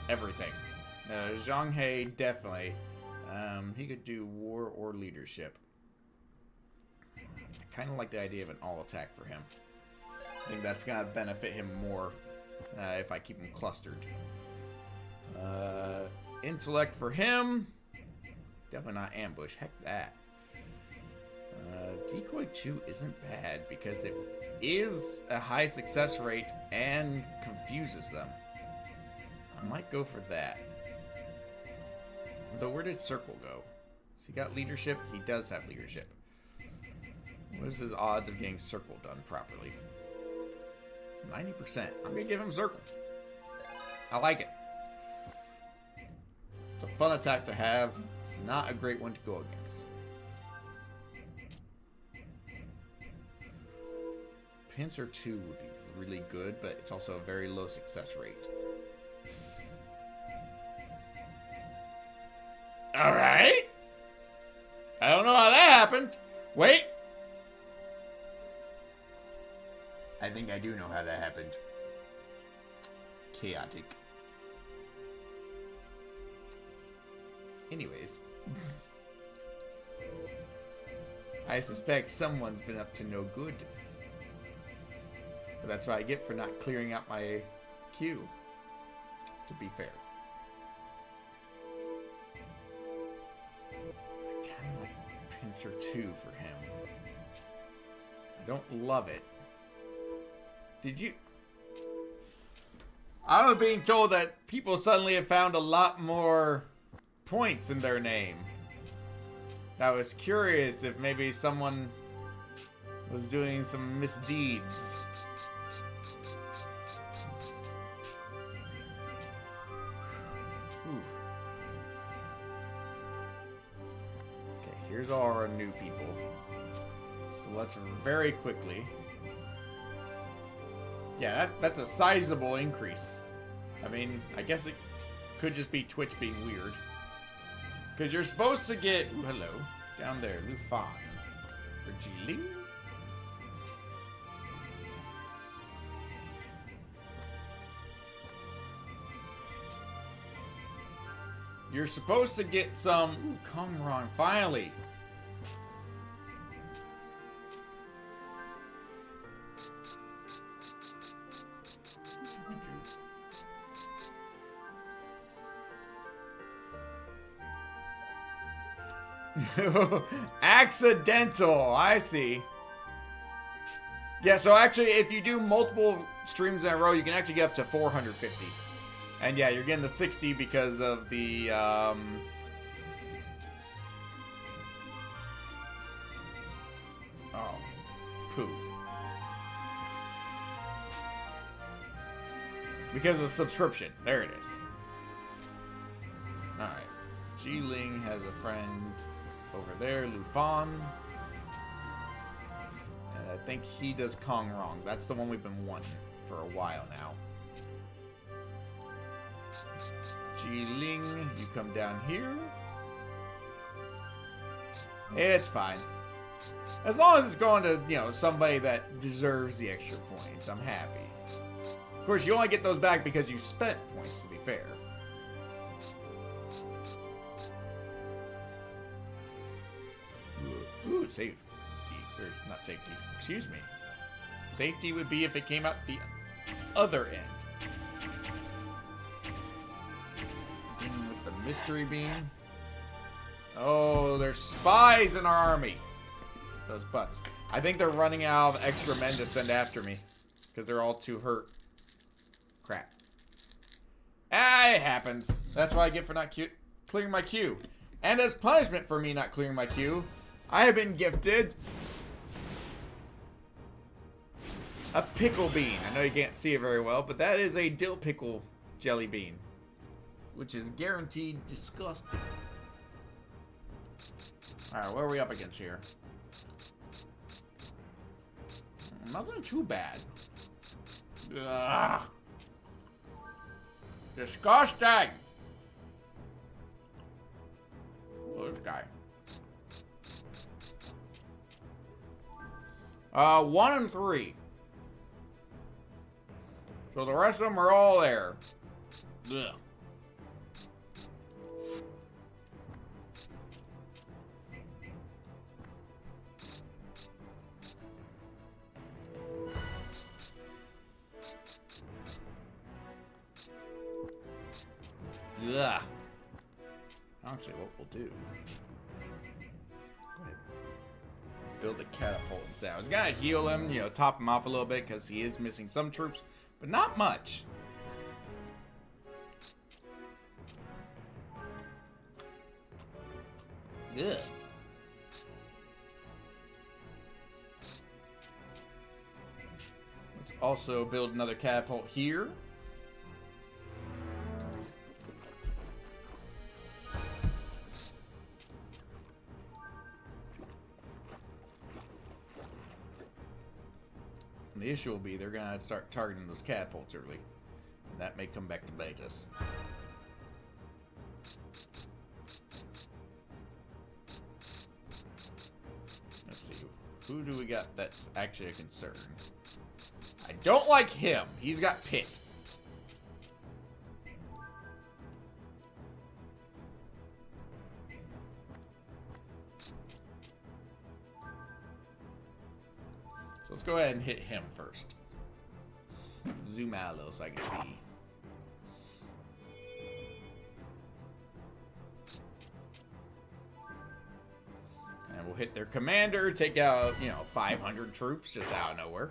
everything. Zhang He, definitely. He could do war or leadership. I kind of like the idea of an all-attack for him. I think that's going to benefit him more if I keep him clustered. Intellect for him. Definitely not ambush. Heck that. Decoy 2 isn't bad because it is a high success rate and confuses them. I might go for that. Though where did Circle go? So he got leadership? He does have leadership. What is his odds of getting Circle done properly? 90%. I'm going to give him Circle. I like it. It's a fun attack to have. It's not a great one to go against. Pincer 2 would be really good, but it's also a very low success rate. Alright. I don't know how that happened. Wait. I think I do know how that happened. Chaotic. Anyways. I suspect someone's been up to no good. But that's what I get for not clearing out my queue. To be fair. I kind of like Pincer 2 for him. I don't love it. Did you... I was being told that people suddenly have found a lot more points in their name. I was curious if maybe someone was doing some misdeeds. Oof. Okay, here's all our new people. So let's very quickly... Yeah, that's a sizable increase. I mean, I guess it could just be Twitch being weird. Because you're supposed to get... Ooh, hello. Down there, Lufan. For Jiling? You're supposed to get some... Ooh, Kongron, finally. Accidental, I see. Yeah, so actually, if you do multiple streams in a row, you can actually get up to 450. And yeah, you're getting the 60 because of the, oh, poo. Because of subscription. There it is. Alright. Jiling has a friend over there, Lufan. And I think he does Kongrong. That's the one we've been wanting for a while now. Jiling, you come down here. It's fine. As long as it's going to, you know, somebody that deserves the extra points, I'm happy. Of course, you only get those back because you spent points, to be fair. Ooh, safety. Or not safety. Excuse me. Safety would be if it came out the other end. Dealing with the mystery beam. Oh, there's spies in our army. Those butts. I think they're running out of extra men to send after me. Because they're all too hurt. Crap. Ah, it happens. That's what I get for not clearing my queue. And as punishment for me not clearing my queue, I have been gifted a pickle bean. I know you can't see it very well, but that is a dill pickle jelly bean. Which is guaranteed disgusting. Alright, what are we up against here? Nothing too bad. Ugh. Disgusting! Look at this guy. 1 and 3. So the rest of them are all there. Ugh. Ugh. Actually, what we'll do... Go ahead. Build a catapult instead. I was gonna heal him, you know, top him off a little bit, because he is missing some troops, but not much. Ugh. Let's also build another catapult here. The issue will be they're going to start targeting those catapults early. And that may come back to bite us. Let's see. Who do we got that's actually a concern? I don't like him. He's got Pit. Let's go ahead and hit him first. Zoom out a little so I can see. And we'll hit their commander, take out, 500 troops just out of nowhere.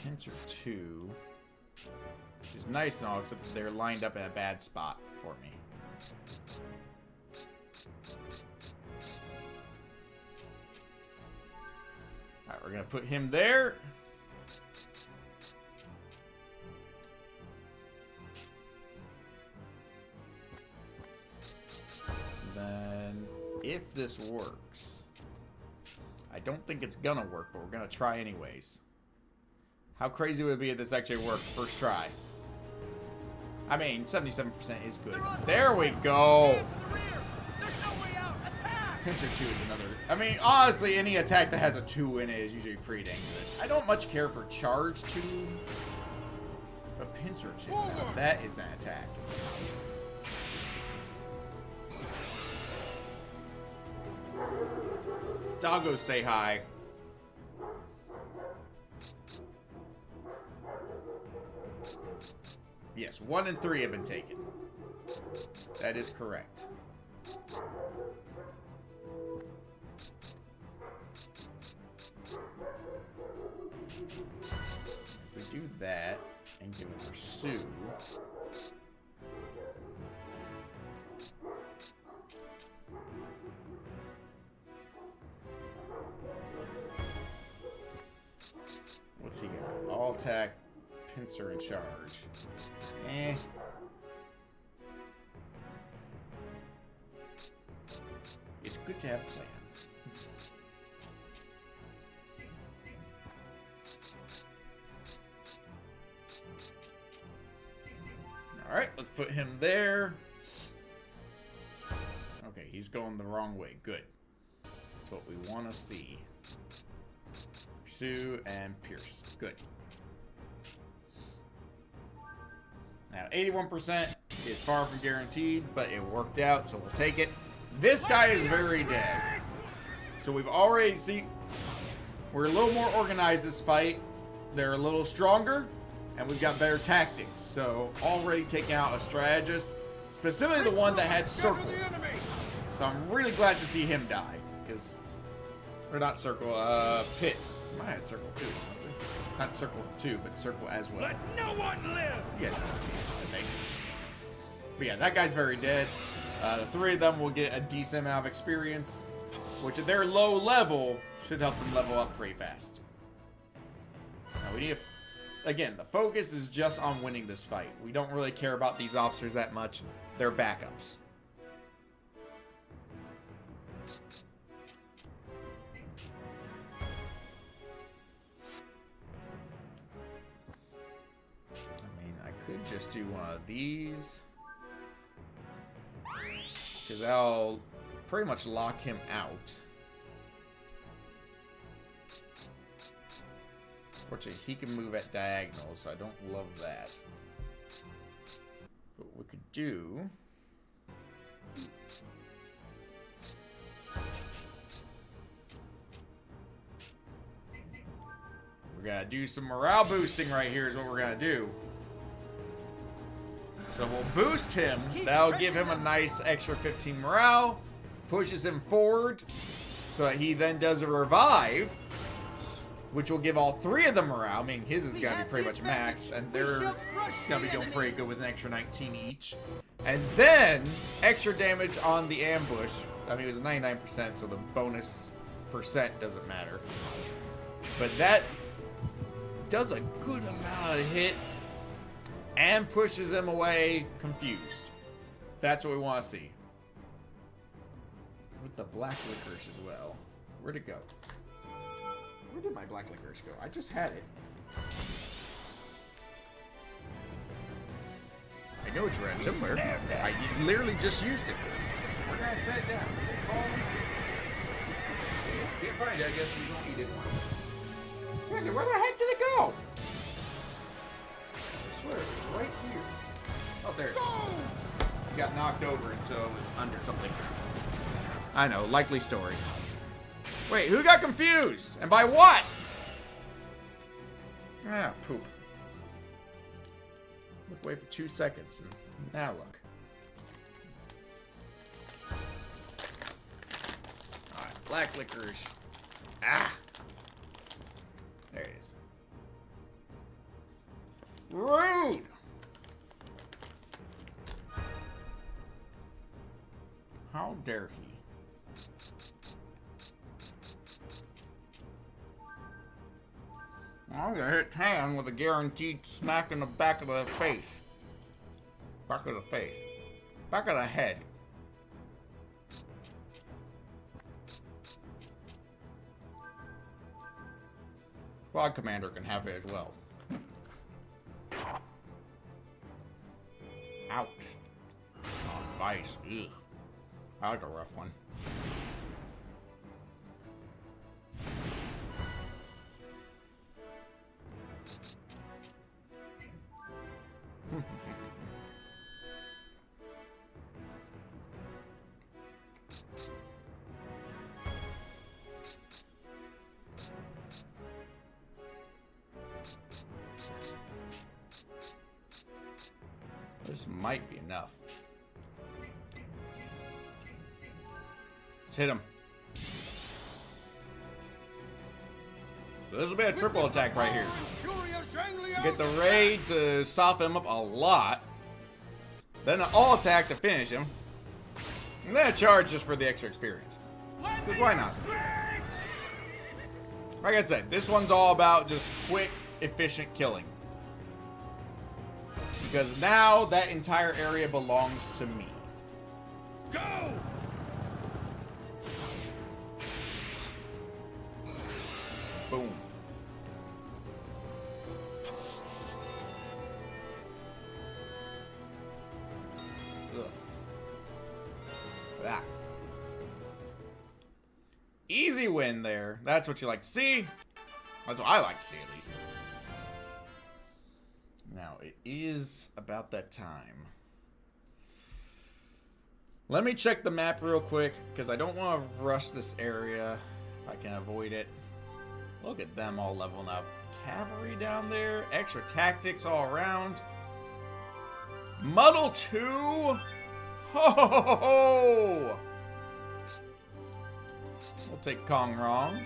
Pincer 2. Which is nice and all, except they're lined up in a bad spot for me. Alright, we're gonna put him there. Then, if this works, I don't think it's gonna work, but we're gonna try anyways. How crazy would it be if this actually worked first try? I mean, 77% is good. There we go! Pincer 2 is another... I mean, honestly, any attack that has a 2 in it is usually pretty dang good. I don't much care for Charge 2. But Pincer 2, now, that is an attack. Doggos say hi. Yes, 1 and 3 have been taken. That is correct. If we do that and give it pursue. What's he got? All attack, pincer, and charge. Eh. It's good to have plans. Alright, let's put him there. Okay, he's going the wrong way. Good. That's what we want to see. pursue, and pierce. Good. Now, 81% is far from guaranteed, but it worked out, so we'll take it. This guy is very dead. So we've already, see, we're a little more organized this fight. They're a little stronger, and we've got better tactics. So already taking out a strategist, specifically the one that had circle. So I'm really glad to see him die, because, or not circle, pit. I had circle too, honestly. Not circle 2, but circle as well. Let no one live! Yeah, but yeah, that guy's very dead. The 3 of them will get a decent amount of experience, which at their low level should help them level up pretty fast. Now we need to, again, the focus is just on winning this fight. We don't really care about these officers that much. They're backups. Could just do one of these, because that'll pretty much lock him out. Fortunately, he can move at diagonal, so I don't love that. But what we could do, we're gonna do some morale boosting right here is what we're gonna do. So we'll boost him. That'll give him a nice extra 15 morale. Pushes him forward so that he then does a revive, which will give all 3 of them morale. I mean, his is going to be pretty much max, and they're going to be doing pretty good with an extra 19 each. And then extra damage on the ambush. I mean, it was 99%, so the bonus percent doesn't matter. But that does a good amount of hit. And pushes them away confused. That's what we want to see. With the black licorice as well. Where'd it go? Where did my black licorice go? I just had it. I know it's around somewhere. I literally just used it. Where did I set it down? Can't find it. I guess we don't need it. Seriously, where the heck did it go? I swear, it was right here. Oh, there it is. It got knocked over, and so it was under something. I know, likely story. Wait, who got confused? And by what? Ah, poop. Look away for 2 seconds, and now look. Alright, black licorice. Ah! There it is. Rude! How dare he? I'm gonna hit Tan with a guaranteed smack in the back of the face. Back of the face. Back of the head. Squad commander can have it as well. Ouch. Oh, vice. Ugh. I like a rough one. This might be enough. Let's hit him. This will be a triple attack right here. Get the raid to soften him up a lot. Then an all attack to finish him. And then a charge just for the extra experience. Because why not? Like I said, this one's all about just quick, efficient killing. Because now that entire area belongs to me. Go! Boom. Ugh. That. Easy win there. That's what you like to see. That's what I like to see, at least. Now, it is about that time. Let me check the map real quick, because I don't want to rush this area if I can avoid it. Look at them all leveling up. Cavalry down there. Extra tactics all around. Muddle 2. Ho ho ho ho! We'll take Kong Rong.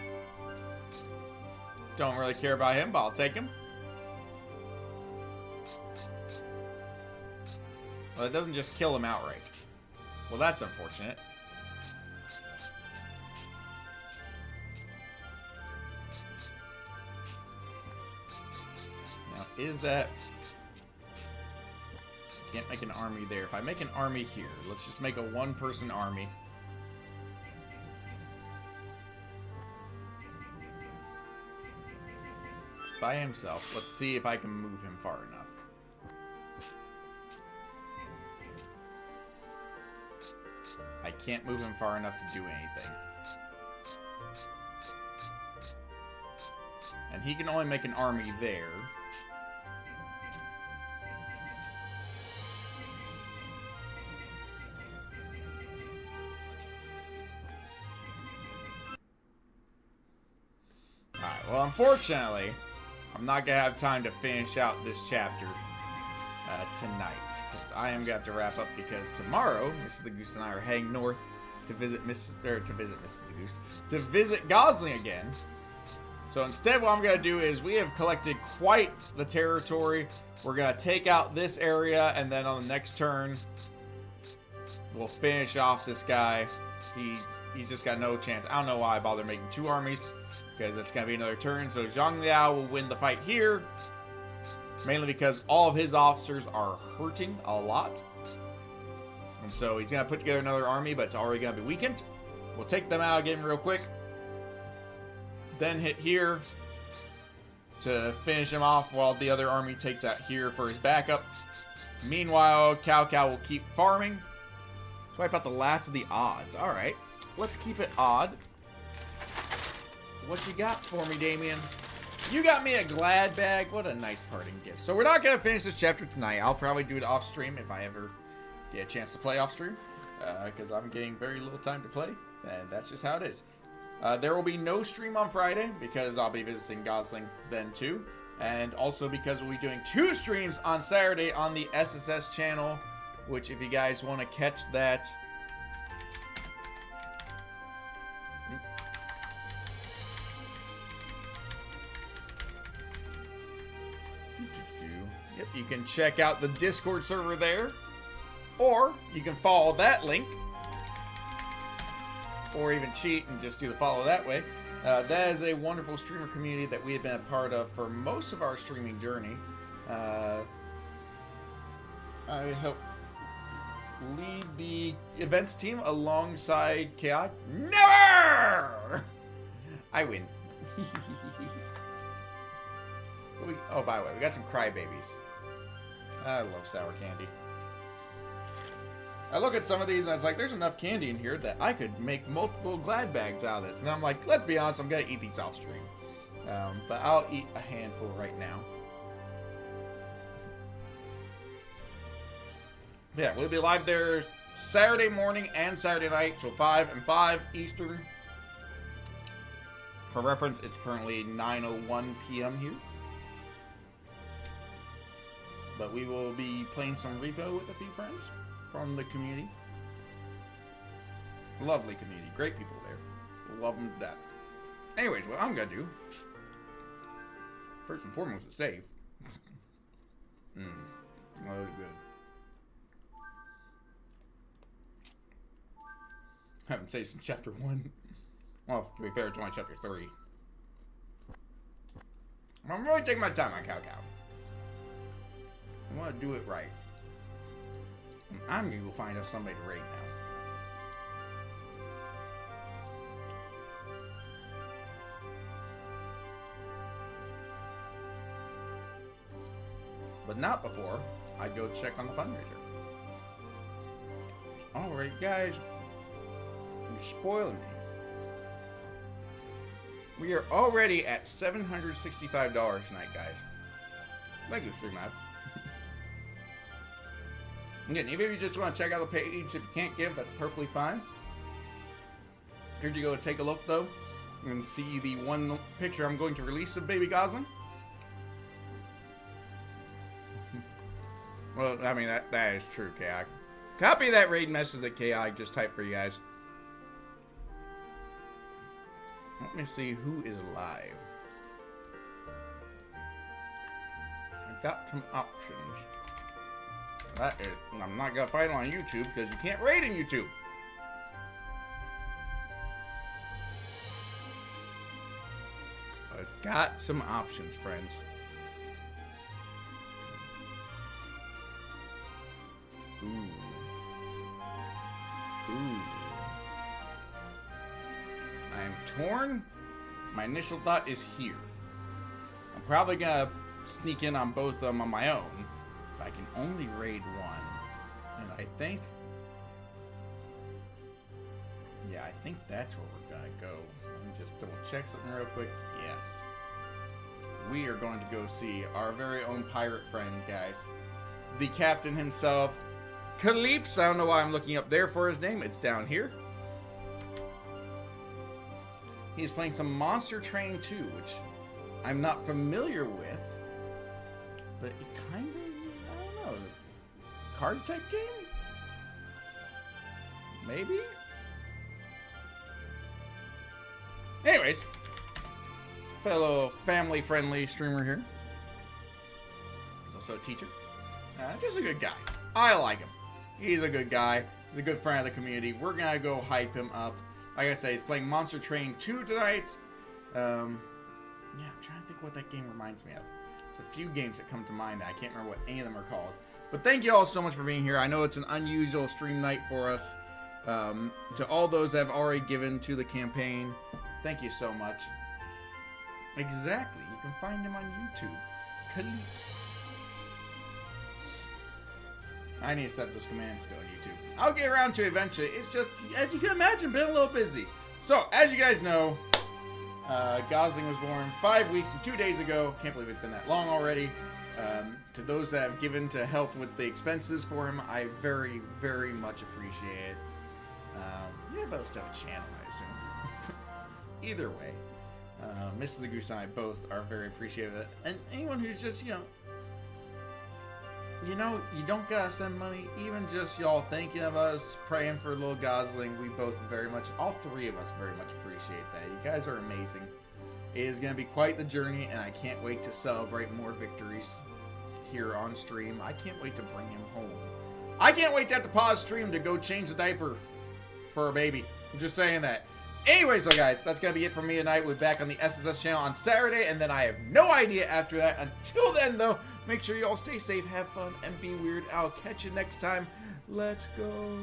Don't really care about him, but I'll take him. Well, it doesn't just kill him outright. Well, that's unfortunate. Now, is that... Can't make an army there. If I make an army here, let's just make a one-person army. Just by himself. Let's see if I can move him far enough. I can't move him far enough to do anything. And he can only make an army there. Alright, well, unfortunately, I'm not going to have time to finish out this chapter tonight, because I am going to have to wrap up, because tomorrow, MrsTheGoose and I are heading north to visit to visit Gosling again. So instead, what I'm going to do is, we have collected quite the territory. We're going to take out this area, and then on the next turn, we'll finish off this guy. He's just got no chance. I don't know why I bother making two armies, because it's going to be another turn. So Zhang Liao will win the fight here. Mainly because all of his officers are hurting a lot. And so he's going to put together another army, but it's already going to be weakened. We'll take them out again real quick. Then hit here to finish him off while the other army takes out here for his backup. Meanwhile, Cao Cao will keep farming. Swipe out the last of the odds. Alright, let's keep it odd. What you got for me, Damien? You got me a glad bag. What a nice parting gift. So we're not going to finish this chapter tonight. I'll probably do it off stream if I ever get a chance to play off stream. Because I'm getting very little time to play. And that's just how it is. There will be no stream on Friday because I'll be visiting Gosling then too. And also because we'll be doing 2 streams on Saturday on the SSS channel. Which, if you guys want to catch that... Yep, you can check out the Discord server there. Or you can follow that link. Or even cheat and just do the follow that way. That is a wonderful streamer community that we have been a part of for most of our streaming journey. I help lead the events team alongside Chaos. Never! I win. Oh, by the way, we got some crybabies. I love sour candy. I look at some of these and it's like, there's enough candy in here that I could make multiple glad bags out of this. And I'm like, let's be honest, I'm going to eat these off stream. But I'll eat a handful right now. Yeah, we'll be live there Saturday morning and Saturday night, so 5 and 5 Eastern. For reference, it's currently 9:01 p.m. here. But we will be playing some repo with a few friends from the community. Lovely community. Great people there. Love them to death. Anyways, what I'm going to do, first and foremost, is save. Oh, good. I haven't saved since chapter 1. Well, to be fair, it's only chapter 3. I'm really taking my time on Cao Cao. I want to do it right. And I'm going to go find us somebody to raid now. But not before I go check on the fundraiser. Alright, guys. You're spoiling me. We are already at $765 tonight, guys. Thank you, Stream App. Again, even if you just want to check out the page, if you can't give, that's perfectly fine. Encourage you to go take a look, though, and see the one picture I'm going to release of baby Gosling. Well, I mean, that is true, KI. Copy that raid message that KI just typed for you guys. Let me see who is live. I got some options. That is, I'm not gonna find them on YouTube because you can't raid in YouTube. I got some options, friends. Ooh. Ooh. I am torn. My initial thought is here. I'm probably gonna sneak in on both of them on my own, but I can only raid one. And I think, yeah, I think that's where we're gonna go. Let me just double check something real quick. Yes. We are going to go see our very own pirate friend, guys. The captain himself, Calypso. I don't know why I'm looking up there for his name. It's down here. He's playing some Monster Train 2, which I'm not familiar with. But it kind of, I don't know, card type game? Maybe? Anyways, fellow family-friendly streamer here. He's also a teacher. Just a good guy. I like him. He's a good guy. He's a good friend of the community. We're gonna go hype him up. Like I say, he's playing Monster Train 2 tonight. Yeah, I'm trying to think what that game reminds me of. There's a few games that come to mind. I can't remember what any of them are called. But thank you all so much for being here. I know it's an unusual stream night for us. To all those that have already given to the campaign, thank you so much. Exactly. You can find him on YouTube. Calypso. I need to set those commands still on YouTube. I'll get around to it eventually. It's just, as you can imagine, been a little busy. So, as you guys know, Gosling was born 5 weeks and 2 days ago. Can't believe it's been that long already. To those that have given to help with the expenses for him, I very, very much appreciate it. Yeah, but I'll still have a channel, I assume. Either way, MrsTheGoose and I both are very appreciative of it. And anyone who's just, you don't gotta send money. Even just y'all thinking of us, praying for little Gosling, we both very much, all three of us very much appreciate that. You guys are amazing. It is gonna be quite the journey, and I can't wait to celebrate more victories here on stream. I can't wait to bring him home. I can't wait to have to pause stream to go change the diaper for a baby. I'm just saying that. Anyways, though, guys, that's gonna be it for me tonight. We're back on the SSS channel on Saturday, and then I have no idea after that. Until then, though, make sure you all stay safe, have fun, and be weird. I'll catch you next time. Let's go.